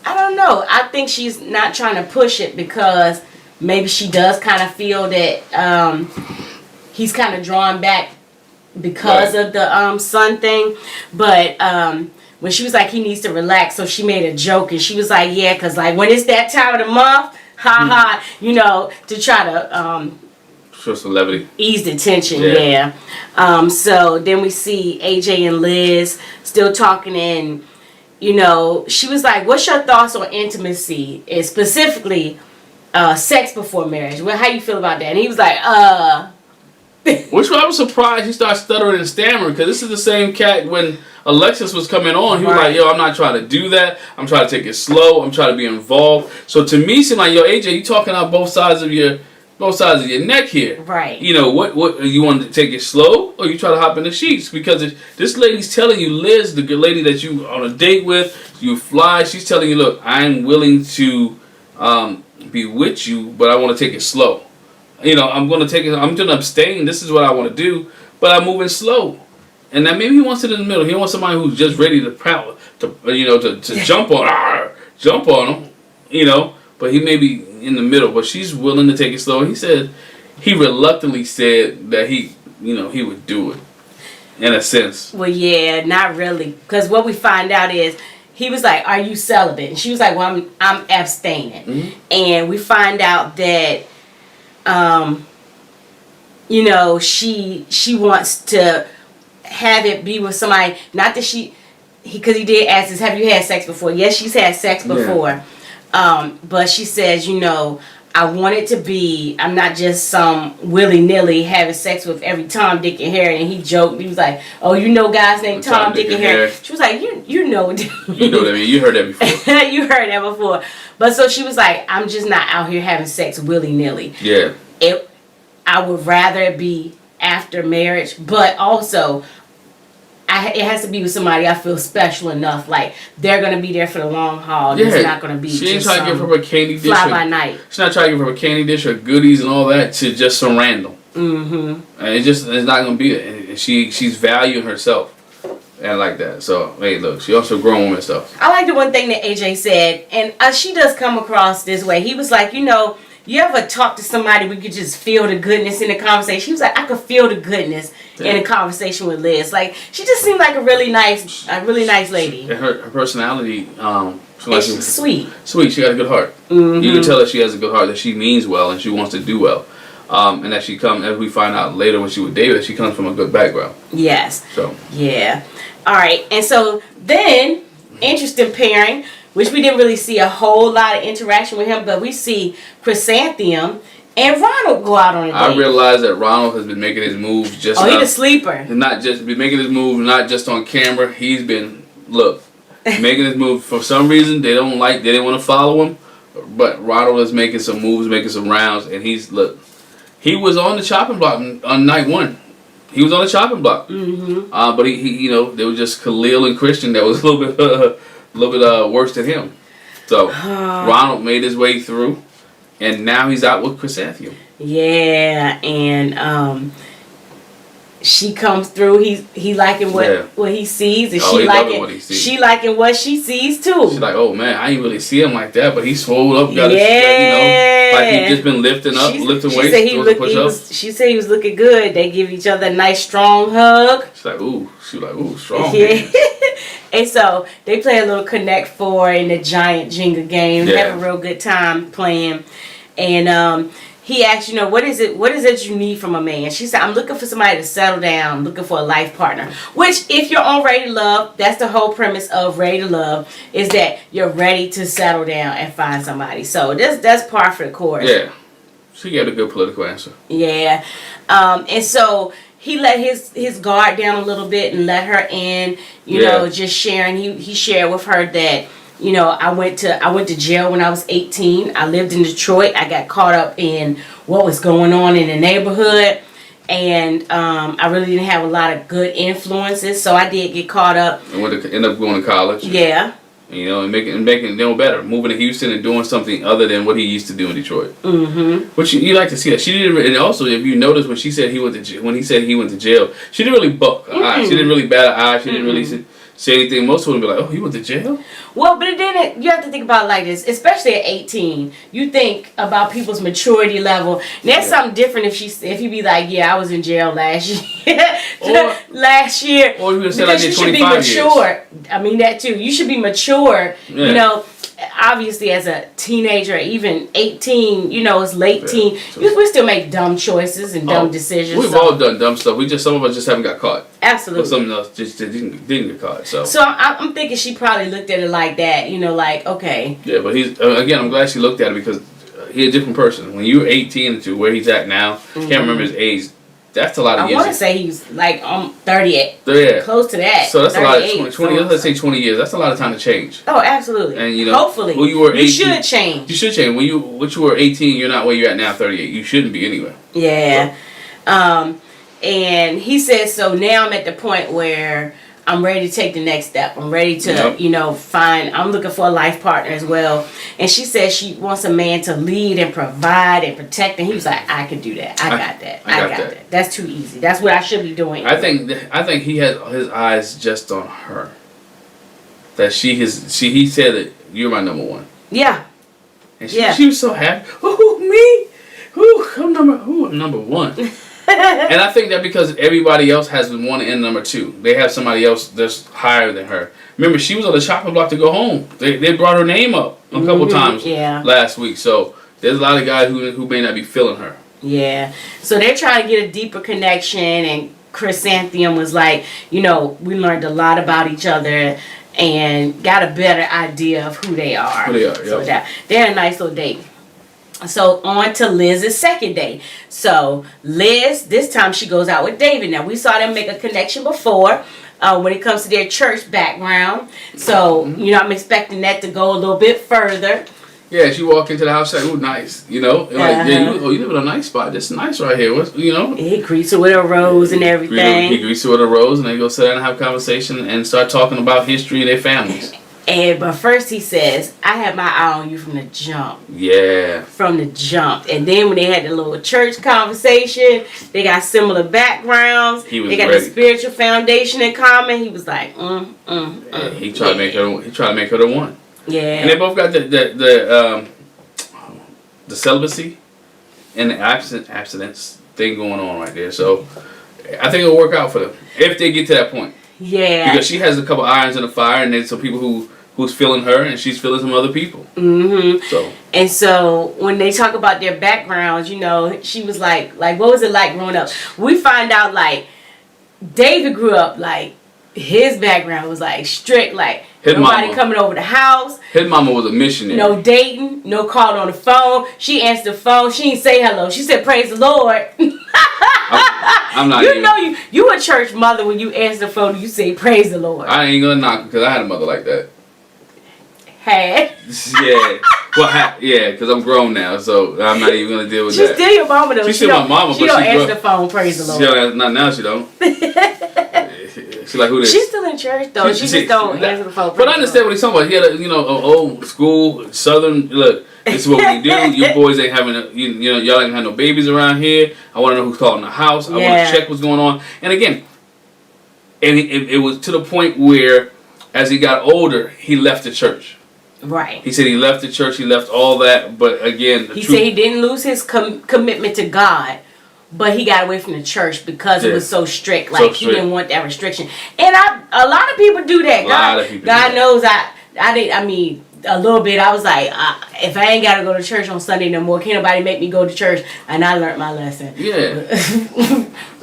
I don't know. I think she's not trying to push it because maybe she does kind of feel that he's kind of drawn back because of the son thing. But when she was like, he needs to relax, so she made a joke, and she was like, yeah, because like when it's that time of the month, you know, to try to show some levity, ease the tension. So then we see AJ and Liz still talking, and you know, she was like, what's your thoughts on intimacy, and specifically sex before marriage? Well, how you feel about that? And he was like, Which I was surprised he started stuttering and stammering, because this is the same cat when Alexis was coming on. He was like, yo, I'm not trying to do that. I'm trying to take it slow. I'm trying to be involved. So to me, it seemed like, yo, AJ, you talking out both sides of your neck here. Right. You know, what you want to take it slow, or you try to hop in the sheets? Because if this lady's telling you, Liz, the good lady that you on a date with, you fly, she's telling you, look, I'm willing to be with you, but I want to take it slow. You know, I'm going to abstain. This is what I want to do, but I'm moving slow. And then maybe he wants it in the middle. He wants somebody who's just ready to power, to jump on him, you know. But he may be in the middle, but she's willing to take it slow. He reluctantly said that he would do it, in a sense. Well, yeah, not really, because what we find out is he was like, "Are you celibate?" And she was like, "Well, I'm abstaining." Mm-hmm. And we find out that, you know, she wants to have it be with somebody. Not that because he did ask us, "Have you had sex before?" Yes, she's had sex before. Yeah. But she says, you know, I want it to be, I'm not just some willy-nilly having sex with every Tom, Dick, and Harry. And he joked, he was like, oh, you know guys named Tom, Dick, and Harry. She was like, you know what you know what I mean? You heard that before. You heard that before. But so she was like, I'm just not out here having sex willy-nilly. Yeah. I would rather it be after marriage, but also it has to be with somebody I feel special enough, like they're gonna be there for the long haul. Yeah. It's not gonna be. She ain't trying to give her a candy dish. Fly by night. She's not trying to give her a candy dish or goodies and all that to just some random. Mm-hmm. And it's not gonna be it. She's valuing herself, and like that. So hey, look, she also grown woman stuff. I like the one thing that AJ said, and she does come across this way. He was like, you know, you ever talk to somebody where you could just feel the goodness in the conversation? He was like, I could feel the goodness in a conversation with Liz. Like, she just seemed like a really nice lady. And her personality, she's sweet. Sweet. She got a good heart. Mm-hmm. You can tell that she has a good heart, that she means well and she wants to do well. And that she comes, as we find out later when she with David, she comes from a good background. Yes. So. Yeah. All right. And so then, interesting pairing, which we didn't really see a whole lot of interaction with him, but we see Chrysanthemum and Ronald go out on a date. I realized that Ronald has been making his moves just. Oh, he's a sleeper. Not just been making his move, not just on camera. He's been making his move. For some reason, they didn't want to follow him, but Ronald is making some moves, making some rounds, and he was on the chopping block on night one. He was on the chopping block. Mm-hmm. But he they were just Khalil and Christian that was a little bit worse than him. So Ronald made his way through, and now he's out with Chrysanthemum. Yeah, and she comes through. He liking what he sees, and she liking what she sees too. She's like, oh man, I ain't really see him like that, but he swole up, like he just been lifting weights. She said he was looking good. They give each other a nice strong hug. She's like, ooh, strong. Yeah. And so they play a little Connect 4 in the giant Jenga game. Yeah. Have a real good time playing. And he asked, what is it you need from a man? She said, I'm looking for somebody to settle down. I'm looking for a life partner. Which, if you're on Ready to Love, that's the whole premise of Ready to Love, is that you're ready to settle down and find somebody. So that's par for the course. Yeah. She gave a good political answer. Yeah. And so he let his guard down a little bit and let her in, just sharing. He shared with her that, I went to jail when I was 18. I lived in Detroit. I got caught up in what was going on in the neighborhood. And I really didn't have a lot of good influences. So I did get caught up. And end up going to college. Yeah. And making better. Moving to Houston and doing something other than what he used to do in Detroit. Mm-hmm. Which you like to see that. She didn't, and also if you notice when he said he went to jail, she didn't really buck her eye. She didn't really bat her eye. She didn't really say anything. Most women be like, "Oh, he went to jail." Well, but then you have to think about it like this, especially at 18. You think about people's maturity level. And that's something different if you be like, "Yeah, I was in jail last year." Or you would say like, you should be mature. I mean that too. You should be mature. Yeah. Obviously as a teenager, even 18, it's late teen. We still make dumb choices and dumb decisions. We've all done dumb stuff. Some of us just haven't got caught. Absolutely. But some else just didn't get caught. So I'm thinking she probably looked at it like that. Like, okay. Yeah, but he's again. I'm glad she looked at it because he's a different person. When you were 18 to where he's at now, can't remember his age. That's a lot of years. I want to say he's like 38. Yeah. Close to that. So that's a lot of 20 let's say 20 years. That's a lot of time to change. Oh, absolutely. And hopefully, when you were 18, you should change. You should change. When you were 18, you're not where you're at now, 38. You shouldn't be anyway. Yeah. And he says, so now I'm at the point where I'm ready to take the next step. I'm ready to, I'm looking for a life partner as well. And she says she wants a man to lead and provide and protect. And he was like, I can do that. I got that. That's too easy. That's what I should be doing. I think he has his eyes just on her. That he said that you're my number one. Yeah. And she was so happy. Ooh, me? Ooh, I'm number one. And I think that because everybody else has one and number two. They have somebody else that's higher than her. Remember, she was on the chopping block to go home. They brought her name up a couple times last week. So there's a lot of guys who may not be feeling her. Yeah. So they're trying to get a deeper connection. And Chrysanthemum was like, we learned a lot about each other and got a better idea of who they are. So they're a nice little date. So on to Liz's second day. So Liz, this time she goes out with David. Now we saw them make a connection before when it comes to their church background. So, I'm expecting that to go a little bit further. Yeah, she walked into the house like, ooh, nice. You live in a nice spot. This is nice right here. He greets her with a rose and everything. He greets her with a rose and they go sit down and have a conversation and start talking about history of their families. But first he says, I had my eye on you from the jump. Yeah. From the jump. And then when they had the little church conversation, they got similar backgrounds. They got the spiritual foundation in common. He was like, He tried to make her the one. Yeah. And they both got the celibacy and the abstinence thing going on right there. So I think it'll work out for them if they get to that point. Yeah. Because she has a couple irons in the fire, and there's some people who's feeling her, and she's feeling some other people. Mm-hmm. So when they talk about their backgrounds, she was like, what was it like growing up? We find out like David grew up like his background was like strict, like nobody coming over the house. His mama was a missionary. No dating, no calling on the phone. She answered the phone. She didn't say hello. She said, "Praise the Lord." I'm not. You a church mother when you answer the phone. You say, "Praise the Lord." I ain't gonna knock because I had a mother like that. Had. Yeah. Well, because I'm grown now, so I'm not even gonna deal with that. She's still your mama though. She's still my mama, she don't answer the phone. Praise the Lord. She don't. Not now. She don't. She's like, who this? She's still in church though. She just don't answer the phone. But I understand what he's talking about. He had an old school Southern look. This is what we do. You boys ain't having y'all ain't have no babies around here. I want to know who's calling the house. I want to check what's going on. And again, it was to the point where, as he got older, he left the church. Right. He said he left the church. He left all that. But again, he said he didn't lose his commitment to God. but he got away from the church because it was so strict. Like, he didn't want that restriction. And a lot of people do that. God knows I mean, a little bit. I was like, if I ain't got to go to church on Sunday no more, can't nobody make me go to church. And I learned my lesson. Yeah.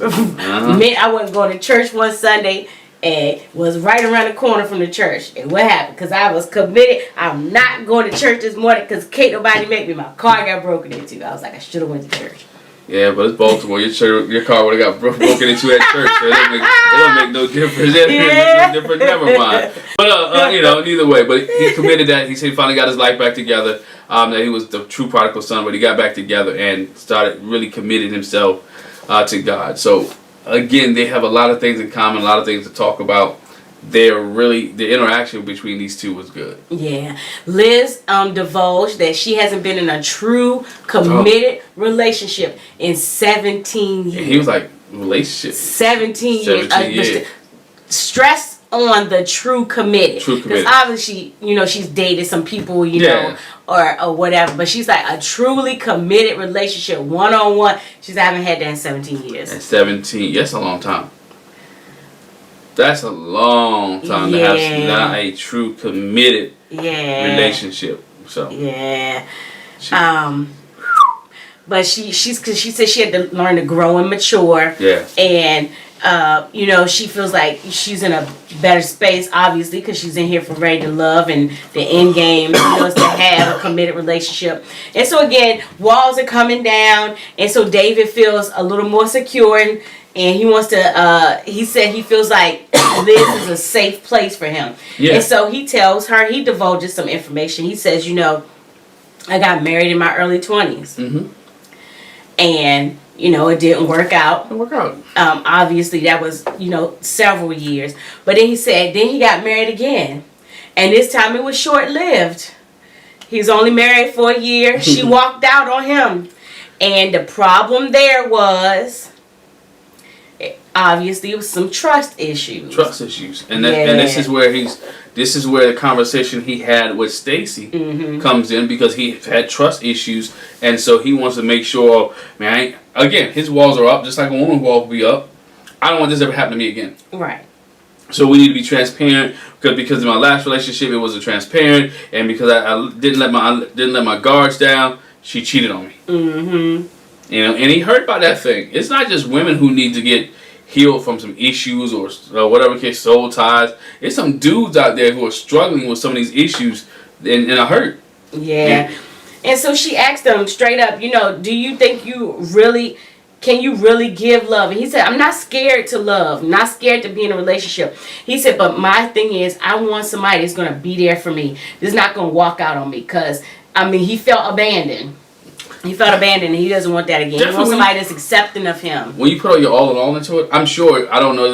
Meant I wasn't going to church one Sunday and was right around the corner from the church. And what happened? Because I was committed. I'm not going to church this morning because can't nobody make me. My car got broken into. I was like, I should have went to church. Yeah, but it's Baltimore. Your car would have got broken into at church. So it don't make no difference. It don't make no difference. Never mind. But, neither way. But he committed that. He said he finally got his life back together. That he was the true prodigal son, but he got back together and started really committing himself to God. So, again, they have a lot of things in common, a lot of things to talk about. The interaction between these two was good. Yeah. Liz divulged that she hasn't been in a true committed relationship in 17 years. And he was like, relationship? 17 years. Stress on the true committed. Because obviously, she's dated some people, know, or whatever. But she's like, a truly committed relationship, one-on-one. She haven't had that in 17 years. And 17, that's a long time. That's a long time to have not a true committed relationship. So but she said she had to learn to grow and mature. Yeah. And she feels like she's in a better space, obviously, because she's in here for Ready to Love, and the end game is to have a committed relationship. And so again, walls are coming down, and so David feels a little more secure. And he wants to, he said he feels like Liz is a safe place for him. Yeah. And so he tells her, he divulges some information. He says, I got married in my early 20s. Mm-hmm. And, it didn't work out. Obviously, that was, several years. But then he said, then he got married again. And this time it was short-lived. He was only married for a year. She walked out on him. And the problem there was... obviously, it was some trust issues. And this is where the conversation he had with Stacy comes in, because he had trust issues, and so he wants to make sure, man, again, his walls are up, just like a woman's wall will be up. I don't want this ever happen to me again. Right. So we need to be transparent, because in my last relationship it wasn't transparent, and because I didn't let my guards down, she cheated on me. Mm-hmm. And he hurt by that thing. It's not just women who need to get healed from some issues or whatever case, soul ties. There's some dudes out there who are struggling with some of these issues and are hurt. Yeah. And so she asked him straight up, do you think can you really give love? And he said, I'm not scared to love, not scared to be in a relationship. He said, but my thing is, I want somebody that's going to be there for me. That's not going to walk out on me, because, he felt abandoned. He felt abandoned, and he doesn't want that again. Definitely. He wants somebody that's accepting of him. When you put all your all in all into it, I'm sure, I don't know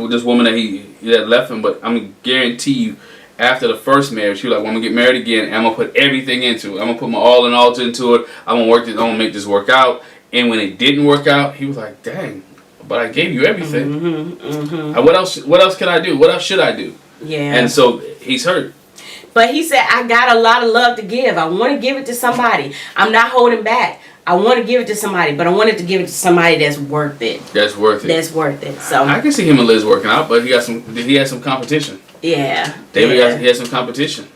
this woman that left him, but I'm guarantee you, after the first marriage, he was like, well, I'm going to get married again, and I'm going to put everything into it. I'm going to put my all in all into it. I'm going to make this work out. And when it didn't work out, he was like, dang, but I gave you everything. Mm-hmm, mm-hmm. What else can I do? What else should I do? Yeah. And so he's hurt. But he said, I got a lot of love to give. I want to give it to somebody. I'm not holding back. I want to give it to somebody, but I wanted to give it to somebody that's worth it. That's worth it. So I can see him and Liz working out, but he has some competition. Yeah. David he has some competition.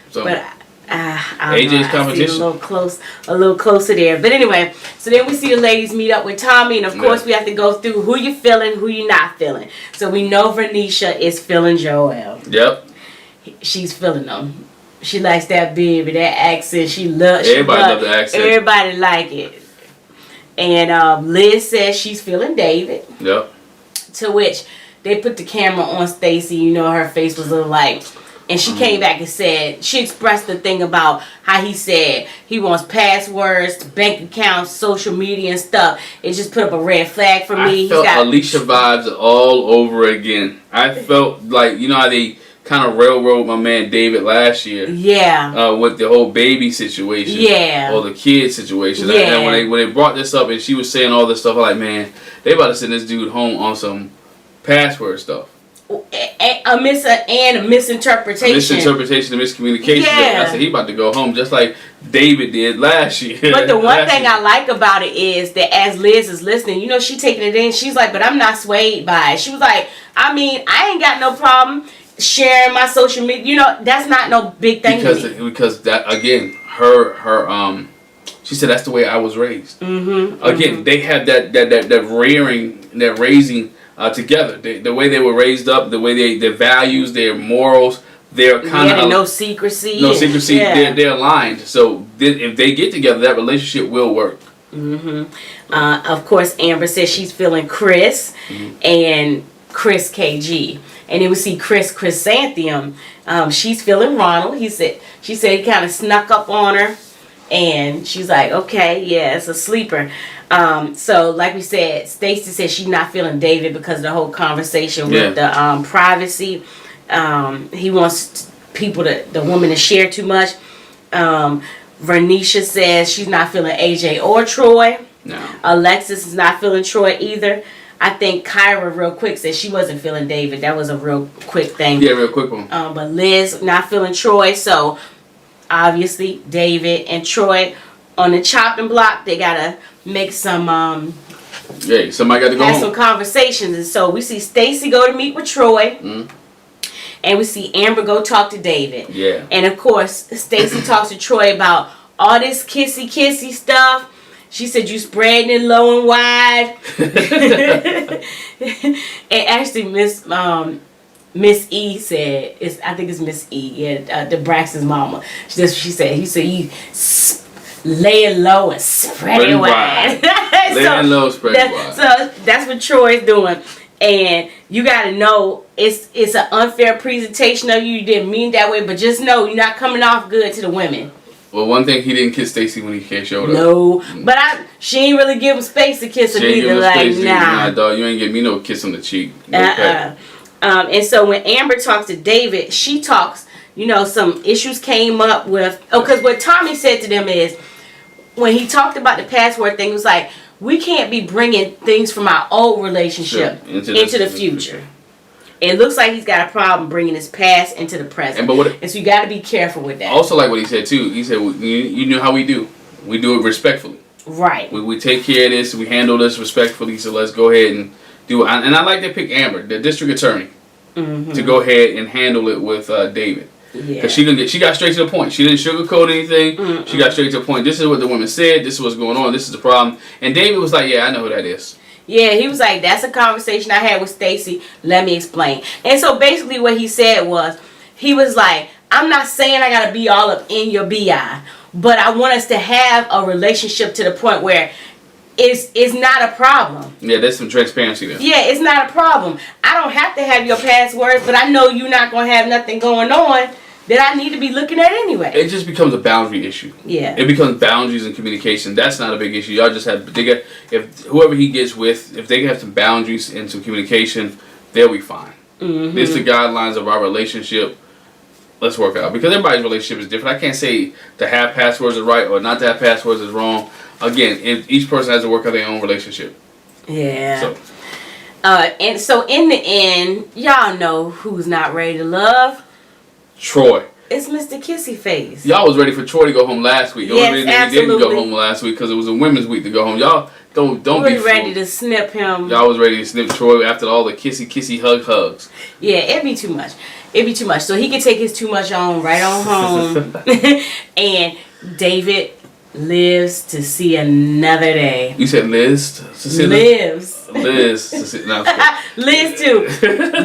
So but AJ's competition. A little closer there. But anyway, so then we see the ladies meet up with Tommy, and of course we have to go through who you feeling, who you not feeling. So we know Vernisha is feeling Joel. Yep. She's feeling them. She likes that baby, that accent. Everybody loves the accent. Everybody like it. And Liz says she's feeling David. Yep. To which they put the camera on Stacy. Her face was a little like... And she came back and said, she expressed the thing about how he said he wants passwords, bank accounts, social media and stuff. It just put up a red flag for me. I felt Alicia vibes all over again. I felt like, how they kind of railroad my man David last year. Yeah. With the whole baby situation. Yeah. Or the kid situation. Yeah. And when they brought this up and she was saying all this stuff, I'm like, man, they about to send this dude home on some password stuff. a misinterpretation. Misinterpretation and miscommunication. Yeah. I said he about to go home just like David did last year. But the one thing I like about it is that as Liz is listening, you know, she taking it in. She's like, but I'm not swayed by it. She was like, I mean, I ain't got no problem sharing my social media. You know, that's not no big thing to me. Because that, again, her she said that's the way I was raised. Again, they have that raising together. The way they were raised up, the way their values, their morals, they're kind of no secrecy. No secrecy. Yeah. They're aligned. So if they get together, that relationship will work. Of course, Amber says she's feeling Chris and Chris KG. And then we see Chris Chrysanthemum. She's feeling Ronald. She said he kind of snuck up on her. And she's like, okay, yeah, it's a sleeper. So like we said, Stacy said she's not feeling David because of the whole conversation with the privacy. He wants the woman to share too much. Vernisha says she's not feeling AJ or Troy. No. Alexis is not feeling Troy either. I think Kyra real quick said she wasn't feeling David. That was a real quick thing. Yeah, real quick one. But Liz not feeling Troy, so obviously David and Troy on the chopping block. They gotta make some somebody got to go have home. some conversations. And so we see Stacy go to meet with Troy. And we see Amber go talk to David. Yeah. And of course Stacy talks to Troy about all this kissy stuff. She said you spreading it low and wide. And actually Miss E said, I think it's Miss E, the Braxton's mama. He said you lay it low and spread it wide. Lay it low, spread it wide. So that's what Troy's doing. And you gotta know it's an unfair presentation of you. You didn't mean that way, but just know you're not coming off good to the women. Well, one thing, he didn't kiss Stacy when he showed up. No, but she ain't really give him space to kiss him either. Like, nah, dog, you ain't give me no kiss on the cheek. And so when Amber talks to David, she talks, some issues came up with, because what Tommy said to them is, when he talked about the password thing, it was like, we can't be bringing things from our old relationship into the future. It looks like he's got a problem bringing his past into the present. And so you got to be careful with that. Also, like what he said, too. He said, you know how we do. We do it respectfully. Right. We take care of this. We handle this respectfully. So let's go ahead and do it. And I like to pick Amber, the district attorney, to go ahead and handle it with David. Because she got straight to the point. She didn't sugarcoat anything. She got straight to the point. This is what the woman said. This is what's going on. This is the problem. And David was like, yeah, I know who that is. Yeah, he was like, that's a conversation I had with Stacy. Let me explain. And so basically what he said was, he was like, I'm not saying I got to be all up in your BI, but I want us to have a relationship to the point where it's not a problem. Yeah, there's some transparency there. Yeah, it's not a problem. I don't have to have your passwords, but I know you're not going to have nothing going on that I need to be looking at anyway. It just becomes a boundary issue. Yeah. It becomes boundaries and communication. That's not a big issue. Y'all just have, if whoever he gets with, if they have some boundaries and some communication, they'll be fine. This is the guidelines of our relationship. Let's work it out. Because everybody's relationship is different. I can't say to have passwords is right or not to have passwords is wrong. Again, each person has to work out their own relationship. Yeah. So. And so in the end, y'all know who's not ready to love. Troy. It's Mr. Kissy Face. Y'all was ready for Troy to go home last week. Yes, absolutely. He didn't go home last week because it was a women's week to go home. Y'all don't be ready to snip him. Y'all was ready to snip Troy after all the kissy hugs. Yeah, it'd be too much. So he can take his too much on right on home. And David lives to see another day. You said Liz? Liz to see Liz too.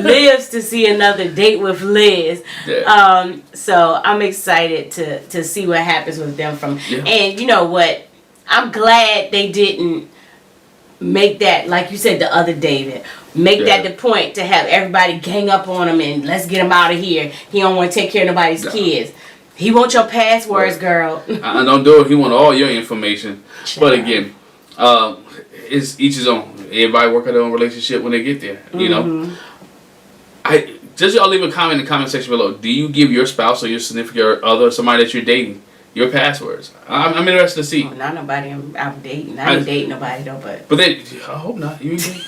Lives to see another date with Liz. Yeah. So I'm excited to see what happens with them and you know what? I'm glad they didn't make that, like you said, the other David. Make that the point to have everybody gang up on him and let's get him out of here. He don't want to take care of nobody's kids. He wants your passwords, girl. I don't do it. He want all your information. But again, it's each his own. Everybody work out their own relationship when they get there. You know. Just y'all leave a comment in the comment section below. Do you give your spouse or your significant other, somebody that you're dating, your passwords? I'm interested to see. Oh, not nobody I'm dating. I ain't dating nobody though, but. But I hope not. You ain't dating.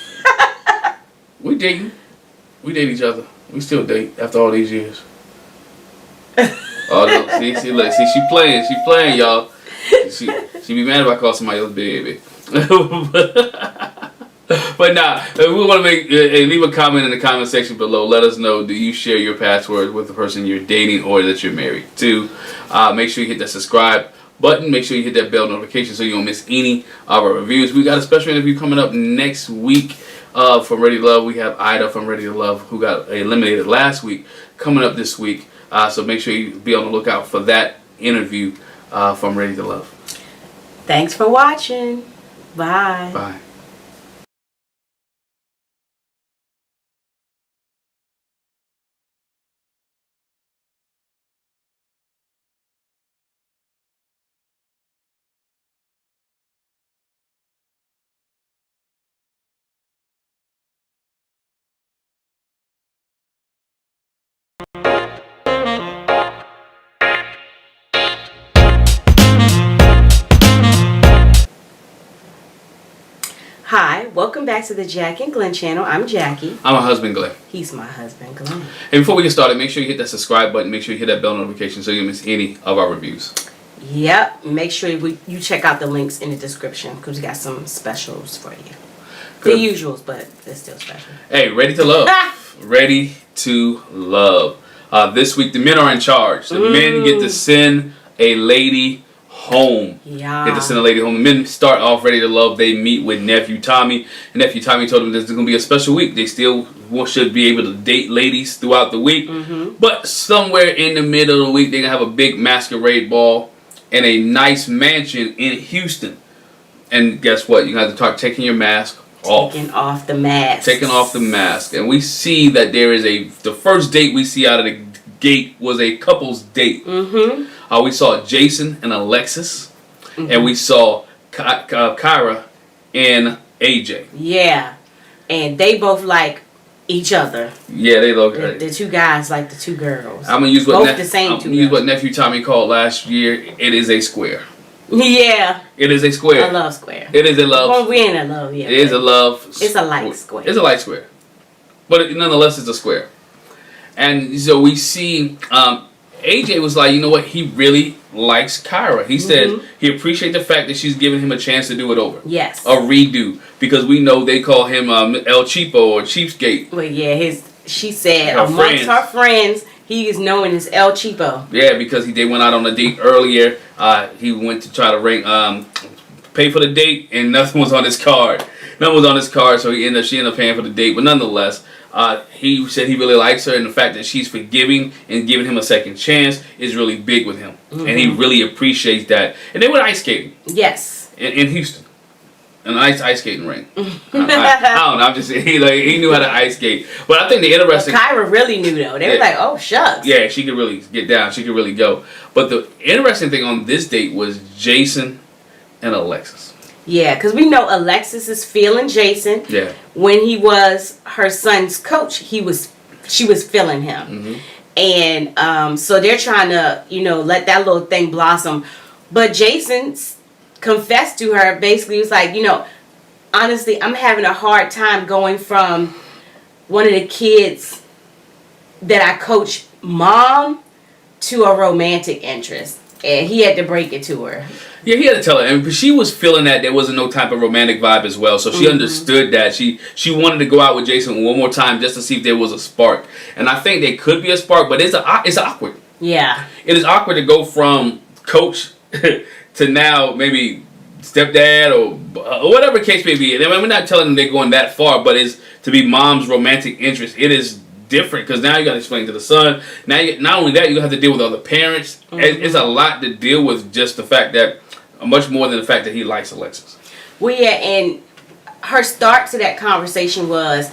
We dating. We date each other. We still date after all these years. Oh no! See, look, she playing, y'all. She be mad if I call somebody else baby. But nah, we want to leave a comment in the comment section below. Let us know, do you share your password with the person you're dating or that you're married to? Make sure you hit that subscribe button. Make sure you hit that bell notification so you don't miss any of our reviews. We got a special interview coming up next week from Ready to Love. We have Ida from Ready to Love, who got eliminated last week, coming up this week. So make sure you be on the lookout for that interview from Ready to Love. Thanks for watching. Bye. Bye. Hi, welcome back to the Jac and Glen channel. I'm Jackie. I'm my husband, Glenn. He's my husband, Glenn. And before we get started, make sure you hit that subscribe button. Make sure you hit that bell notification so you don't miss any of our reviews. Yep. Make sure you check out the links in the description because we got some specials for you. Good. The usuals, but they're still special. Hey, Ready to Love. Ready to Love. This week, the men are in charge. The men get to send a lady home. Yeah. Get to send a lady home. The men start off Ready to Love. They meet with Nephew Tommy. And Nephew Tommy told them this is going to be a special week. They still should be able to date ladies throughout the week. But somewhere in the middle of the week, they're going to have a big masquerade ball in a nice mansion in Houston. And guess what? You're going to have to start taking your mask off. Taking off the mask. Taking off the mask. And we see that there is the first date we see out of the gate was a couple's date. We saw Jason and Alexis. And we saw Kyra and AJ. Yeah. And they both like each other. Yeah, they look the two guys like the two girls. I'm going to use what Nephew Tommy called last year. It is a square. Yeah. It is a square. A love square. It is a love. Well, we ain't a love yet. It is a love. It's a light square. It's a light square. But nonetheless, it's a square. And so we see AJ was like, you know what? He really likes Kyra. He says he appreciates the fact that she's giving him a chance to do it over. Yes. A redo. Because we know they call him El Cheapo or Cheapskate. Well, yeah, she said amongst her friends, he is known as El Cheapo. Yeah, because they went out on a date earlier. He went to try to pay for the date, and nothing was on his card. Nothing was on his card, so she ended up paying for the date. But nonetheless, he said he really likes her, and the fact that she's forgiving and giving him a second chance is really big with him. And he really appreciates that. And they went ice skating. Yes. In Houston. An ice skating rink. I don't know. I'm just saying, he knew how to ice skate. But I think the interesting... Kyra really knew, though. They were like, oh, shucks. Yeah, she could really get down. She could really go. But the interesting thing on this date was Jason and Alexis. Yeah, because we know Alexis is feeling Jason. Yeah. When he was her son's coach, she was feeling him. And so they're trying to, let that little thing blossom. But Jason confessed to her, basically, he was like, honestly, I'm having a hard time going from one of the kids that I coach mom to a romantic interest. And he had to break it to her. Yeah, he had to tell her. And she was feeling that there wasn't no type of romantic vibe as well. So she understood that. She wanted to go out with Jason one more time just to see if there was a spark. And I think there could be a spark, but it's awkward. Yeah. It is awkward to go from coach to now maybe stepdad or whatever case may be. I mean, we're not telling them they're going that far, but it's to be mom's romantic interest. It is different because now you got to explain to the son. Now, not only that, you have to deal with other parents. It's a lot to deal with, just the fact that, much more than the fact that he likes Alexis. Well, yeah, and her start to that conversation was,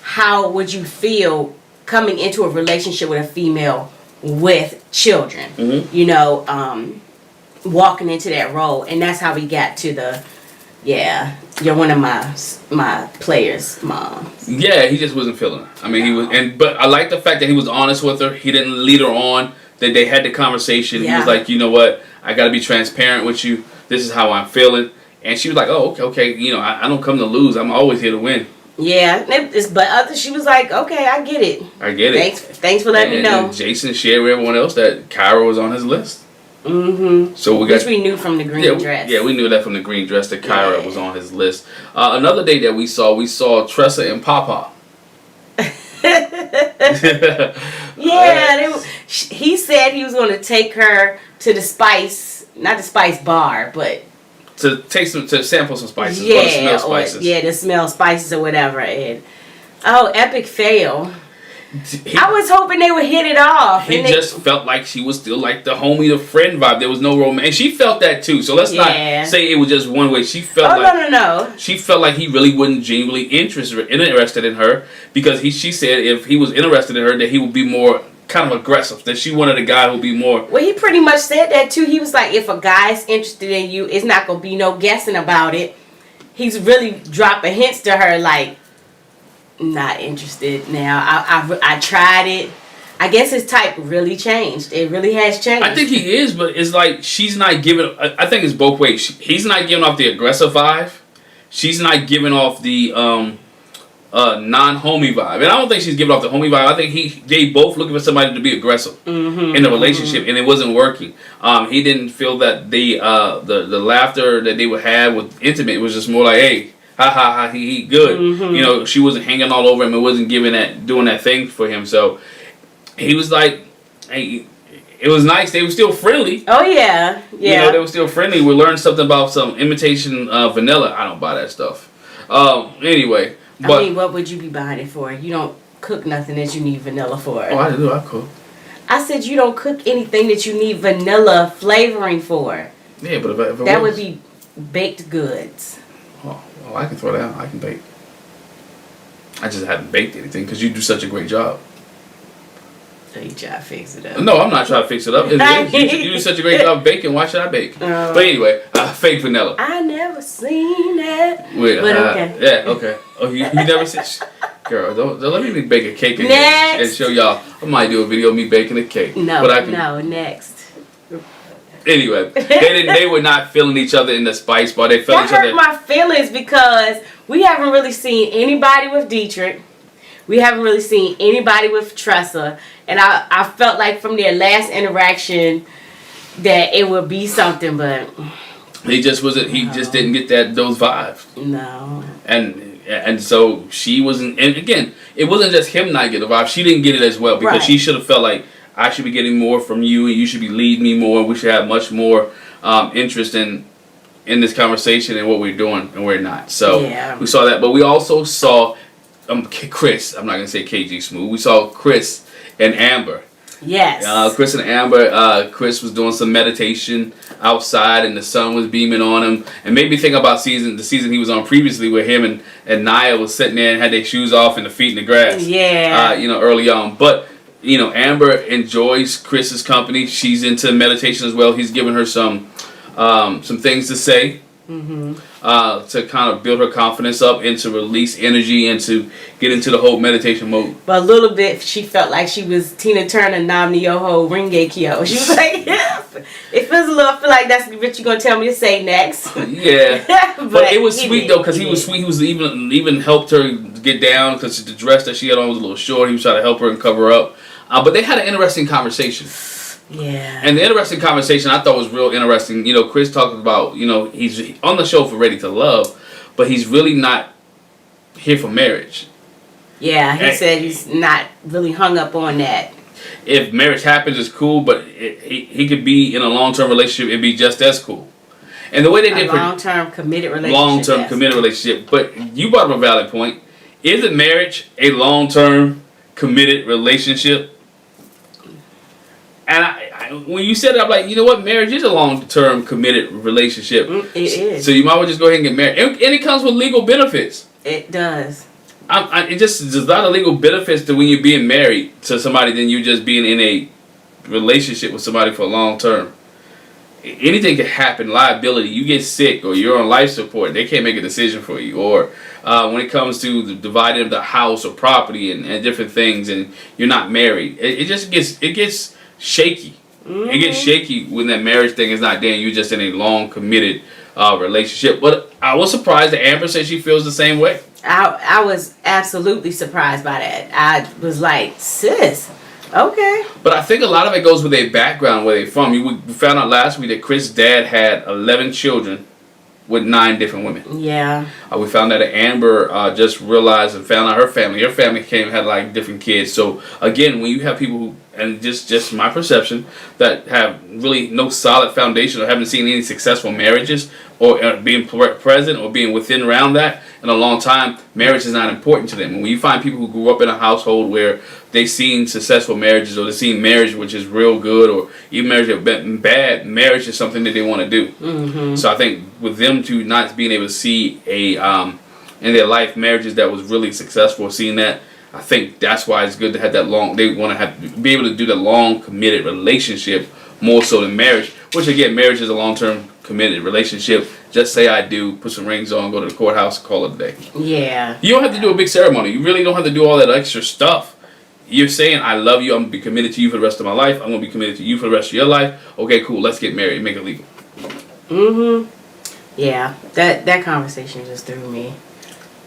how would you feel coming into a relationship with a female with children? Walking into that role. And that's how we got to the, you're one of my players' moms. Yeah, he just wasn't feeling her. I mean, but I like the fact that he was honest with her. He didn't lead her on. That they had the conversation. Yeah. He was like, you know what? I got to be transparent with you. This is how I'm feeling. And she was like, oh, okay. I don't come to lose. I'm always here to win. Yeah, but she was like, okay, I get it. I get it. Thanks for letting me know. And Jason shared with everyone else that Kyra was on his list. Mm-hmm. So which we knew from the green dress. Yeah, we knew that from the green dress that Kyra was on his list. Another day that we saw Tressa and Papa. Yeah, he said he was going to take her to the not the spice bar, but to sample some spices, yeah, or to smell spices. To smell spices or whatever. And epic fail. I was hoping they would hit it off. He just felt like she was still like the homie, the friend vibe. There was no romance. And she felt that too. So let's not say it was just one way. She felt no. She felt like he really wasn't genuinely interested in her, because she said if he was interested in her that he would be more kind of aggressive. That she wanted a guy who would be more. Well, he pretty much said that too. He was like, if a guy's interested in you, it's not gonna be no guessing about it. He's really dropping hints to her like, not interested now. I tried it. I guess his type really changed. It really has changed. I think he is, but it's like she's not giving. I think it's both ways. He's not giving off the aggressive vibe. She's not giving off the non-homie vibe. And I don't think she's giving off the homie vibe. I think they both looking for somebody to be aggressive in the relationship, and it wasn't working. He didn't feel that the laughter that they would have with intimate. It was just more like, hey, ha ha ha, he good. You know, she wasn't hanging all over him and wasn't doing that thing for him. So he was like, hey, it was nice. They were still friendly. Oh yeah, yeah. You know, they were still friendly. We learned something about some imitation vanilla. I don't buy that stuff. Anyway, but I mean, what would you be buying it for? You don't cook nothing that you need vanilla for. Oh, I do. I cook. I said you don't cook anything that you need vanilla flavoring for. Yeah, but if that would be baked goods. Oh, well, I can throw that out. I can bake. I just haven't baked anything because you do such a great job. So you try to fix it up. No, I'm not trying to fix it up. You do such a great job baking. Why should I bake? But anyway, fake vanilla. I never seen that. Wait, but okay. Yeah, okay. Oh, you never said... Girl, don't let me bake a cake again and show y'all. I might do a video of me baking a cake. No, next. Anyway, they were not feeling each other in the spice bar. They felt each other. That hurt my feelings because we haven't really seen anybody with Dietrich. We haven't really seen anybody with Tressa. And I felt like from their last interaction that it would be something, but he just wasn't. He just didn't get those vibes. No. And so she wasn't. And again, it wasn't just him not getting the vibe. She didn't get it as well because she should have felt like I should be getting more from you, and you should be leading me more. We should have much more interest in this conversation and what we're doing, and we're not. So we saw that, but we also saw Chris. I'm not gonna say KG Smooth. We saw Chris and Amber. Yes. Chris and Amber. Chris was doing some meditation outside, and the sun was beaming on him, and made me think about the season he was on previously, where him and Nia was sitting there and had their shoes off and the feet in the grass. Yeah. Early on, but Amber enjoys Chris's company. She's into meditation as well. He's giving her some things to say. To kind of build her confidence up and to release energy and to get into the whole meditation mode. But a little bit, she felt like she was Tina Turner, Nam Myoho, Ringe Kyo. She was like, it feels a little, I feel like that's what you're going to tell me to say next. Yeah. but it was sweet though, because he was sweet. He was even helped her get down because the dress that she had on was a little short. He was trying to help her and cover her up. But they had an interesting conversation. Yeah. And the interesting conversation I thought was real interesting. Chris talked about, he's on the show for Ready to Love, but he's really not here for marriage. Yeah, he said he's not really hung up on that. If marriage happens, it's cool, but he could be in a long-term relationship and be just as cool. And the way they did long-term committed relationship. Long-term committed relationship. But you brought up a valid point. Isn't marriage a long-term committed relationship? And when you said it, I'm like, you know what? Marriage is a long-term committed relationship. It is. So you might as well just go ahead and get married. And it comes with legal benefits. It does. There's a lot of legal benefits to when you're being married to somebody than you just being in a relationship with somebody for a long term. Anything can happen. Liability. You get sick or you're on life support. They can't make a decision for you. Or when it comes to the dividing of the house or property and different things, and you're not married, it just gets shaky. It gets shaky when that marriage thing is not there and you're just in a long committed relationship. But I was surprised that Amber said she feels the same way. I was absolutely surprised by that. I was like, sis, okay. But I think a lot of it goes with their background, where they're from. We found out last week that Chris' dad had 11 children with 9 different women. Yeah. We found out that Amber just realized and found out her family. Her family had like different kids. So again, when you have people who, and just my perception, that have really no solid foundation or haven't seen any successful marriages or being present or being within around that in a long time, marriage is not important to them. And when you find people who grew up in a household where they've seen successful marriages or they've seen marriage which is real good or even marriage that's been bad, marriage is something that they want to do. Mm-hmm. So I think with them to not being able to see in their life marriages that was really successful, seeing that, I think that's why it's good to have that long. They want to be able to do the long committed relationship more so than marriage. Which again, marriage is a long-term committed relationship. Just say I do, put some rings on, go to the courthouse, call it a day. Yeah. You don't have to do a big ceremony. You really don't have to do all that extra stuff. You're saying I love you. I'm gonna be committed to you for the rest of my life. I'm gonna be committed to you for the rest of your life. Okay, cool. Let's get married. Make it legal. Mm-hmm. Yeah. That conversation just threw me.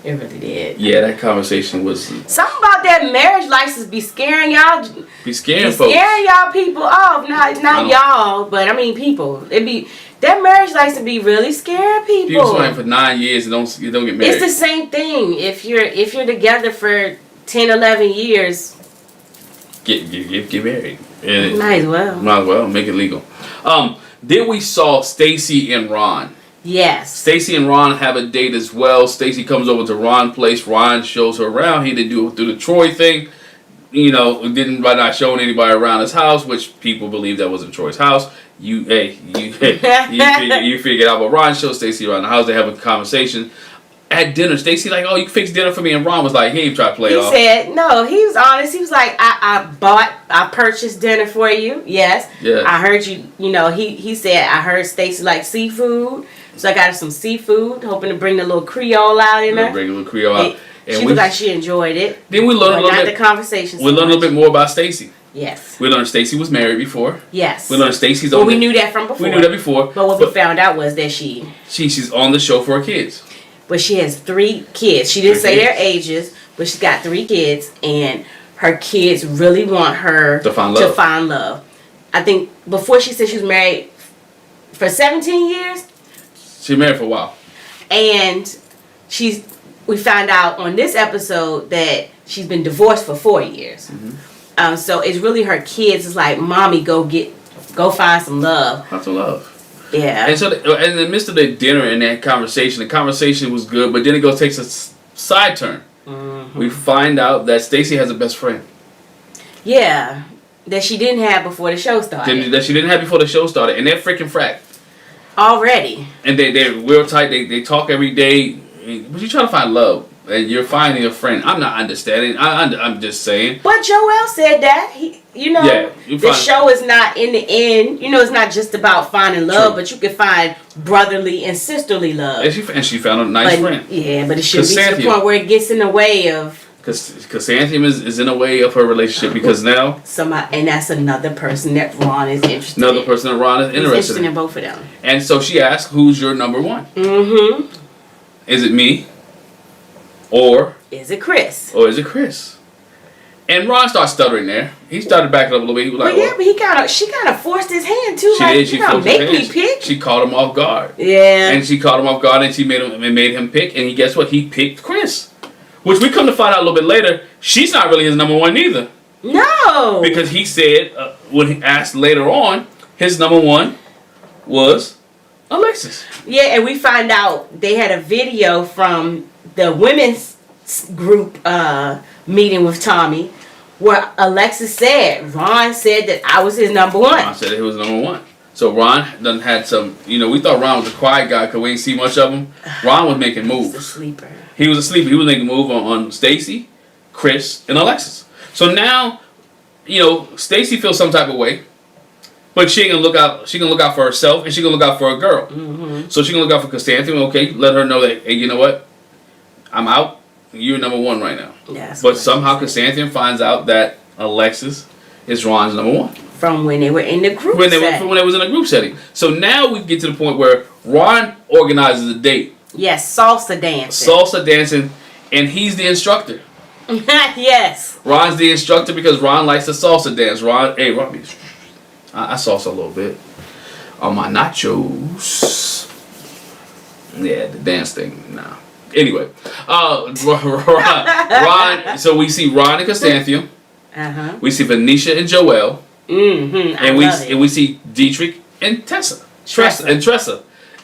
It really did. Yeah, that conversation was... Something about that marriage license be scaring y'all. Be scaring folks. Scaring y'all people off. Not y'all, but I mean people. That marriage license be really scaring people. People sign for 9 years and don't get married. It's the same thing. If you're together for 10, 11 years... Get married. Might as well. Might as well. Make it legal. Then we saw Stacy and Ron. Yes. Stacy and Ron have a date as well. Stacy comes over to Ron's place. Ron shows her around. He didn't do the Troy thing. Didn't by not showing anybody around his house, which people believe that wasn't Troy's house. You figured out. But Ron shows Stacy around the house. They have a conversation. At dinner, Stacy like, oh, you can fix dinner for me. And Ron was like, he ain't try to play it off. He said, no, he was honest. He was like, I purchased dinner for you. Yes. Yeah. I heard you, he said, I heard Stacy like seafood. So I got her some seafood, hoping to bring the little Creole out in her. Bring a little Creole out. And she looked like she enjoyed it. Then we learned a little bit. The conversation. We learned a little bit more about Stacy. Yes. We learned Stacy was married before. Yes. We learned Stacy's on. Well, we knew that from before. We knew that before. But what we found out was that she's on the show for her kids. But she has 3 kids. She didn't say their ages, but she's got 3 kids, and her kids really want her to find love. I think before she said she was married for 17 years. She married for a while. And we found out on this episode that she's been divorced for 4 years. Mm-hmm. So it's really her kids. It's like, mommy, go find some love. Find some love. Yeah. And so, in the midst of the dinner and that conversation, the conversation was good, but then it takes a side turn. Mm-hmm. We find out that Stacy has a best friend. Yeah. That she didn't have before the show started. That she didn't have before the show started. And they're freaking frack. Already. And they're real tight. They talk every day. But you're trying to find love. And you're finding a friend. I'm not understanding. I'm just saying. But Joel said that. The show is not, in the end, it's not just about finding love, but you can find brotherly and sisterly love. And she found a nice friend. Yeah, but it shouldn't be to the point where it gets in the way of... Because Xanthium is in the way of her relationship because now... And that's another person that Ron is interested in. Another person that Ron is interested in both of them. And so she asked, who's your number one? Mm-hmm. Is it me? Or... Is it Chris? And Ron started stuttering there. He started backing up a little bit. He was like, but she kind of forced his hand too. She did. She forced his hand. Me pick. She caught him off guard. Yeah. And she caught him off guard and she made him pick. And guess what? He picked Chris. Which we come to find out a little bit later, she's not really his number one either. No. Because he said, when he asked later on, his number one was Alexis. Yeah, and we find out they had a video from the women's group meeting with Tommy where Alexis said, Ron said that I was his number one. Ron said that he was number one. So Ron done had some, we thought Ron was a quiet guy because we didn't see much of him. Ron was making moves. He was a sleeper. He was making a move on Stacy, Chris, and Alexis. So now, Stacy feels some type of way. But she ain't gonna look out. She gonna look out for herself, and she gonna look out for a girl. Mm-hmm. So she gonna look out for Chrysanthemum. Okay, let her know that, hey, you know what? I'm out. You're number one right now. Yes. But somehow Chrysanthemum finds out that Alexis is Ron's number one. From when they were in the group setting. When they was in a group setting. So now we get to the point where Ron organizes a date. Yes, salsa dancing. and he's the instructor. Yes. Ron's the instructor because Ron likes to salsa dance. Ron, I salsa a little bit on my nachos. Yeah, the dance thing, nah. Anyway, Ron. So we see Ron and Constantia. We see Venetia and Joelle. And we see Dietrich and Tressa.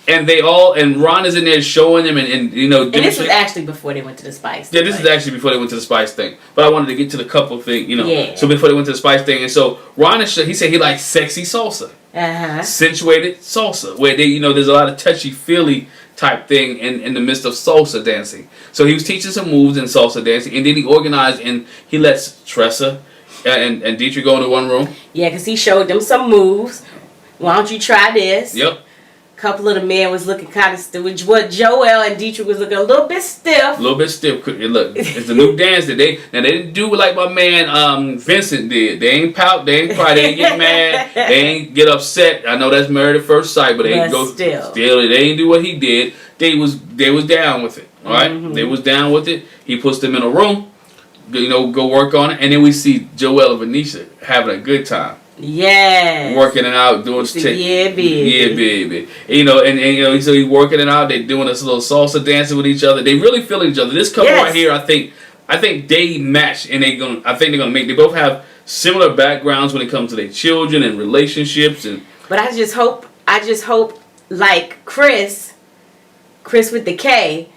And Ron is in there showing them and you know. And this was actually before they went to the Spice. Yeah, this is actually before they went to the Spice thing. But I wanted to get to the couple thing, you know. Yeah. So before they went to the Spice thing, and so Ron he said he likes sexy salsa, accentuated salsa, where they, you know, there's a lot of touchy feely type thing in the midst of salsa dancing. So he was teaching some moves in salsa dancing, and then he organized and he lets Tressa and Dietrich go into one room. Yeah, because he showed them some moves. Why don't you try this? Yep. Couple of the men was looking kind of stiff. What Joel and Dietrich was looking a little bit stiff. Look, it's the new dance that they didn't do like my man Vincent did. They ain't pout, they ain't cry, they ain't get mad, they ain't get upset. I know that's married at first sight, but they ain't go still. They ain't do what he did. They was down with it. All right, they was down with it. He puts them in a room, you know, go work on it, and then we see Joel and Venetia having a good time. Yes. Working it out, doing yeah, baby. Yeah, baby. You know, and you know, so he's working it out. They're doing this little salsa dancing with each other. They really feel each other. This couple right here, I think they match, and I think they're gonna make. They both have similar backgrounds when it comes to their children and relationships. But I just hope, like Chris with the K,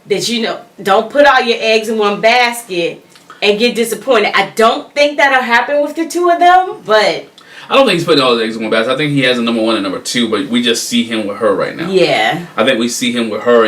that you know, don't put all your eggs in one basket and get disappointed. I don't think that'll happen with the two of them, but I don't think he's putting all his eggs in one basket. I think he has a number one and number two, but we just see him with her right now. Yeah. I think we see him with her,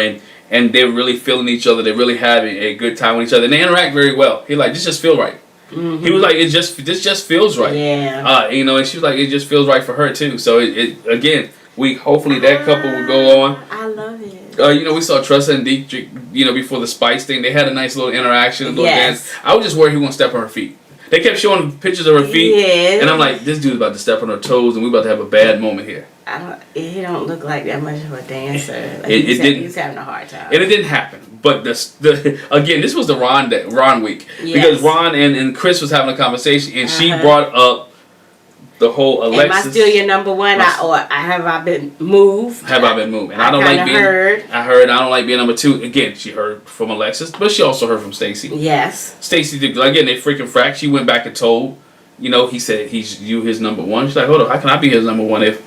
and they're really feeling each other. They're really having a good time with each other, and they interact very well. He's like, this just feel right. He was like, this just feels right. Yeah. You know, and she was like, it just feels right for her too. So again, hopefully that couple will go on. I love it. You know, we saw Tressa and Dietrich, you know, before the Spice thing. They had a nice little interaction, a little dance. I was just worried he won't step on her feet. They kept showing pictures of her feet, and I'm like, this dude's about to step on her toes, and we about to have a bad moment here. He don't look like that much of a dancer. Like he's having a hard time. And it didn't happen. But again, this was the Ron week. Yes. Because Ron and Chris was having a conversation, and she brought up the whole Alexis. Am I still your number one? Have I been moved? Have I been moved? And I don't like being. I don't like being number two. Again, she heard from Alexis, but she also heard from Stacy. Yes. Stacy did again. They freaking frack. She went back and told. You know, he said he's his number one. She's like, hold on, how can I be his number one if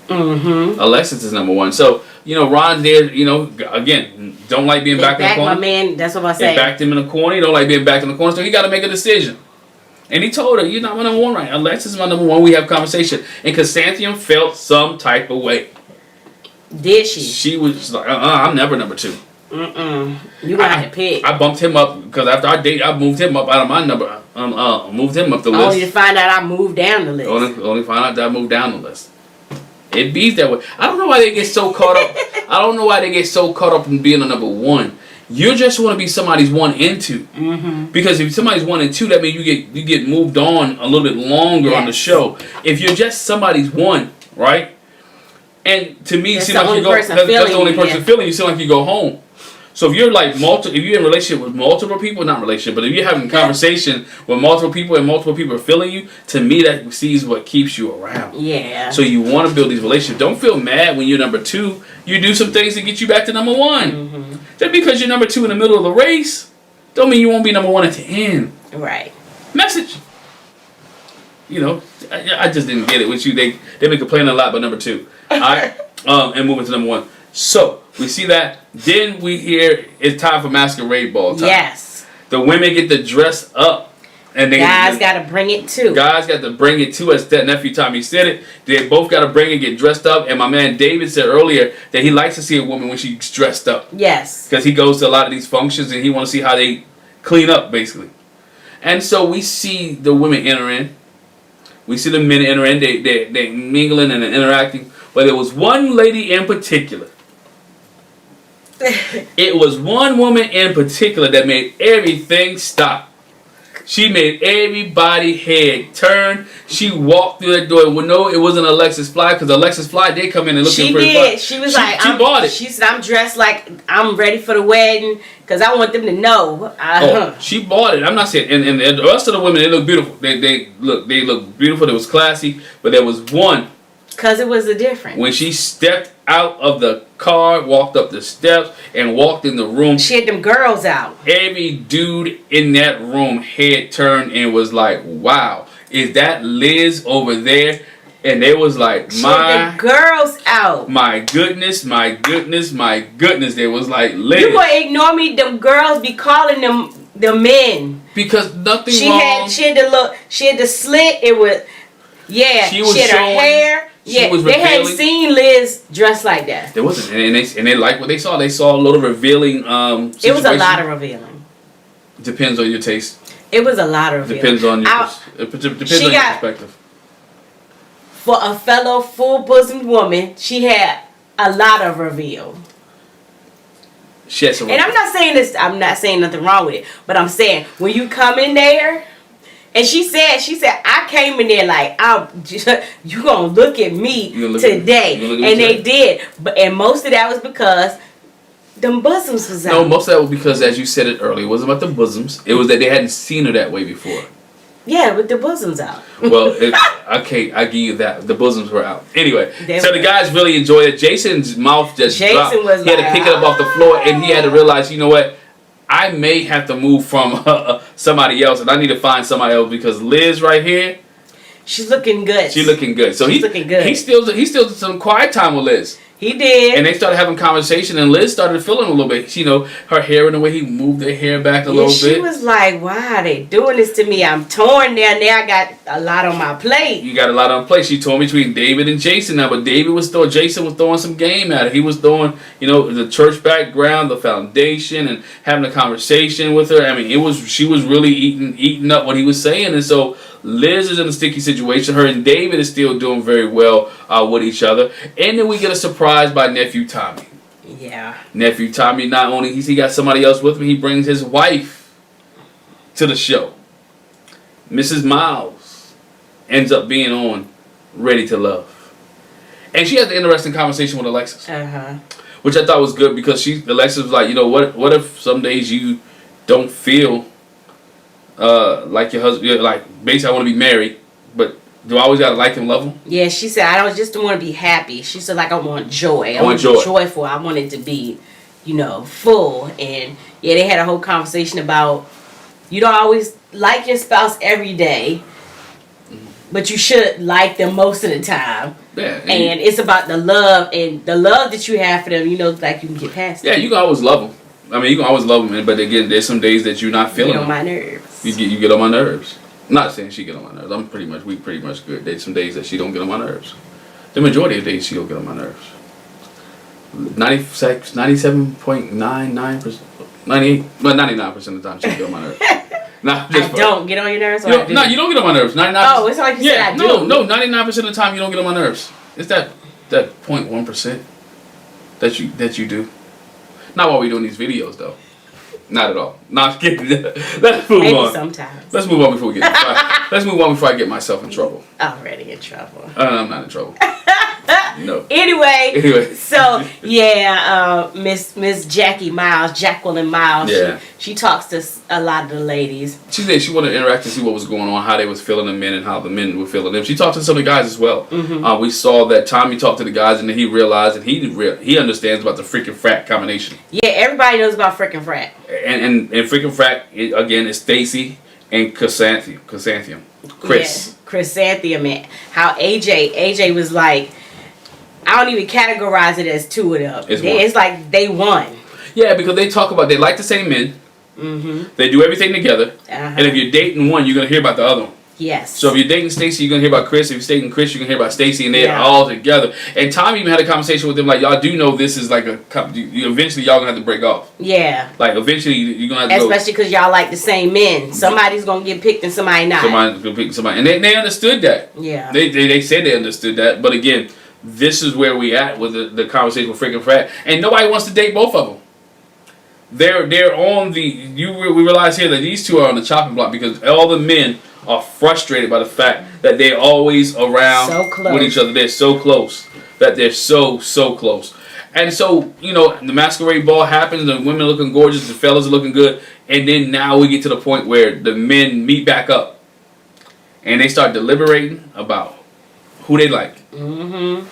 Alexis is number one? So you know, Ron there. You know, again, don't like being back in the corner. My man. That's what I say. They backed him in the corner. He don't like being back in the corner, so he got to make a decision. And he told her, you're not my number one right now. Alexis is my number one. We have conversation. And Constantia felt some type of way. Did she? She was like, I'm never number two. You got to pick. I bumped him up because after our date, I moved him up out of my number. Moved him up the list. Only to find out I moved down the list. Only find out that I moved down the list. It beats that way. I don't know why they get so caught up. In being a number one. You just want to be somebody's one and two. Because if somebody's one and two, that means you get moved on a little bit longer on the show. If you're just somebody's one, right? And to me, it seems like that's the only person feeling you. Seem like you go home. So if you're like if you're in a relationship with multiple people, not relationship, but if you're having conversation with multiple people and multiple people are feeling you, to me that sees what keeps you around. Yeah. So you want to build these relationships. Don't feel mad when you're number two. You do some things to get you back to number one. Just because you're number two in the middle of the race, don't mean you won't be number one at the end. Right. Message. You know, I just didn't get it with you. They've been complaining a lot about number two. All right. And moving to number one. So we see that. Then we hear it's time for masquerade ball time. Yes. The women get to dress up. And guys got to bring it too. Guys got to bring it too. As nephew Tommy said it, they both got to bring it, get dressed up. And my man David said earlier that he likes to see a woman when she's dressed up. Yes. Because he goes to a lot of these functions and he wants to see how they clean up, basically. And so we see the women enter in. We see the men enter in. They mingling and interacting. But there was one lady in particular. It was one woman in particular that made everything stop. She made everybody head turn. She walked through that door. Well, no, it wasn't Alexis Fly because Alexis Fly did come in and looking for it. She was like, she bought it. She said, I'm dressed like I'm ready for the wedding because I want them to know. She bought it. I'm not saying, and the rest of the women, they look beautiful. They look beautiful. It was classy, but there was one. Because it was a difference. When she stepped out of the car, walked up the steps, and walked in the room. She had them girls out. Every dude in that room head turned and was like, wow, is that Liz over there? And they was like, she had the girls out. My goodness, my goodness, my goodness. They was like, Liz. You gonna ignore me? Them girls be calling them the men. Because nothing wrong. She had the look. She had the slit. It was, yeah. She had her hair. Yeah, they hadn't seen Liz dressed like that. There wasn't, and they liked what they saw. They saw a little revealing. Situation. It was a lot of revealing. Depends on your taste. It was a lot of revealing. Depends on your perspective. For a fellow full-bosomed woman, she had a lot of reveal. She had some. And I'm not saying this. I'm not saying nothing wrong with it. But I'm saying when you come in there. And she said, I came in there like, you gonna look at me today. And they did. And most of that was because them bosoms was out. No, most of that was because, as you said it earlier, it wasn't about the bosoms. It was that they hadn't seen her that way before. Yeah, with the bosoms out. Well, okay, I give you that. The bosoms were out. Anyway, so the guys really enjoyed it. Jason's mouth just dropped. He had to pick it up off the floor, and he had to realize, you know what? I may have to move from somebody else, and I need to find somebody else because Liz right here, she's looking good. She's looking good. So looking good. He still did some quiet time with Liz. He did. And they started having conversation, and Liz started feeling a little bit. You know, her hair and the way he moved her hair back a little bit. She was like, "Why are they doing this to me? I'm torn down there. I got a lot on my plate." You got a lot on your plate. She torn between David and Jason now, but Jason was throwing some game at her. He was throwing, the church background, the foundation, and having a conversation with her. I mean, she was really eating up what he was saying, and so Liz is in a sticky situation. Her and David is still doing very well with each other. And then we get a surprise by Nephew Tommy. Yeah. Nephew Tommy, not only he got somebody else with him, he brings his wife to the show. Mrs. Miles ends up being on Ready to Love. And she has an interesting conversation with Alexis. Uh-huh. Which I thought was good because Alexis was like, what if some days you don't feel like your husband, like basically I want to be married, but do I always gotta like him, love him? Yeah, she said I don't just want to be happy. She said like I want joy. I want joy. Joyful. I want it to be, full. And yeah, they had a whole conversation about you don't always like your spouse every day, but you should like them most of the time. Yeah. And it's about the love and the love that you have for them. Like you can get past. Yeah, you can always love them. I mean, you can always love them, but again, there's some days that you're not feeling. Get on my nerves. You get on my nerves. I'm not saying she get on my nerves. We pretty much good. There's some days that she don't get on my nerves. The majority of the days she don't get on my nerves. 97.99%, 99% of the time she get on my nerves. Don't get on your nerves. No, you don't get on my nerves. 99%. Oh, it's like you said I do. No, 99% of the time you don't get on my nerves. It's that 0.1% that you do. Not while we're doing these videos, though. Not at all. Not kidding. Let's move Maybe on. Sometimes. Let's move on before we get. Let's move on before I get myself in trouble. Already in trouble. I'm not in trouble. No. Anyway. So yeah, Miss Jackie Miles, Jacqueline Miles. Yeah. She talks to a lot of the ladies. She said she wanted to interact and see what was going on, how they was feeling the men, and how the men were feeling them. She talked to some of the guys as well. Mm-hmm. We saw that Tommy talked to the guys, and then he realized, and he understands about the freaking frat combination. Yeah, everybody knows about freaking frat. And freaking frat again is Stacy and Chrysanthemum. Chris. Yeah, Chrysanthemum. And how AJ was like, I don't even categorize it as two of them. It's like they won. Yeah, because they talk about they like the same men. Mm-hmm. They do everything together. Uh-huh. And if you're dating one, you're gonna hear about the other one. Yes. So if you're dating Stacy, you're gonna hear about Chris. If you're dating Chris, you're gonna hear about Stacy, and they're all together. And Tommy even had a conversation with them like, y'all do know this is like eventually y'all gonna have to break off. Yeah. Like eventually you're gonna have to especially because y'all like the same men. Somebody's gonna get picked and somebody not. Somebody's gonna pick somebody, and they understood that. Yeah. They said they understood that, but again, this is where we at with the conversation with freaking frat, and nobody wants to date both of them. they're on the. We realize here that these two are on the chopping block because all the men are frustrated by the fact that they're always around with each other. They're so close. That they're so close. And so, the masquerade ball happens, the women looking gorgeous, the fellas are looking good, and then now we get to the point where the men meet back up. And they start deliberating about who they like. Mm-hmm.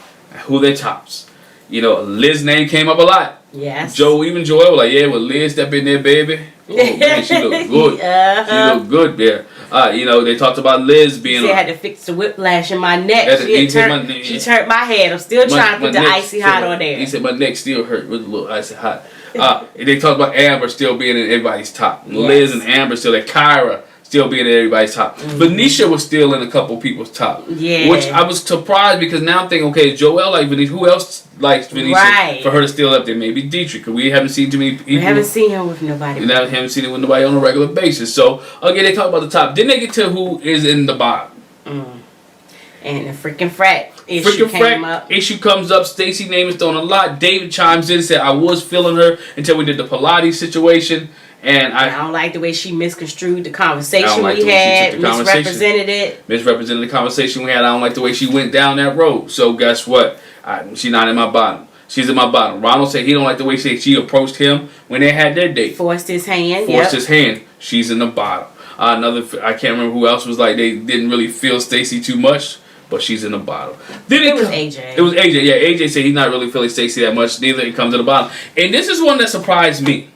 Who their tops. Liz's name came up a lot. Yes. Even Joel was like, yeah, well, Liz step in there, baby. Oh, man, she look good. She look good there. They talked about Liz being. She had to fix the whiplash in my neck. She turned my head. I'm still trying to put the icy hot on there. He said my neck still hurt with a little icy hot. They talked about Amber still being in everybody's top. Yes. Liz and Amber still there. Kyra still being in everybody's top. Mm-hmm. Benicia was still in a couple people's top. Yeah. Which I was surprised because now I'm thinking, okay, Joel like Benicia. Who else likes Benicia? Right. For her to still up there? Maybe Dietrich. Because we haven't seen too many people. We haven't seen him with nobody. We haven't seen him with nobody on a regular basis. So, okay, they talk about the top. Then they get to who is in the bottom. Mm. And the freaking frack issue came up. Issue comes up. Stacey name is thrown a lot. David chimes in and said, I was feeling her until we did the Pilates situation. And I don't like the way she misconstrued the conversation we had, misrepresented it. Misrepresented the conversation we had. I don't like the way she went down that road. So guess what? She's not in my bottom. She's in my bottom. Ronald said he don't like the way she approached him when they had their date. Forced his hand. His hand. She's in the bottom. I can't remember who else was like they didn't really feel Stacey too much, but she's in the bottom. Then it was AJ. It was AJ. Yeah, AJ said he's not really feeling Stacey that much. Neither it comes to the bottom. And this is one that surprised me.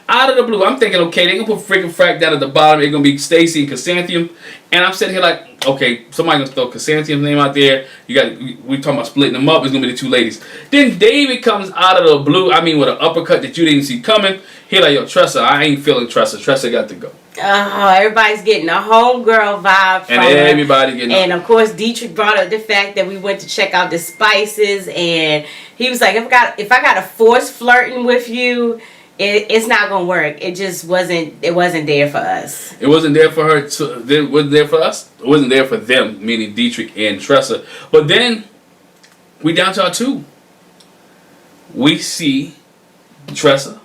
Out of the blue, I'm thinking, okay, they're going to put freaking frack down at the bottom. It's going to be Stacey and Chrysanthemum. And I'm sitting here like, okay, somebody going to throw Chrysanthemum's name out there. We talking about splitting them up. It's going to be the two ladies. Then David comes out of the blue, with an uppercut that you didn't see coming. He like, yo, Tressa, I ain't feeling Tressa. Tressa got to go. Oh, everybody's getting a homegirl vibe from her. Everybody getting And, of course, Dietrich brought up the fact that we went to check out the spices. And he was like, if I got to force flirting with you, it's not gonna work. It just wasn't. It wasn't there for us. It wasn't there for her. It wasn't there for us. It wasn't there for them, meaning Dietrich and Tressa. But then we down to our two. We see Tressa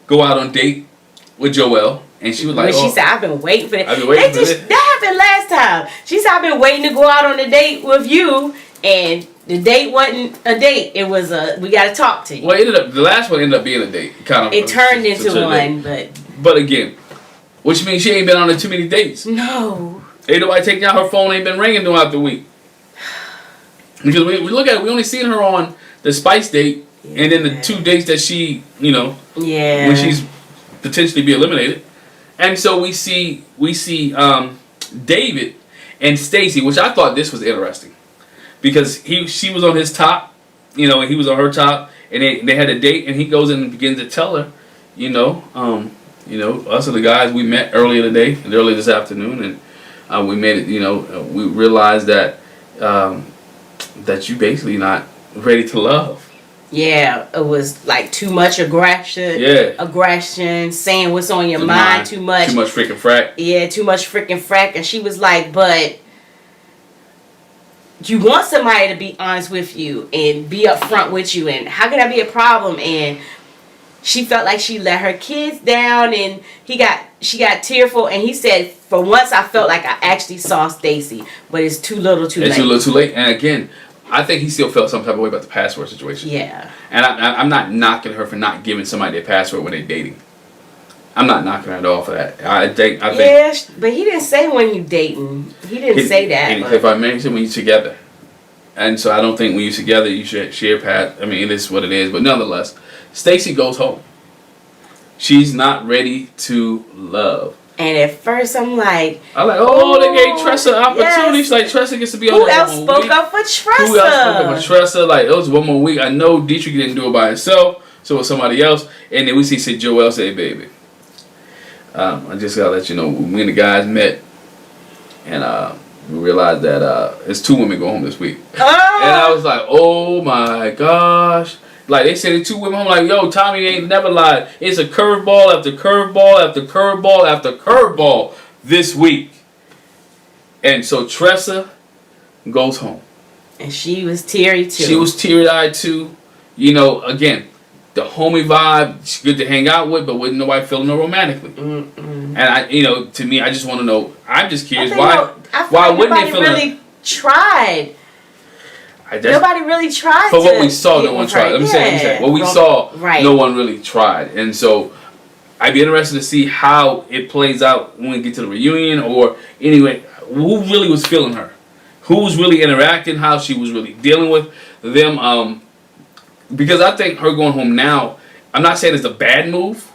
go out on date with Joel, and she was like, she said, "I've been waiting for that." I've been waiting for this. That happened last time. She said, "I've been waiting to go out on a date with you," and the date wasn't a date. It was we got to talk to you. Well, the last one ended up being a date. It turned into one, but again, which means she ain't been on too many dates. No. Ain't nobody taking out her phone. Ain't been ringing throughout the week. Because we look at it, we only seen her on the Spice date, and then the 2 dates that she, when she's potentially be eliminated, and so we see David and Stacey, which I thought this was interesting. Because she was on his top, and he was on her top, and they had a date, and he goes in and begins to tell her, us and the guys we met earlier today and earlier this afternoon, and we made it, we realized that that you basically not ready to love. Yeah, it was like too much aggression. Yeah. Aggression, saying what's on your mind too much. Too much freaking frack. Yeah, too much freaking frack, and she was like, but you want somebody to be honest with you and be upfront with you, and how can that be a problem? And she felt like she let her kids down, and she got tearful, and he said, for once I felt like I actually saw Stacey, but it's too little too late. It's too little too late. And again, I think he still felt some type of way about the password situation. Yeah. And I'm not knocking her for not giving somebody their password when they're dating. I'm not knocking her at all for that. I think. Yeah, but he didn't say when you dating. He didn't say that. If I marry him, when you together, and so I don't think when you together you should share path. I mean, it is what it is. But nonetheless, Stacey goes home. She's not ready to love. And at first I'm like, they gave Tressa an opportunity. Yes. Like Tressa gets to be on Who else spoke up for Tressa? Who else spoke up for Tressa? Like, it was one more week. I know Dietrich didn't do it by himself, so it was somebody else. And then we see Joel say, baby. I just gotta let you know, me and the guys met, and we realized that it's 2 women go home this week. Oh. And I was like, oh my gosh. Like, they said 2 women home, like, yo, Tommy ain't never lied. It's a curveball after curveball after curveball after curveball this week. And so Tressa goes home. And she was teary too. She was teary-eyed too. Again, the homie vibe. She's good to hang out with, but wouldn't nobody feeling her romantically. And to me, I just want to know. I'm just curious why wouldn't they feel really tried? Nobody really tried. For what we saw, no one tried. Let me say. What we saw, no one really tried, and so I'd be interested to see how it plays out when we get to the reunion, or anyway, who really was feeling her, who was really interacting, how she was really dealing with them. Because I think her going home now, I'm not saying it's a bad move.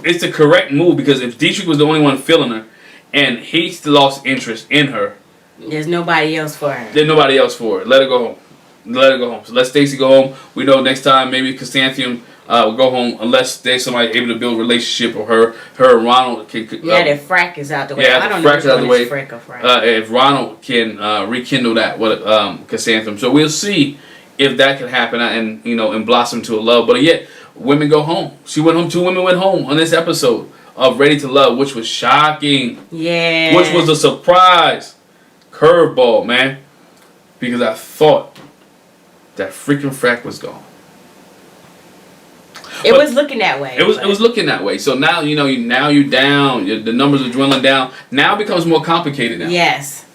It's the correct move, because if Dietrich was the only one feeling her, and he still lost interest in her, there's nobody else for her. There's nobody else for her. Let her go home. Let her go home. So let Stacey go home. We know next time maybe Chrysanthemum will go home, unless there's somebody able to build a relationship with her. Her and Ronald can. That Frack is out the way. Yeah, I don't know if out the way. If Ronald can rekindle that with Chrysanthemum, so we'll see if that can happen and blossom to a love. But yet, women go home. She went home. 2 women went home on this episode of Ready to Love, which was shocking. Yeah. Which was a surprise. Curveball, man, because I thought that freaking Frack was gone. It was looking that way. It was looking that way. So now now you're down. The numbers are dwindling down. Now it becomes more complicated. Now. Yes.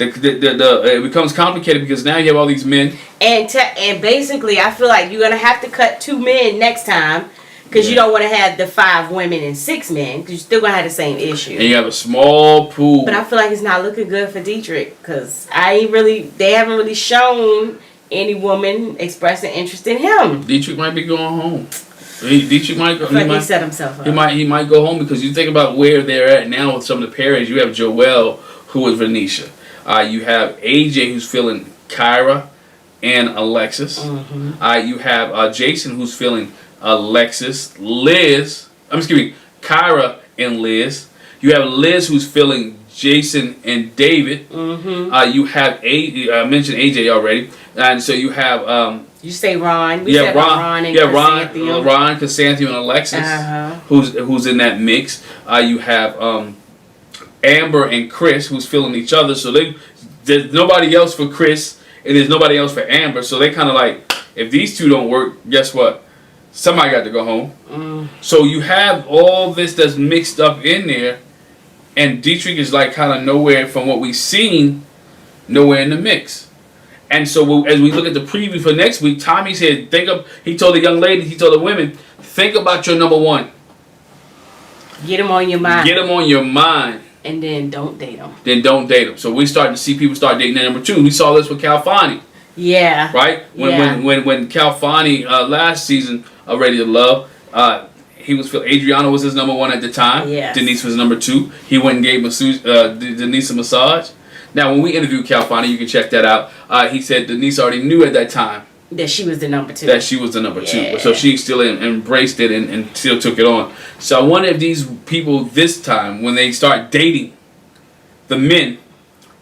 It becomes complicated because now you have all these men. And basically, I feel like you're gonna have to cut 2 men next time. Because you don't want to have the 5 women and 6 men. Because you're still going to have the same issue. And you have a small pool. But I feel like it's not looking good for Dietrich. Because they haven't really shown any woman expressing interest in him. Dietrich might be going home. Dietrich might go. He set himself up. He might go home, because you think about where they're at now with some of the pairings. You have Joelle, who is Venetia. You have AJ, who's feeling Kyra and Alexis. You have Jason, who's feeling Alexis, Kyra and Liz. You have Liz, who's feeling Jason and David. You have I mentioned AJ already, and so you have you say Ron. We said Ron and Chrysanthemum. Ron, Chrysanthemum, and Alexis, who's in that mix. You have Amber and Chris, who's feeling each other. So there's nobody else for Chris, and there's nobody else for Amber. So they kind of like, if these 2 don't work, guess what? Somebody got to go home. So you have all this that's mixed up in there, and Dietrich is like kind of nowhere, from what we've seen, nowhere in the mix. And so as we look at the preview for next week, Tommy said, he told the young lady, he told the women, think about your number 1. Get him on your mind. Get him on your mind. And then don't date him. So we starting to see people start dating that number 2. We saw this with Cal Fani. Yeah. Right? When Cal Fani last season of Ready to Love, Adriana was his number 1 at the time. Yes. Denise was number 2. He went and gave Denise a massage. Now, when we interviewed Cal Fani, you can check that out. He said Denise already knew at that time that she was the number 2. Yeah. So she still embraced it and still took it on. So I wonder if these people this time, when they start dating the men,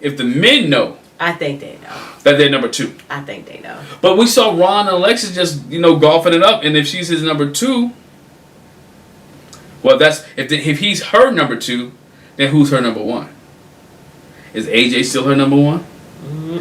if the men know. I think they know. That they're number 2. I think they know. But we saw Ron and Alexis just, golfing it up. And if she's his number 2, well, if he's her number 2, then who's her number 1? Is AJ still her number 1?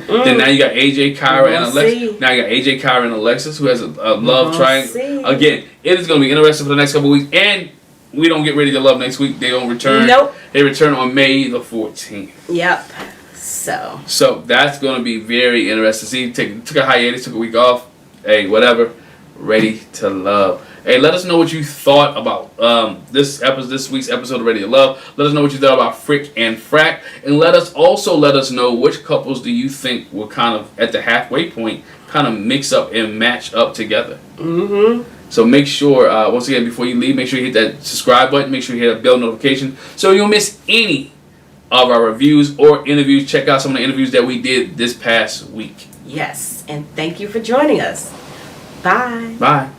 Then now you got AJ, Kyra, and Alexis. Now you got AJ, Kyra, and Alexis, who has a love triangle. Again, it is going to be interesting for the next couple of weeks. And we don't get Ready to Love next week. They don't return. Nope. They return on May the 14th. Yep. So that's going to be very interesting. See, took a hiatus, took a week off. Hey, whatever. Ready to Love. Hey, let us know what you thought about this week's episode of Ready to Love. Let us know what you thought about Frick and Frack, and let us know which couples do you think will kind of at the halfway point kind of mix up and match up together. So make sure once again before you leave, make sure you hit that subscribe button. Make sure you hit that bell notification so you don't miss any of our reviews or interviews. Check out some of the interviews that we did this past week. Yes, and thank you for joining us. Bye. Bye.